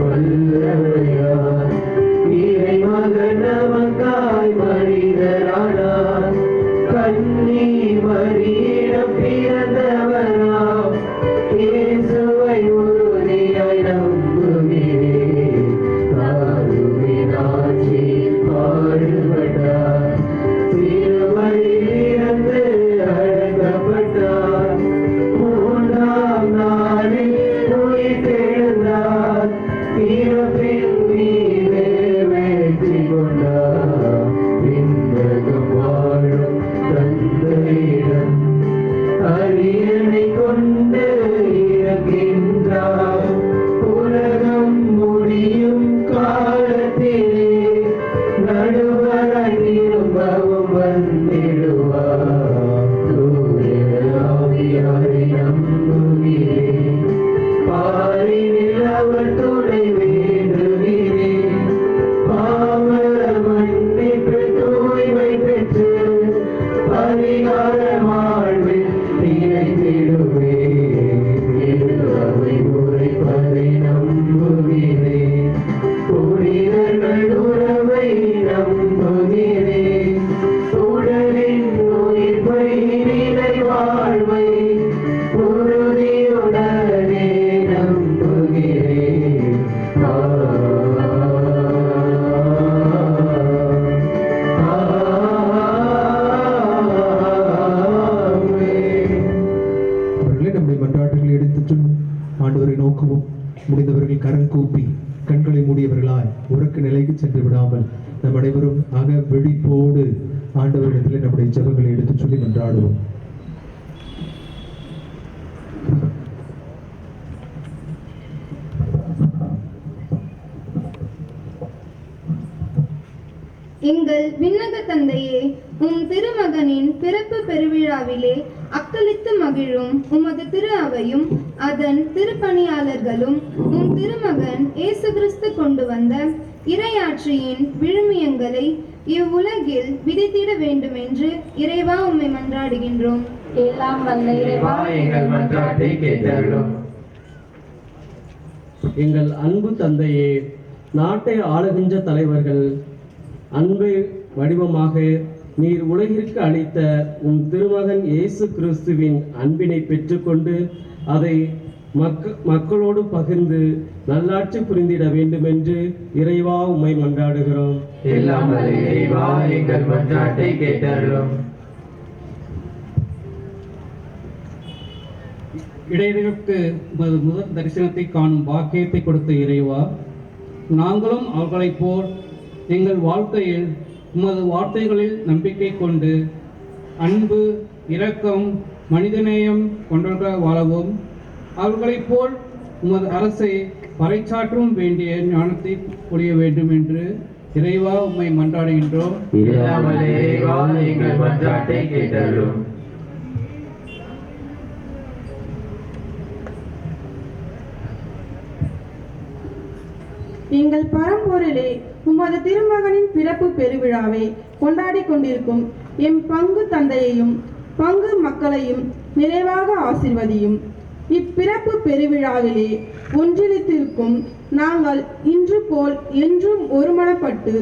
இறப்பின் மீது வெற்றி கொண்டார். விண்ணகம் வாழும் தந்தையிடம் அரியணை கொண்டு இருக்கின்றார். உலகம் முடியும் காலத்திலே நடுவராய் திரும்பவும் வந்திடுவார். தூய ஆவியாரை நம்புகிறேன். பாரினில் அவர் துணை வேண்டுகிறேன். பாவ மன்னிப்பு தூய்மை பெற்று பரிகார வாழ்வில் நிலைத்திடுவேன். அவை உரைப்பதை நம்புகிறேன். புனிதர்கள் உறவை நம்புகிறேன். உடலின் உயிர்ப்பை நிலை வாழ்வை உறுதியுடனே நம்புகிறேன். அவர்களே நம்முடைய மன்றாட்டுகளை எடுத்துச் சொல்லும் ஆண்டவரை நோக்கவும். முடிந்தவர்கள் கரம் கூப்பி கண்களை மூடியவர்களாய் உறக்க நிலைக்கு சென்று விடாமல் நம் அனைவரும் அக விழிப்போடு ஆண்டவரிடத்தில் நம்முடைய ஜெபங்களை எடுத்துச் சொல்லி மன்றாடுவோம். எங்கள் விண்ணக தந்தையே, உம் திருமகனின் பிறப்பு பெருவிழாவிலே அக்களித்து மகிழும் உமது திரு அவையும் அதன் திருப்பணியாளர்களும் உம் திருமகன் இயேசு கிறிஸ்து கொண்டு வந்த இறையாட்சியின் விழுமியங்களை இவ்வுலகில் விதைத்திட வேண்டும் என்று இறைவா உம்மை மன்றாடுகின்றோம். எல்லாம் வல்ல இறைவா, எங்கள் மன்றாட்டை கேட்டருளும். எங்கள் அன்பு தந்தையே, நாட்டை ஆளுகின்ற தலைவர்கள் அன்பை வடிவமாக நீர் உலகிற்கு அளித்த உம் திருமகன் இயேசு கிறிஸ்துவின் அன்பினை பெற்றுக்கொண்டு அதை மக்களோடு பகிர்ந்து நல்லாட்சி புரிந்திட வேண்டும் என்று இறைவா உம்மை மன்றாடுகிறோம். எல்லாம் வல்ல இறைவா, எங்கள் மன்றாட்டை கேட்டருளும். இடையர்களுக்கு உமது முதல் தரிசனத்தை காணும் பாக்கியத்தை கொடுத்த இறைவா, நாங்களும் அவர்களைப் போல் எங்கள் வாழ்க்கையில் உமது வார்த்தைகளில் நம்பிக்கை கொண்டு அன்பு, இரக்கம், மனிதநேயம் கொண்டவர்களாக வாழவும், அவர்களைப் போல் உமது அரசை பறைசாற்றும் வேண்டிய ஞானத்தை புரிய வேண்டும் என்று இறைவா உம்மை மன்றாடுகின்றோம். எல்லாம் வல்ல இறைவா, எங்கள் மன்றாட்டை கேட்டருளும். எங்கள் பரம்பொருளே, உமது திருமகனின் பிறப்பு பெருவிழாவை கொண்டாடி கொண்டிருக்கும் எம் பங்கு தந்தையையும் பங்கு மக்களையும் நிறைவாக ஆசிர்வதியும். இப்பிறப்பு பெருவிழாவிலே ஒன்றிணைத்திருக்கும் நாங்கள் இன்று போல் என்றும் ஒருமனப்பட்டு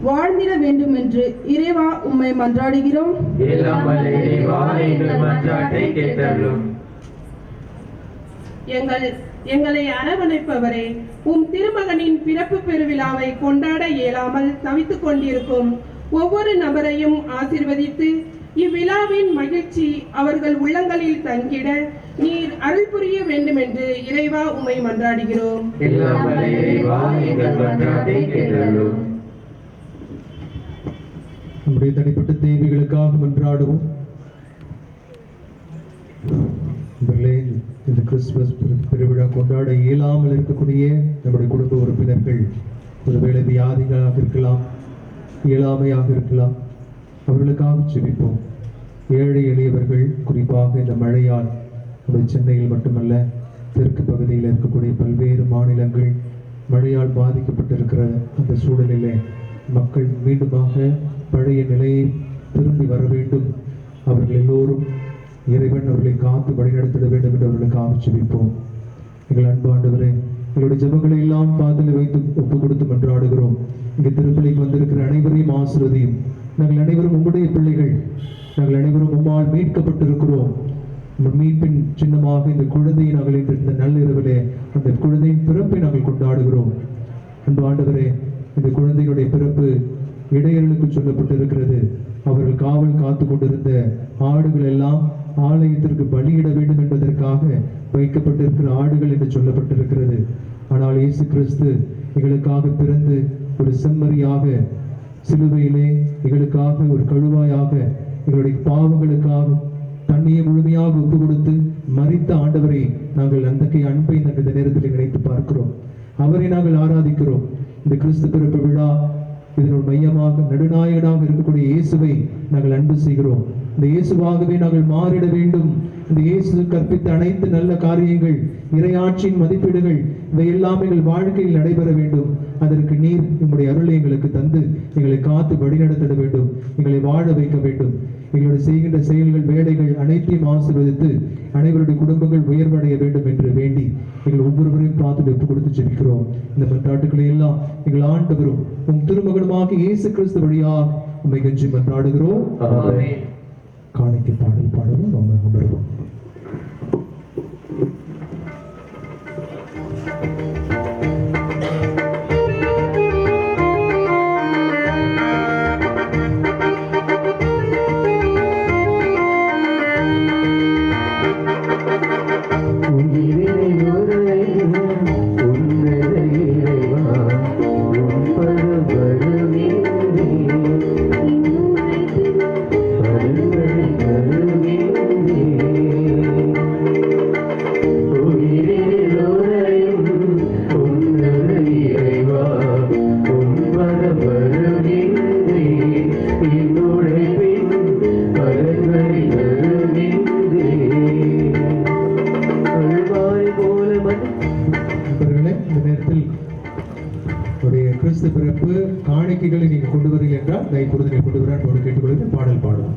வாழ்ந்திட வேண்டும் என்று இறைவா உம்மை மன்றாடுகிறோம். எல்லாம் வல்ல இறைவா, எங்கள் மன்றாட்டை கேட்டருளும். எங்களை அரவணைப்பவரே, உம் திருமகனின் பிறப்பு பெருவிழாவை கொண்டாட இயலாமல் தவித்துக் கொண்டிருக்கும் ஒவ்வொரு நபரையும் ஆசீர்வதித்து இவ்விழாவின் மகிழ்ச்சி அவர்கள் உள்ளங்களில் தங்கிட நீர் அருள் புரிய வேண்டும் என்று இறைவா உம்மை மன்றாடுகிறோம். எல்லாம் வல்ல இறைவா, எங்கள் மன்றாட்டை கேட்டருளும். நம்முடைய தனிப்பட்ட தேவைகளுக்காக மன்றாடுவோம். இந்த கிறிஸ்துமஸ் பெருவிழா கொண்டாட இயலாமல் இருக்கக்கூடிய நம்முடைய குடும்ப உறுப்பினர்கள் ஒருவேளை வியாதிகளாக இருக்கலாம், இயலாமையாக இருக்கலாம், அவர்களுக்காக ஜெபிப்போம். ஏழை எளியவர்கள் குறிப்பாக இந்த மழையால் நம்ம சென்னையில் மட்டுமல்ல தெற்கு பகுதியில் இருக்கக்கூடிய பல்வேறு மாநிலங்கள் மழையால் பாதிக்கப்பட்டிருக்கிற அந்த சூழலிலே மக்கள் மீண்டுமாக பழைய நிலையை திரும்பி வர வேண்டும். அவர்கள் எல்லோரும் இறைவன் அவர்களை காத்து வழிநடத்திட வேண்டும் என்று அவர்களுக்கு ஆட்சேபிப்போம். எங்கள் அன்பு ஆண்டவரே, எங்களுடைய ஜெபங்களை எல்லாம் பாதத்தில் வைத்து ஒப்பு கொடுத்து மன்றாடுகிறோம். இங்கே திருப்பலிக்கு வந்திருக்கிற அனைவரையும் ஆசீர்வதியும். நாங்கள் அனைவரும் உம்முடைய பிள்ளைகள், நாங்கள் அனைவரும் உம்மால் மீட்கப்பட்டிருக்கிறோம். மீட்பின் சின்னமாக இந்த குழந்தையை நாங்கள் இன்று இந்த நள்ளிரவிலே அந்த குழந்தையின் பிறப்பை நாங்கள் கொண்டாடுகிறோம். அன்பு ஆண்டவரே, இந்த குழந்தையுடைய பிறப்பு இடையர்களுக்கு சொல்லப்பட்டிருக்கிறது. அவர்கள் காவல் காத்து கொண்டிருந்த ஆடுகள் எல்லாம் ஆலயத்திற்கு பலியிட வேண்டும் என்பதற்காக வைக்கப்பட்டிருக்கிற ஆடுகள் என்று சொல்லப்பட்டிருக்கிறது. ஆனால் இயேசு கிறிஸ்து எங்களுக்காக பிறந்து ஒரு செம்மறியாக சிலுவையிலே எங்களுக்காக ஒரு கழுவாயாக எங்களுடைய பாவங்களுக்காக தன்னையை முழுமையாக ஒப்பு கொடுத்து மரித்த ஆண்டவரை நாங்கள் அந்தகைய அன்பை நாங்கள் இந்த நேரத்தில் நினைத்து பார்க்கிறோம். அவரை நாங்கள் ஆராதிக்கிறோம். இந்த கிறிஸ்து பிறப்பு விழா இதனுடைய மையமாக நடுநாயகனாக இருக்கக்கூடிய இயேசுவை நாங்கள் அன்பு செய்கிறோம். இந்த இயேசுவாகவே நாங்கள் மாறிட வேண்டும். இந்த இயேசு கற்பித்த அனைத்து நல்ல காரியங்கள், இறையாட்சியின் மதிப்பீடுகள் இவையெல்லாம் எங்கள் வாழ்க்கையில் நடைபெற வேண்டும். அதற்கு நீர் உங்களுடைய அருளை எங்களுக்கு தந்து எங்களை காத்து வழிநடத்திட வேண்டும், எங்களை வாழ வைக்க வேண்டும். எங்களுடைய செய்கின்ற செயல்கள், வேலைகள் அனைத்தையும் ஆசீர்வதித்து அனைவருடைய குடும்பங்கள் உயர்வடைய வேண்டும் என்று வேண்டி எங்கள் ஒவ்வொருவரையும் பார்த்து ஒப்பு கொடுத்து ஜெபிக்கிறோம். இந்த மன்றாட்டுக்களை எல்லாம் எங்கள் ஆண்டவரும் உம் திருமகனுமாக இயேசு கிறிஸ்து வழியாக உம்மை கெஞ்சி மன்றாடுகிறோம். காணிக்கை பாடல் பாடுவோம். நம்ம அமர்வோம். கிறிஸ்து பிறப்பு காணிக்கைகளை நீங்க கொண்டு வரீங்க என்றால் தயவுக்கூர்ந்து கொண்டு வர கேட்டுக்கொள்ளுங்க. பாடல் பாடுவோம்.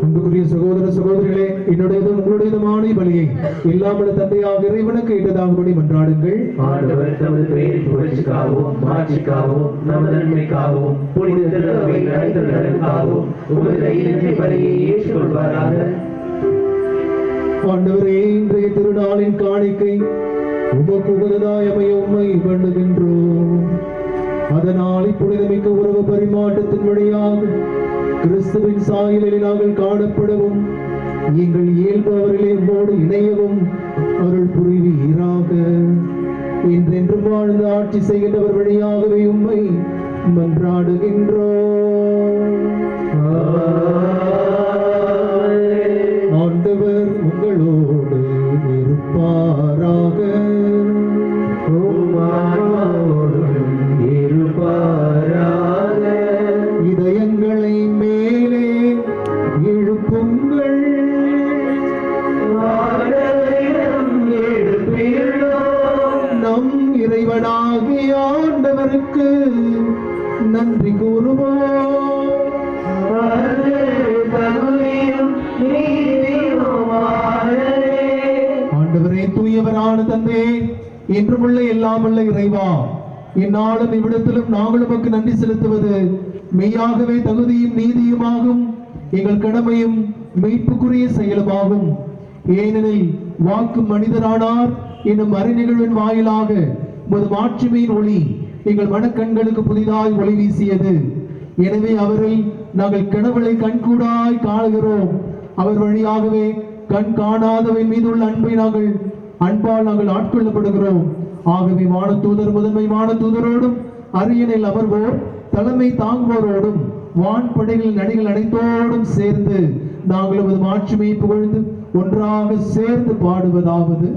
அன்புக்குரிய சகோதர சகோதரிகளே, என்னுடையதும் உங்களுடையதுமான பலியை இல்லாமல் தந்தையாக இறைவனுக்கு ஏற்றதாகும்படி மன்றாடுங்கள். ஆண்டவர் தமது பெயரின் புகழ்ச்சிக்காகவும் மாட்சிக்காகவும் நமது நன்மைக்காகவும் புனித திருச்சபையின் அனைத்து நலனுக்காகவும் உமது கையிலிருந்து பலியை ஏற்றுக்கொள்வாராக. ஆண்டவரே, இன்றைய திருநாளின் காணிக்கை உமக்கு உகந்ததாய் அமைய உம்மை வேண்டுகின்றோம். அதனால் இப்புனிதமிக்க உறவு பரிமாற்றத்தின் வழியாக கிறிஸ்துவின் சாயலில் நாங்கள் காணப்படவும் எங்கள் இயல்பு அவர்களே உம்மோடு இணையவும் அருள் புரிவீராக. என்றென்றும் வாழ்ந்து ஆட்சி செய்கின்றவர் வழியாகவே உம்மை மன்றாடுகின்றோம். ஆண்டவர் உங்களோடு இருப்பாராக. இதயங்களை மேலே எழுப்புங்கள். நம் இறைவனாகிய ஆண்டவருக்கு நன்றி கூறுவோம். ஆண்டவரே, தூயவரான தந்தையே, என்றுமுள்ள எல்லாமுள்ள இறைவா, இந்நாளும் இவ்விடத்திலும் நாங்கள் உமக்கு நன்றி செலுத்துவது மெய்யாகவே தகுதியும் நீதியுமாகும், எங்கள் கடமையும் மீட்புக்குரிய செயலுமாகும். ஏனெனில் வாக்கு மனிதரானார் என்னும் மறைநிகழ்வின் வாயிலாக உமது மாட்சிமையின் ஒளி எங்கள் மனக்கண்களுக்கு புதிதாய் ஒளி வீசியது. எனவே அவரில் நாங்கள் கடவுளை கண்கூடாய் காணுகிறோம். அவர் வழியாகவே கண் காணாதவை மீது உள்ள அன்பால் நாங்கள் ஆட்கொள்ளப்படுகிறோம். ஆகவே வானதூதர் முதன்மை வானதூதரோடும் அரியணையில் அமர்வோர் தலைமை தாங்குவோரோடும் வான்படைகளின் அணிகள் அனைத்தோடும் சேர்ந்து நாங்கள் உமது மாட்சிமையை புகழ்ந்து ஒன்றாக சேர்ந்து பாடுவதாவது: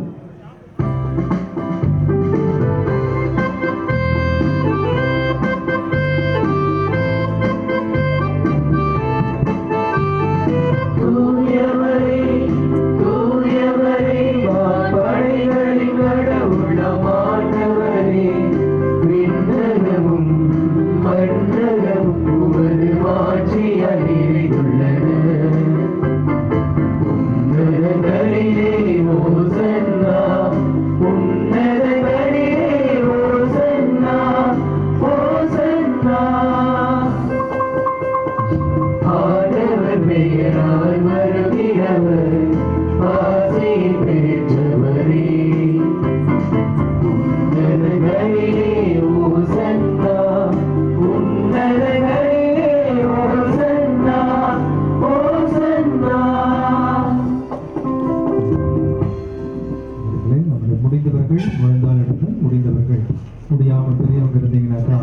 முடியாமல் பெரியவங்க இருந்தீங்கன்னாக்கா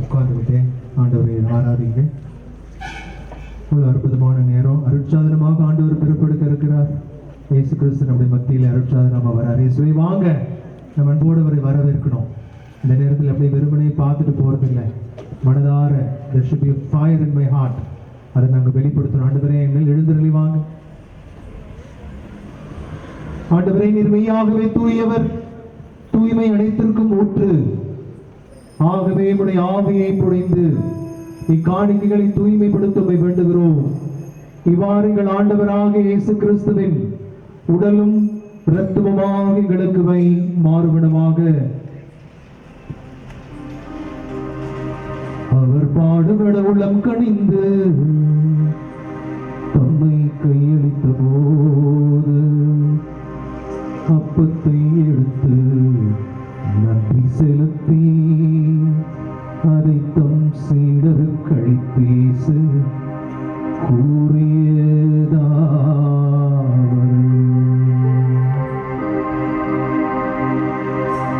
உட்கார்ந்துக்கிட்டே ஆண்டவரை ஆராதிங்க. இவ்வளவு அற்புதமான நேரம், அருட்சாதனமாக ஆண்டவர் பிறப்பெடுக்க இருக்கிறார். இயேசு கிறிஸ்து நம்முடைய மத்தியில் அருட்சாதனமாக வரார். இயேசுவை வாங்க, நம்ம அன்போடு அவரை வரவேற்கணும். இந்த நேரத்தில் அப்படியே வெறுமனையை பார்த்துட்டு போறதில்லை, மனதார there should be a fire in my heart, அதை நாங்கள் வெளிப்படுத்தணும். ஆண்டவரே, எங்கள் எழுந்தருளி வாங்க. ஆண்டவரே, நீர் மெய்யாகவே தூயவர், தூய்மை அனைத்திற்கும் ஊற்று. ஆகவே உடைய ஆவியை பொழிந்து இக்காணிக்கைகளை தூய்மைப்படுத்த வேண்டுகிறோம். இவ்வாறு எங்கள் ஆண்டவராக இயேசு கிறிஸ்துவின் உடலும் இரத்தமுமாக எங்களுக்கு மாறுபடமாக அவர் பாடுபட உள்ளம் கனிந்து தம்மை கையளித்த போது அப்பத்தை எடுத்து நன்றி செலுத்தி அதை தம் சீடருக்கு அளித்தேசு கூறியதாவது: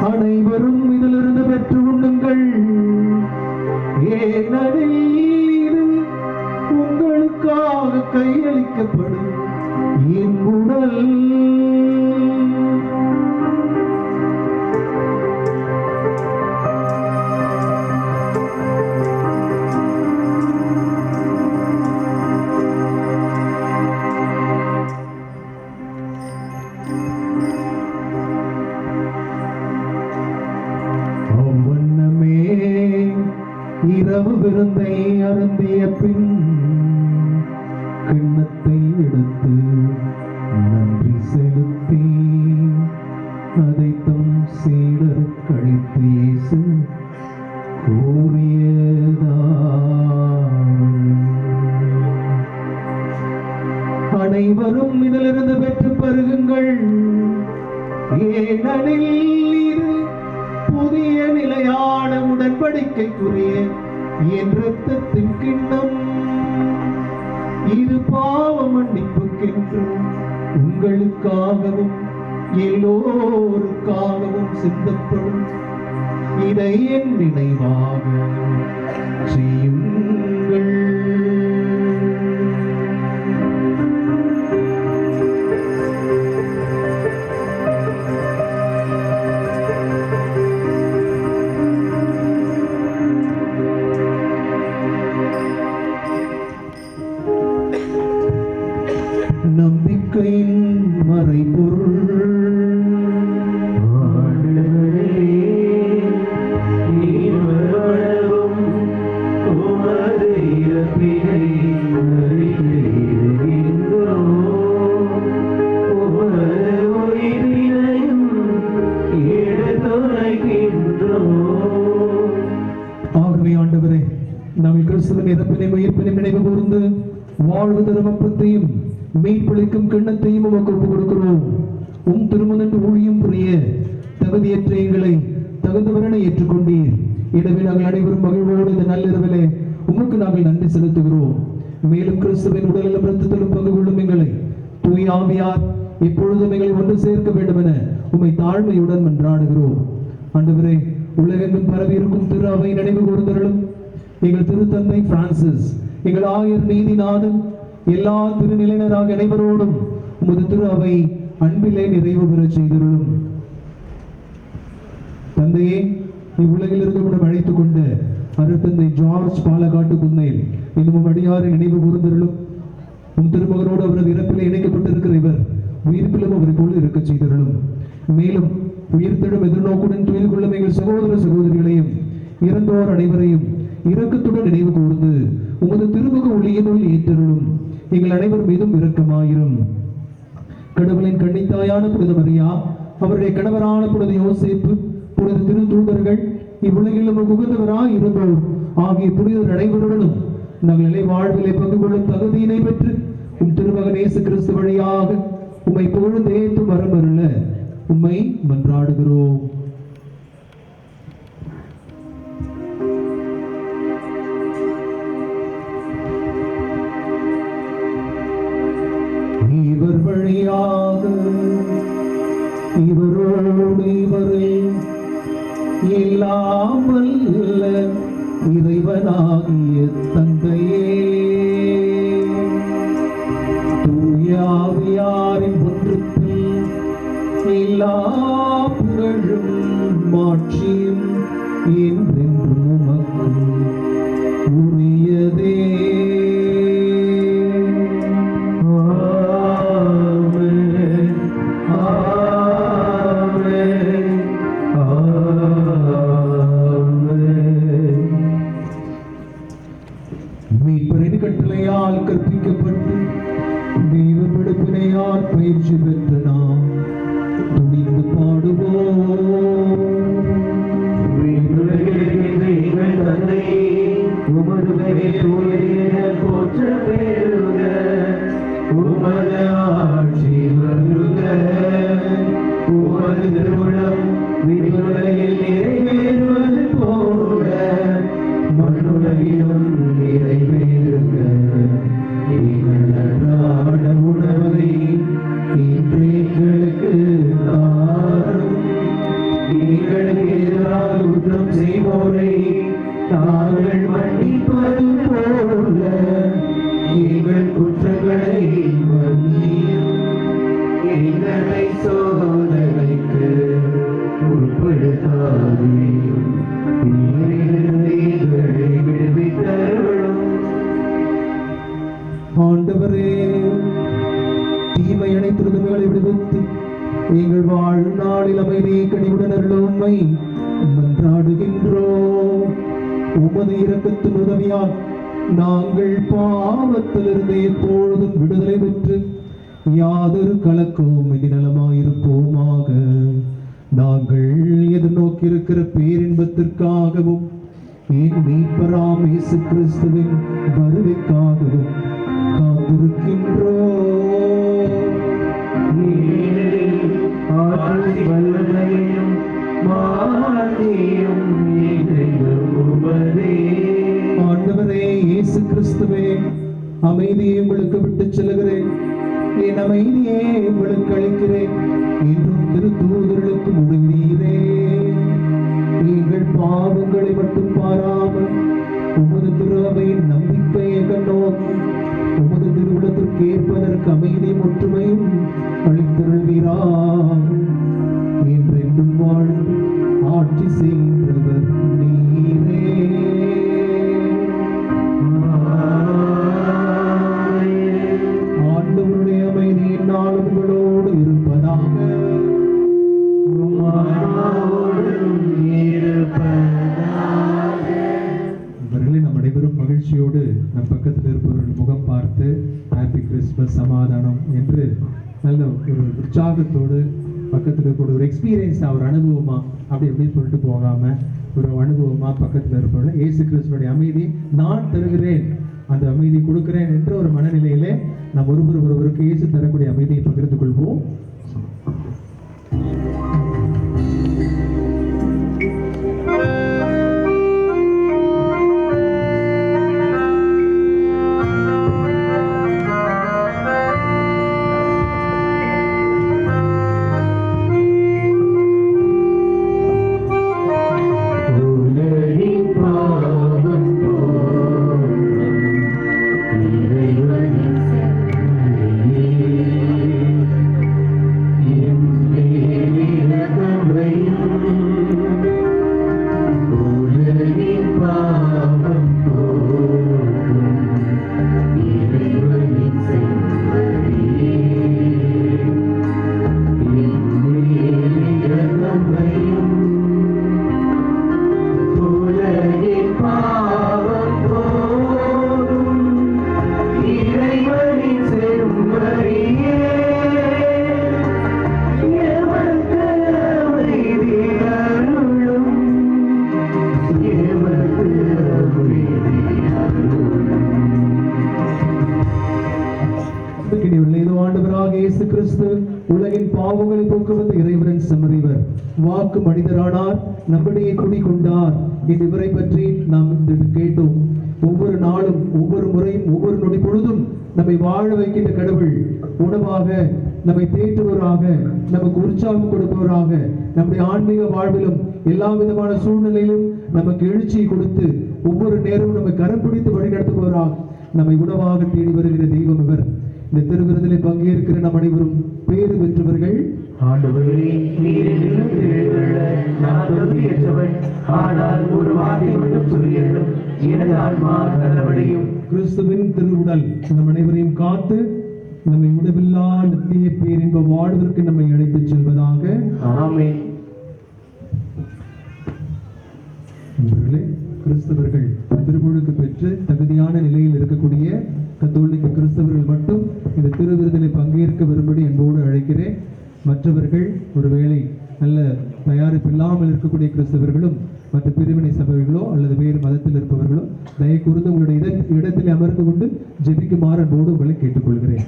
அனைவரும் இதிலிருந்து பெற்று உண்ணுங்கள், ஏனெனில் இது உங்களுக்காக கையளிக்கப்படும் என் உடல். அவ்வண்ணமே இரவு விருந்தை அருந்திய பின் கிண்ணத்தை எடுத்து நன்றி செலுத்தி அதை தம் சீடருக்கு அளித்து இயேசு அனைவரும் இதிலிருந்து பெற்று பருகுங்கள், ஏனெனில் இது புதிய நிலையான உடன்படிக்கைக்குரிய என் இரத்தத்தின் கிண்ணம். இது பாவ மன்னிப்புக்கென்று உங்களுக்காகவும் எல்லோருக்காகவும் சிந்தப்படும். இதை என் நினைவாக செய்யுங்கள். நம்பிக்கையின் மறைபொருள். ஆகவே ஆண்டவரே, நாங்கள் கிறிஸ்துவின் இறப்பினை உயிர்ப்பினை நினைவு கூர்ந்து வாழ்வு தரும் அப்பத்தையும் மீட்பளிக்கும் கிண்ணத்தையும் உமக்கு ஒப்புக் கொடுக்கிறோம். உம் திருமணத்து ஊழியம் புரிய தகுதியற்ற எங்களை தகுந்தவரனை ஏற்றுக்கொண்டீர். எனவே நாங்கள் அனைவரும் மகிழ்வோடு இந்த நள்ளிரவிலே உமக்கு நாங்கள் நன்றி செலுத்துகிறோம். மேலும் கிறிஸ்துவின் உடலிலும் இரத்தத்திலும் பங்கு கொள்ளும் எங்களை தூய ஆவியார் இப்பொழுதும் எங்களை ஒன்று சேர்க்க வேண்டும் என உம்மை தாழ்மையுடன் மன்றாடுகிறோம். ஆண்டவரே, உலகெங்கும் பரவி இருக்கும் திரு அவை நினைவு கூர்ந்தருளும். எங்கள் திருத்தந்தை பிரான்சிஸ், எங்கள் ஆயர் நீதிநாதன், எல்லா திருநிலையினராக அனைவரோடும் உமது திரு அவை அன்பிலே நிறைவு பெற செய்தருளும். தந்தையே, இவ்வுலகில் இருந்து உடன் அழைத்துக் கொண்ட அருட்தந்தை ஜார்ஜ் பாலகாட்டு குன்னையில் இன்னும் அடியாரை நினைவு கூர்ந்தருளும். உம் திருமகனோடு அவரது இறப்பிலே இணைக்கப்பட்டிருக்கிற இவர் உயிர்ப்பிலும் அவரை போல இருக்க செய்தருளும். மேலும் உயிர்த்தெழும் எதிர்நோக்குடன் துயில் கொள்ளும் எங்கள் சகோதர சகோதரிகளையும் இறந்தோர் அனைவரையும் இரக்கத்துடன் நினைவு கூர்ந்து உமது திருமுக ஒளியினுள் ஏற்றருளும். எங்கள் அனைவர் மீதும் இரக்கமாயிரும். கடவுளின் கன்னித்தாயான புனித மரியா, அவருடைய கணவரான புனித யோசேப்பு, புனித திரு தூதர்கள், இவ்வுலகிலும் உகந்தவராய் இருந்தோர் ஆகிய புனிதர் அனைவருடனும் நாங்கள் நிலை வாழ்விலை பங்கு கொள்ளும் தகுதியினை பெற்று உம் திருமகன் இயேசு கிறிஸ்து வழியாக உம்மை புகழ்ந்து ஏற்றும் வரமருள உம்மை மன்றாடுகிறோம். இவர் வழியாக இவரோடு இவரில் எல்லாம் வல்ல இறைவனாகிய தந்தையே, தூய ஆவியாரின் ஒன்றுத்தில் எல்லா புகழும் மாட்சியும் என்றென்றும் உமக்கு உரியதே. மீட்பரின் கட்டளையால் கற்பிக்கப்பட்டு தெய்வ படைப்பினையால் பயிற்சி பெற்ற நாம் துணிந்து பாடுவோம். உமது பெயர் தூயது என போற்ற பெறுக, உமது ஆட்சி வருக, உமது திருவுளம் விண்ணுலகில் நிறைவேறுவது போல மண்ணுலகிலும் நிறைவேறுக. எங்கள் அன்றாட உணவை இன்று எங்களுக்கு தாரும். எங்களுக்கு எதிராக குற்றம் செய்வோரை நாங்கள் மன்னிப்பது போல எங்கள் குற்றங்களை மன்னியும். எங்களை சோதனைக்கு உட்படுத்தாதேயும், தீமையிலிருந்து எங்களை விடுவித்தருளும். ஆண்டவரே, தீமை அனைத்திலிருந்து எங்களை விடுவித்து எங்கள் வாழ்நாளில் அமைதியை கனிவுடன் அருள உம்மை மன்றாடுகின்றோம். உமது இரக்கத்தின் உதவியால் நாங்கள் பாவத்திலிருந்து எப்பொழுதும் விடுதலை பெற்று யாதொரு கலக்கமும் நலமாயிருப்போமாக. நாங்கள் எதிர்நோக்கி இருக்கிற பேரின்பத்திற்காகவும் என் மீட்பராம் இயேசு கிறிஸ்துவின் வருகைக்காகவும் காத்திருக்கின்றோம். ஆண்டவரே இயேசு கிறிஸ்துவே, அமைதியை உங்களுக்கு விட்டுச் செல்கிறேன், என் அமைதியே உங்களுக்கு அளிக்கிறேன் என்றும் திருத்தூதர்களுக்கு முடிந்தீரே. நீங்கள் பாவங்களை மட்டும் பாராமல் உமது திரு அவையின் நம்பிக்கையை கண்ணோக்கி உமது திருவிடத்திற்கு ஏற்பதற்கு அமைதியும் ஒற்றுமையும் அளித்தருள்வீராக. என்றென்றும் வாழ்ந்து ஆட்சி செய்கின்றவர் நீரே. ஆண்டவருடைய அமைதி நாளும் உங்களோடு இருப்பதாக. இவர்களை நம் அனைவரும் மகிழ்ச்சியோடு நம் பக்கத்தில் இருப்பவர்கள் முகம் பார்த்து ஹாப்பி கிறிஸ்மஸ், சமாதானம் என்று நல்ல ஒரு உற்சாகத்தோடு பக்கத்தில் இருக்கக்கூடிய ஒரு எக்ஸ்பீரியன்ஸ், ஒரு அனுபவமா அப்படி இப்படின்னு சொல்லிட்டு போகாம ஒரு அனுபவமா பக்கத்தில் இருப்பவர்கள் இயேசு கிறிஸ்துவோடைய அமைதி நான் தருகிறேன், அந்த அமைதியை கொடுக்கிறேன் என்ற ஒரு மனநிலையிலே நாம் ஒருவருக்கு இயேசு தரக்கூடிய அமைதியை பகிர்ந்து கொள்வோம். இயேசு கிறிஸ்து உலகின் பாவங்களை போக்குவது இறைவனின் செம்மறிவர், வாக்கு மனிதரானார், நம்மிடையே குடிகொண்டார் என்று இவரை பற்றி நாம் கேட்டோம். ஒவ்வொரு நாளும், ஒவ்வொரு முறையும், ஒவ்வொரு நொடி பொழுதும் நம்மை வாழ வைக்கின்ற கடவுள் உணவாக நம்மை தேற்றுவராக, நமக்கு உற்சாகம் கொடுப்பவராக, நம்முடைய ஆன்மீக வாழ்விலும் எல்லா விதமான சூழ்நிலையிலும் நமக்கு எழுச்சியை கொடுத்து ஒவ்வொரு நேரமும் நம்மை கரம் பிடித்து வழிநடத்துபவராக நம்மை உணவாக தேடி வருகிற தெய்வம் இவர். இந்த திருவிருந்திலே பங்கேற்கிற நம் அனைவரும் பேறு பெற்றவர்கள். ஆண்டவரே, நீர் என்னிடத்தில் எழுந்துள்ள நான் தகுதியற்றவன், ஆனால் ஒரு வார்த்தை மட்டும் சொல்லியதும் எனது ஆன்மா நலமடையும். கிறிஸ்துவின் திருவுடல் நம் அனைவரையும் காத்து நம்மை முடிவில்லா நித்திய பேரின்ப வாழ்விற்கு நம்மை அழைத்துச் செல்வதாக. ஆமென். நண்பர்களே, கிறிஸ்தவர்கள் திருமுழுக்கு பெற்று தகுதியான நிலையில் இருக்கக்கூடிய கத்தோலிக்க கிறிஸ்தவர்கள் மட்டும் இந்த திருவிருந்திலே பங்கேற்க வரும்படி அன்போடு அழைக்கிறேன். மற்றவர்கள் ஒருவேளை நல்ல தயாரிப்பு இல்லாமல் இருக்கக்கூடிய கிறிஸ்தவர்களும் மற்ற பிரிவினை சபைகளோ அல்லது வேறு மதத்தில் இருப்பவர்களோ தயவு கூர்ந்து உங்களுடைய இடத்திலே அமர்ந்து கொண்டு ஜெபிக்குமாறு அன்போடு உங்களை கேட்டுக்கொள்கிறேன்.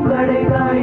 படைத்தாய்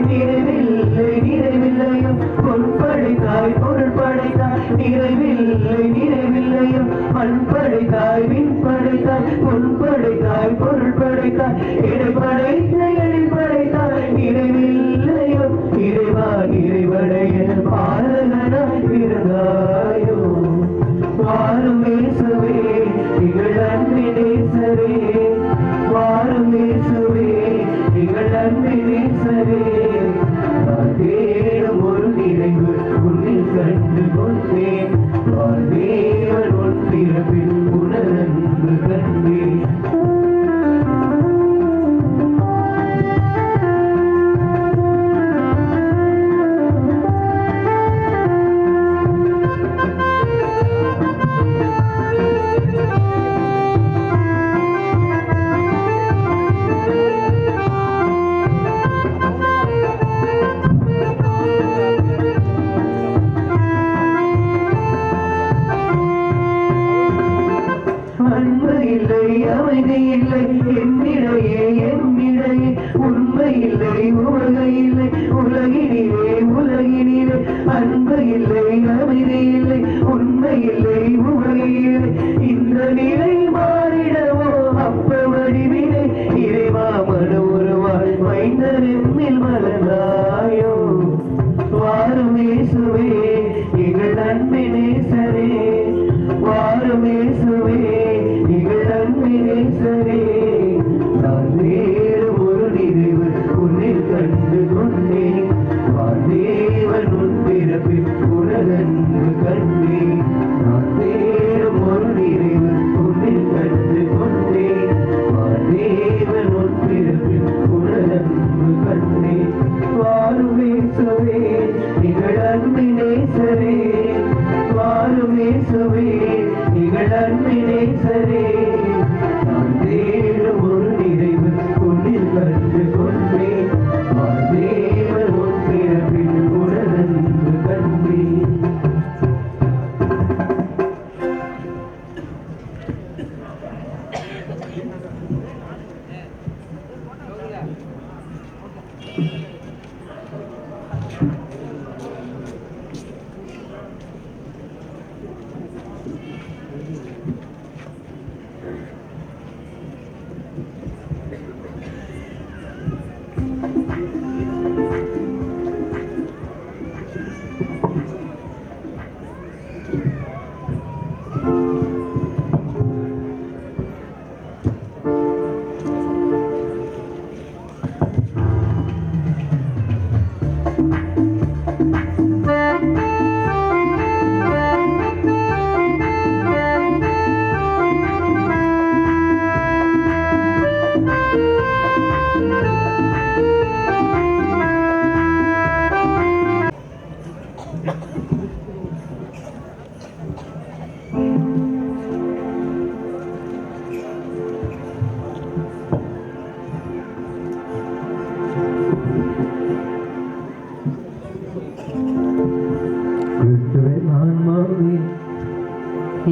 இல்லை உலகு இல்லை உலகினிலே உலகினிலே அன்பு இல்லை அமைதி இல்லை உண்மை இல்லை உலகிலே இந்த நிலை மாறிடவோ அப்ப வடிவினை இறைவா மனு உருவாய் மைந்தரில் மலர்ந்தாயோ வாரும் இயேசுவே எங்கள் அன்பின் நேசரே வாரும் இயேசுவே எங்கள் அன்பின் நேசரே நான் வேறு ஒரு நிறைவு உன்னில் கண்டு கொண்டேன் தேவன் உன் பிறப்பில் உலகன்று கண்டேன் நான் வேறு ஒரு நிறைவு உன்னில் கண்டு கொண்டேன் தேவன் உன் பிறப்பில் உலகன்று கண்டேன் வாரும் இயேசுவே எங்கள் அன்பின் நேசரே வாரும் இயேசுவே எங்கள் அன்பின் நேசரே நான் தேடும் ஒரு நிறைவு உன்னில் கண்டு கொண்டேன் தேவன் உன் பிறப்பில் உலகன்று கண்டேன்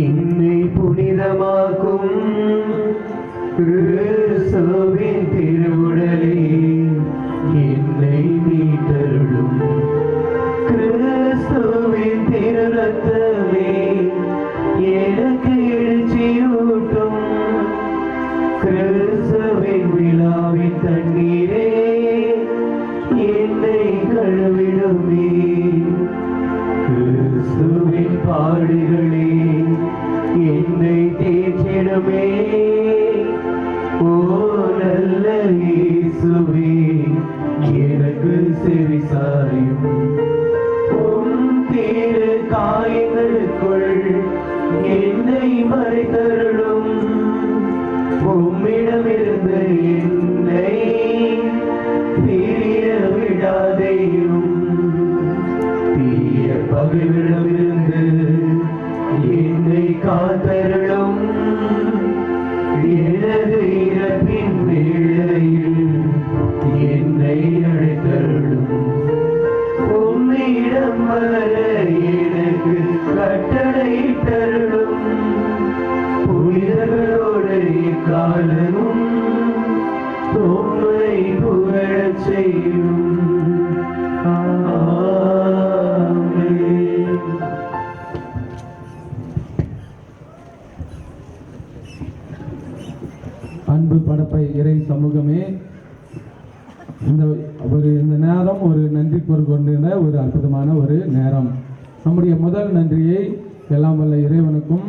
என்னை புனிதமாக்கும் கிறிஸ்துவின் திருவுடலே என்னை மீட்டருளும் கிறிஸ்துவின் திரு ரத்தமே எனக்கு எழுச்சியூட்டும் கிறிஸ்துவின் விழாவின் தண்ணீரே என்னை கழுவிடுமே கிறிஸ்துவின் பாடுகளே என்னை தேற்றிடுமே ஓ நல்ல இயேசுவே எனக்கு செவிசாயும் உம் திரு காயங்களுக்குள் என்னை மறைத்தருளும் உம்மிடமிருந்து என்னை பிரிய விடாதேயும் தீய பகைவிடமிருந்து என்னை காத்தருளும் எனது இறப்பின் வேளையில் என்னை அழைத்தருளும் உம்மிடம் வர எனக்கு கட்டளையிட்டருளும் புனிதர்களோடு காலமும் உம்மை புகழச் செய்யும் அன்பு படப்பை இறை சமூகமே, இந்த நேரம் ஒரு நன்றி கொண்டிருந்த ஒரு அற்புதமான ஒரு நேரம். நம்முடைய முதல் நன்றியை எல்லாம் வல்ல இறைவனுக்கும்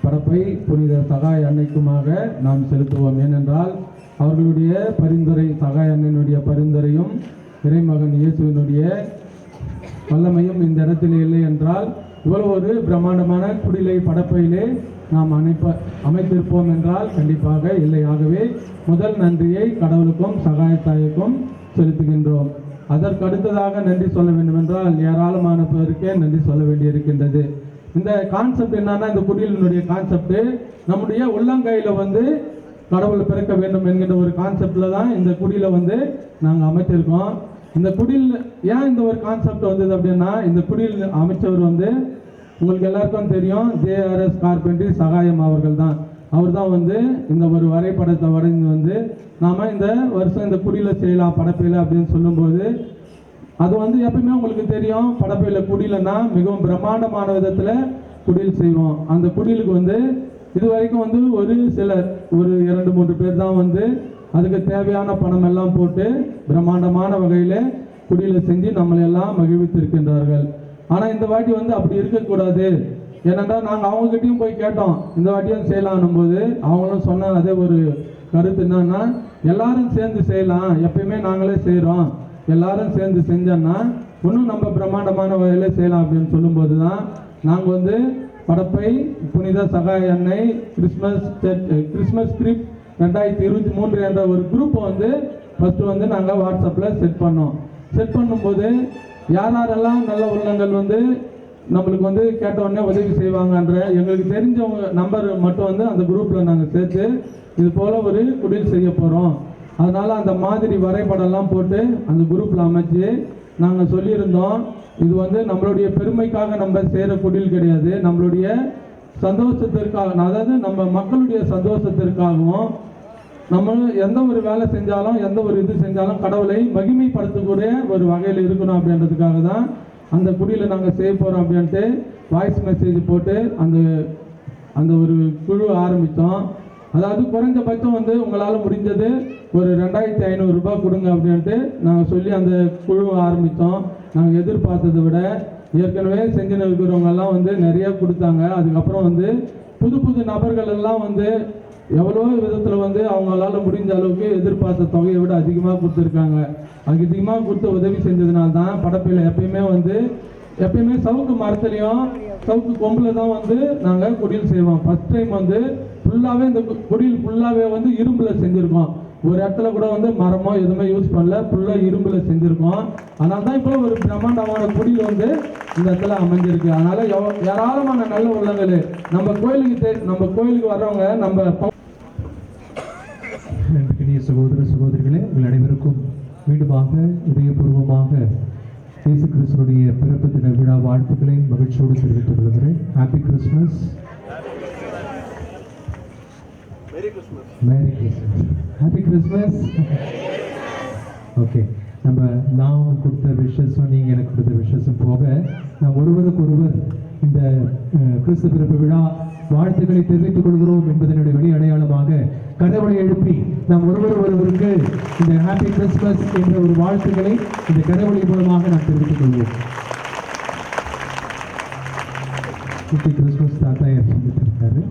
படப்பை புனித சகாய அன்னைக்குமாக நாம் செலுத்துவோம். ஏனென்றால் அவர்களுடைய பரிந்துரை, சகாய அன்னையினுடைய பரிந்துரையும் இறைமகன் இயேசுவினுடைய வல்லமையும் இந்த இடத்தில் இல்லை என்றால் இவ்வளவு ஒரு பிரம்மாண்டமான குடிலை படப்பையிலே நாம் அமைத்திருப்போம் என்றால் கண்டிப்பாக இல்லை. ஆகவே முதல் நன்றியை கடவுளுக்கும் சகாயத்தாய்க்கும் செலுத்துகின்றோம். அதற்கு அடுத்ததாக நன்றி சொல்ல வேண்டும் என்றால் ஏராளமான பேருக்கே நன்றி சொல்ல வேண்டியிருக்கின்றது. இந்த கான்செப்ட் என்னன்னா, இந்த குடிலினுடைய கான்செப்ட் நம்முடைய உள்ளங்கையில் கடவுள் பிறக்க வேண்டும் என்கின்ற ஒரு கான்செப்டில் தான் இந்த குடியில் நாங்கள் அமைச்சிருக்கோம். இந்த குடில் ஏன் இந்த ஒரு கான்செப்ட் வந்தது அப்படின்னா, இந்த குடில் அமைச்சவர் உங்களுக்கு எல்லாருக்கும் தெரியும், JRS கார்பென்ட்ரி சகாயம் அவர்கள் தான். அவர் தான் வந்து இந்த ஒரு வரைபடத்தை வரைந்து வந்து நாம் இந்த வருஷம் இந்த குடியில் செய்யலாம் படப்பையில் அப்படின்னு சொல்லும்போது அது வந்து எப்பயுமே உங்களுக்கு தெரியும், படப்பையில் குடியிலன்னா மிகவும் பிரம்மாண்டமான விதத்தில் குடில் செய்வோம். அந்த குடிலுக்கு வந்து இது வரைக்கும் வந்து ஒரு சிலர் ஒரு 2-3 பேர் தான் வந்து அதுக்கு தேவையான பணம் எல்லாம் போட்டு பிரம்மாண்டமான வகையில் குடியில் செஞ்சு நம்மளெல்லாம் மகிழ்வித்திருக்கின்றார்கள். ஆனால் இந்த வாட்டி வந்து அப்படி இருக்கக்கூடாது. ஏன்னாண்டா நாங்கள் அவங்ககிட்டையும் போய் கேட்டோம், இந்த வாட்டியும் செய்யலான்னும் போது அவங்களும் சொன்ன அதே ஒரு கருத்து என்னன்னா, எல்லாரும் சேர்ந்து செய்யலாம், எப்பயுமே நாங்களே செய்கிறோம், எல்லாரும் சேர்ந்து செஞ்சோன்னா இன்னும் நம்ம பிரம்மாண்டமான வகையில் செய்யலாம் அப்படின்னு சொல்லும்போது தான் நாங்கள் வந்து படப்பை புனித சகாய அன்னை கிறிஸ்மஸ் ஸ்கிரிப்ட் 2023 என்ற ஒரு குரூப்பை வந்து ஃபஸ்ட்டு வந்து நாங்கள் வாட்ஸ்அப்பில் செட் பண்ணோம். செட் பண்ணும்போது யாரெல்லாம் நல்ல உள்ளங்கள் வந்து நம்மளுக்கு வந்து கேட்ட உடனே உதவி செய்வாங்கன்ற எங்களுக்கு தெரிஞ்சவங்க நம்பர் மட்டும் வந்து அந்த குரூப்பில் நாங்கள் சேர்த்து இது போல் ஒரு குடில் செய்ய போகிறோம், அதனால் அந்த மாதிரி வரைபடம்லாம் போட்டு அந்த குரூப்பில் அமைச்சு நாங்கள் சொல்லியிருந்தோம். இது வந்து நம்மளுடைய பெருமைக்காக நம்ம செய்கிற குடில் கிடையாது, நம்மளுடைய சந்தோஷத்திற்காக, அதாவது நம்ம மக்களுடைய சந்தோஷத்திற்காகவும் நம்ம எந்த ஒரு வேலை செஞ்சாலும் எந்த ஒரு இது செஞ்சாலும் கடவுளை மகிமைப்படுத்தக்கூடிய ஒரு வகையில் இருக்கணும் அப்படின்றதுக்காக தான் அந்த குடியில் நாங்கள் செய்ய போகிறோம் அப்படின்ட்டு வாய்ஸ் மெசேஜ் போட்டு அந்த ஒரு குழு ஆரம்பித்தோம். அதாவது குறைஞ்சபட்சம் வந்து உங்களால் முடிஞ்சது ஒரு 2500 ரூபாய் கொடுங்க அப்படின்ட்டு நாங்கள் சொல்லி அந்த குழு ஆரம்பித்தோம். நாங்கள் எதிர்பார்த்ததை விட ஏற்கனவே செஞ்சுன்னு இருக்கிறவங்கெல்லாம் வந்து நிறைய கொடுத்தாங்க. அதுக்கப்புறம் வந்து புது புது நபர்கள் எல்லாம் வந்து எவ்வளோ விதத்தில் வந்து அவங்களால முடிஞ்ச அளவுக்கு எதிர்பார்த்த தொகையை விட அதிகமாக கொடுத்துருக்காங்க. அதிகமாக கொடுத்து உதவி செஞ்சதுனால தான் படப்பையில் எப்பயுமே சவுக்கு மரத்துலையும் சவுக்கு கொம்பில் தான் வந்து நாங்கள் குடில் செய்வோம். ஃபஸ்ட் டைம் வந்து ஃபுல்லாகவே இந்த குடில் ஃபுல்லாகவே வந்து இரும்பில் செஞ்சுருக்கோம். ஒரு இடத்துல கூட வந்து மரமோ எதுவுமே யூஸ் பண்ணல, ஃபுல்லாக இரும்பில் செஞ்சுருக்கோம். அதனால தான் இப்போ ஒரு பிரம்மாண்டமான குடில் வந்து இந்த இடத்துல அமைஞ்சிருக்கு. அதனால் ஏராளமான நல்ல உள்ளங்கள் நம்ம கோயிலுக்கு வர்றவங்க நம்ம நன்றிக்கினிய சகோதர சகோதரிகளே, உங்கள் அனைவருக்கும் மீண்டுமாக இதயபூர்வமாக இயேசு கிறிஸ்துடைய பிறப்பு தின விழா வாழ்த்துக்களை மகிழ்ச்சியோடு தெரிவித்துக் கொள்கிறேன். Happy Christmas, merry Christmas, happy Christmas. Okay, நான் கொடுத்த விஷஸும் நீங்கள் எனக்கு கொடுத்த விஷஸும் போக நாம் ஒருவருக்கொருவர் இந்த கிறிஸ்து பிறப்பு விழா வாழ்த்துக்களை தெரிவித்துக் கொள்கிறோம் என்பதனுடைய வெளி அடையாளமாக கரவொலி எழுப்பி நாம் ஒருவருக்கு இந்த ஹாப்பி கிறிஸ்மஸ் என்ற ஒரு வாழ்த்துக்களை இந்த கரவொலி மூலமாக நாம் தெரிவித்துக் கொள்வோம். ஹாப்பி கிறிஸ்மஸ் தாத்தா இருக்காரு.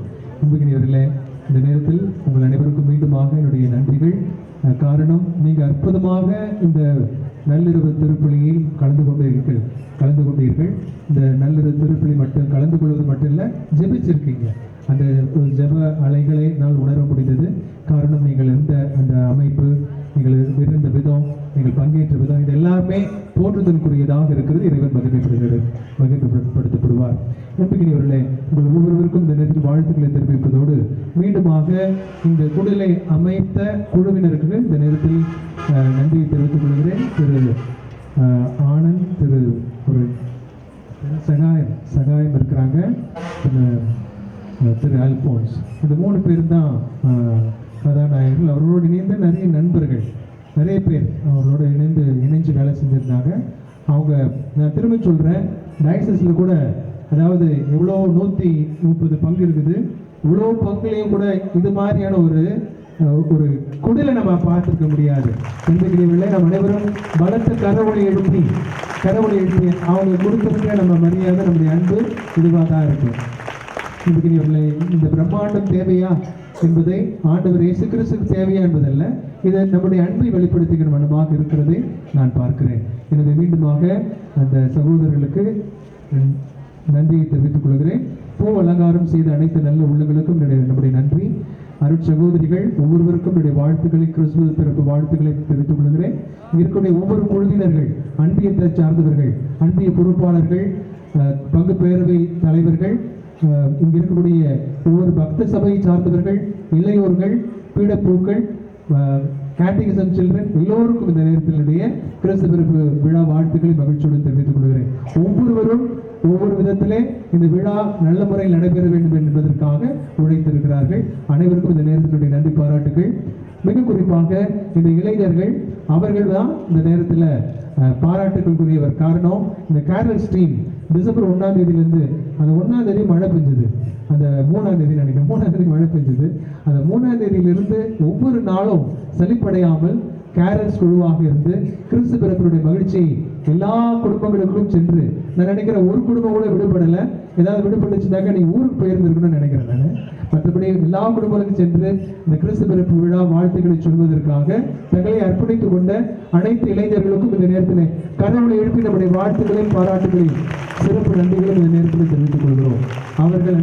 அன்புக்குரியவர்களே, இந்த நேரத்தில் உங்கள் அனைவருக்கும் மீண்டுமாக என்னுடைய நன்றிகள். காரணம், நீங்கள் அற்புதமாக இந்த நள்ளிரவு திருப்பலியில் கலந்து கொண்டீர்கள். இந்த நள்ளிரவு திருப்பலி மட்டும் கலந்து கொள்வது மட்டும் இல்லை, ஜெபிச்சிருக்கீங்க. அந்த ஜெப அலைகளை நான் உணர முடிந்தது. காரணம், நீங்கள் இருந்த அந்த அமைப்பு, நீங்கள் இருந்த விதம், நீங்கள் பங்கேற்ற விதம், இது எல்லாமே போற்றுதலுக்குரியதாக இருக்கிறது. இறைவன் மகிமைப்படுத்தப்படுவார். நம்பிக்கையவர்களே, உங்கள் ஒவ்வொருவருக்கும் இந்த நேரத்தில் வாழ்த்துக்களை தெரிவிப்பதோடு மீண்டுமாக இந்த குடிலை அமைத்த குழுவினருக்கு இந்த நேரத்தில் நன்றியை தெரிவித்துக் கொள்கிறேன். திரு ஆனந்த், ஒரு சகாயம் இருக்கிறாங்க, திரு அல்போன்ஸ், இந்த 3 பேர் தான் கதாநாயகர்கள். அவர்களோடு இணைந்து நிறைய நண்பர்கள், நிறைய பேர் அவர்களோட இணைஞ்சு வேலை செஞ்சுருந்தாங்க. நான் திரும்ப சொல்கிறேன், டயசஸில் கூட அதாவது எவ்வளோ 130 பங்கு இருக்குது. இவ்வளோ பங்குலையும் கூட இது மாதிரியான ஒரு குடிலை நம்ம பார்த்துருக்க முடியாது. என்பதிலே நம்ம அனைவரும் பலத்த கரவொலி எழுப்பி அவங்க கொடுத்ததுக்கு நம்ம மரியாதை, நம்முடைய அன்பு இதுவாக தான் இருக்கும். என்பதிலே இந்த பிரம்மாண்டம் தேவையா என்பதை ஆண்டவர் இயேசு கிறிஸ்துவுக்கு தேவையா என்பதல்ல, இதை நம்முடைய அன்பை வெளிப்படுத்துகிற மனமாக இருக்கிறதை நான் பார்க்கிறேன். எனவே மீண்டுமாக அந்த சகோதரர்களுக்கு நன்றியை தெரிவித்துக் கொள்கிறேன். பூ அலங்காரம் செய்த அனைத்து நல்ல உள்ளங்களுக்கும் நம்முடைய நன்றி. அருட்சகோதரிகள் ஒவ்வொருவருக்கும் என்னுடைய வாழ்த்துக்களை, கிறிஸ்துவ பிறப்பு வாழ்த்துக்களை தெரிவித்துக் கொள்கிறேன். இருக்கக்கூடிய ஒவ்வொரு குழுவினர்கள், அன்பியத்தை சார்ந்தவர்கள், அன்பிய பொறுப்பாளர்கள், பங்கு பேரவை தலைவர்கள், இங்கு இருக்கக்கூடிய ஒவ்வொரு பக்த சபையை சார்ந்தவர்கள், இளையோர்கள், பீடப்பூக்கள், கேட்டகிசம் சில்ட்ரன் எல்லோருக்கும் இந்த நேரத்தினுடைய கிறிஸ்து பிறப்பு விழா வாழ்த்துக்களை மகிழ்ச்சியோடு தெரிவித்துக் கொள்கிறேன். ஒவ்வொருவரும் ஒவ்வொரு விதத்திலே இந்த விழா நல்ல முறையில் நடைபெற வேண்டும் என்பதற்காக உழைத்திருக்கிறார்கள். அனைவருக்கும் இந்த நேரத்தினுடைய நன்றி பாராட்டுகள். மிக குறிப்பாக இந்த இளைஞர்கள் அவர்கள் தான் இந்த நேரத்தில் பாராட்டுகளுக்குரியவர். காரணம், இந்த கேரல் ஸ்ட்ரீம் டிசம்பர் 1ஆம் தேதியிலிருந்து அந்த 1ஆம் தேதி மழை பெஞ்சது, அந்த 3ஆம் தேதி நினைக்கிறேன் 3ஆம் தேதி மழை பெஞ்சது. அந்த 3ஆம் தேதியிலிருந்து ஒவ்வொரு நாளும் சலிப்படையாமல் கேரல்ஸ் குழுவாக இருந்து கிறிஸ்து பிறப்பினுடைய மகிழ்ச்சியை எல்லா குடும்பங்களுக்கும் சென்று, நான் நினைக்கிறேன் ஒரு குடும்பம் கூட விடுபடலை. ஏதாவது விடுபட்டுச்சுனாக்கா நீ ஊருக்கு போயிருந்திருக்கணும்னு நினைக்கிறேன் நான். மற்றபடி எல்லா குடும்பங்களுக்கும் சென்று இந்த கிறிஸ்து பிறப்பு விழா வாழ்த்துக்களை சொல்வதற்காக தங்களை அர்ப்பணித்துக் கொண்ட அனைத்து இளைஞர்களுக்கும் இந்த நேரத்தில் கடவுளை எழுப்பி நம்முடைய வாழ்த்துக்களையும் பாராட்டுகளையும் சிறப்பு நன்றிகளும் இந்த நேரத்தில் தெரிவித்துக் கொள்கிறோம். அவர்கள்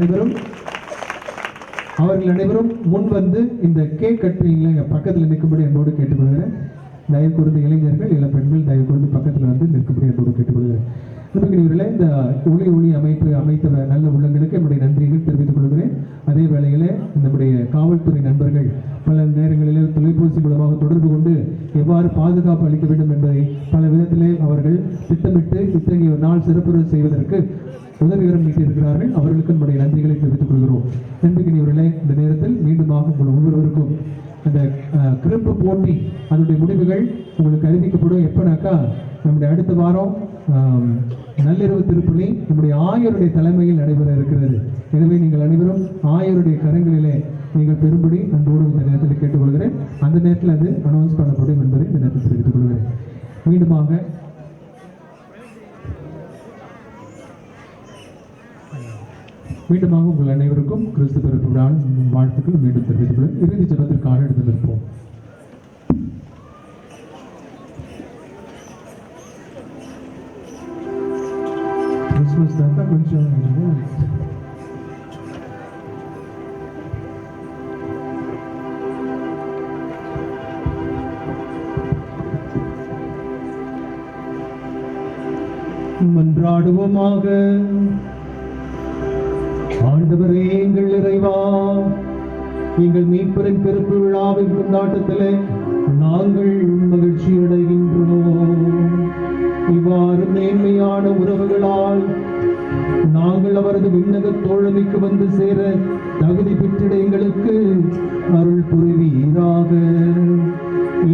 அனைவரும் முன் வந்து இந்த கேக் கட்டிங்ல பக்கத்தில் நிற்கும்படி என்னோடு கேட்டுக்கொள்கிறேன். தயவு கூர்ந்த இளைஞர்கள் இளம் பெண்கள் தயவு கூர்ந்து பக்கத்தில் வந்து நிற்கும்படி என்னோடு கேட்டுக்கொள்கிறேன். இந்த ஒளி அமைப்பு அமைத்த நல்ல உள்ளங்களுக்கு என்னுடைய நன்றிகள் தெரிவித்துக் கொள்கிறேன். அதே வேளையில் நம்முடைய காவல்துறை நண்பர்கள் பல நேரங்களிலே தொலைபேசி மூலமாக தொடர்பு கொண்டு எவ்வாறு பாதுகாப்பு அளிக்க வேண்டும் என்பதை பல விதத்திலே அவர்கள் திட்டமிட்டு இத்தகைய ஒரு நாள் சிறப்புரை செய்வதற்கு உதவிகரம் நீட்டியிருக்கிறார்கள். அவர்களுக்கு நம்முடைய நன்றிகளை தெரிவித்துக் கொள்கிறோம். நண்பிக்கினியவர்களே, இந்த நேரத்தில் மீண்டுமாக உங்கள் ஒவ்வொருவருக்கும் அந்த கிருப்பு போட்டி அதனுடைய முடிவுகள் உங்களுக்கு அறிவிக்கப்படும். எப்பனாக்கா நம்முடைய அடுத்த வாரம் நள்ளிரவு திருப்பலி நம்முடைய ஆயருடைய தலைமையில் நடைபெற இருக்கிறது. எனவே நீங்கள் அனைவரும் ஆயருடைய கரங்களிலே நீங்கள் பெரும்படி அன்போடு இந்த நேரத்தில் கேட்டுக்கொள்கிறேன். அந்த நேரத்தில் அது அனௌன்ஸ் பண்ணப்படும் என்பதை இந்த நேரத்தில் தெரிவித்துக் கொள்கிறேன். மீண்டுமாக உங்கள் அனைவருக்கும் கிறிஸ்து பிறப்பு விழா வாழ்த்துக்கள் மீண்டும் தெரிவித்துக் கொள்ள இறுதி ஜெபத்திற்காக எடுத்து நிற்போம். கிறிஸ்துமஸ் தாத்தா கொஞ்சம் மன்றாடுவோமாக. ஆண்டவரே, எங்கள் இறைவா, எங்கள் மீட்பரின் பிறப்பு விழாவின் கொண்டாட்டத்திலே நாங்கள் மகிழ்ச்சி அடைகின்றோம். இவ்வாறு மேன்மையான உறவுகளால் நாங்கள் அவரது விண்ணக தோழமைக்கு வந்து சேர தகுதி பெற்றிட எங்களுக்கு அருள் புரிவீராக.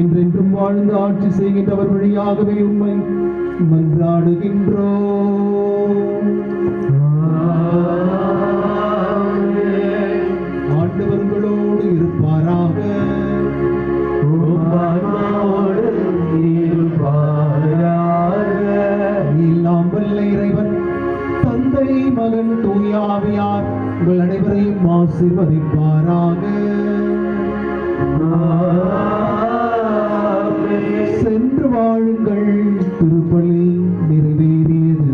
என்றென்றும் வாழ்ந்து ஆட்சி செய்கின்றவர் வழியாகவே உம்மை மன்றாடுகின்றோம். ஆண்டவர்களோடு இருப்பாராக. எல்லாம் வல்ல இறைவன் தந்தை, மகன், தூய ஆவியார் உங்கள் அனைவரையும் ஆசீர்வதிப்பாராக. சென்று வாழுங்கள். திருப்பலி நிறைவேறியது.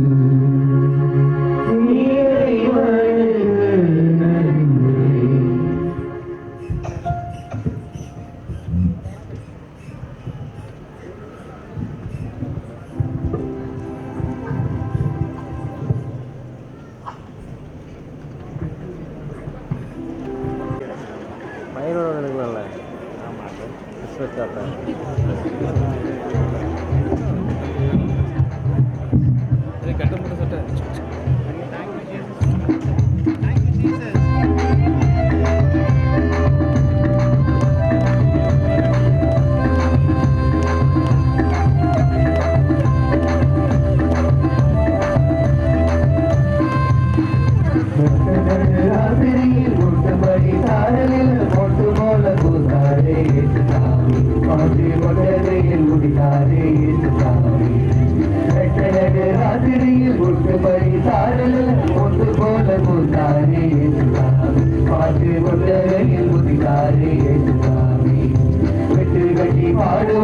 பாட்டு பாடுவோம்.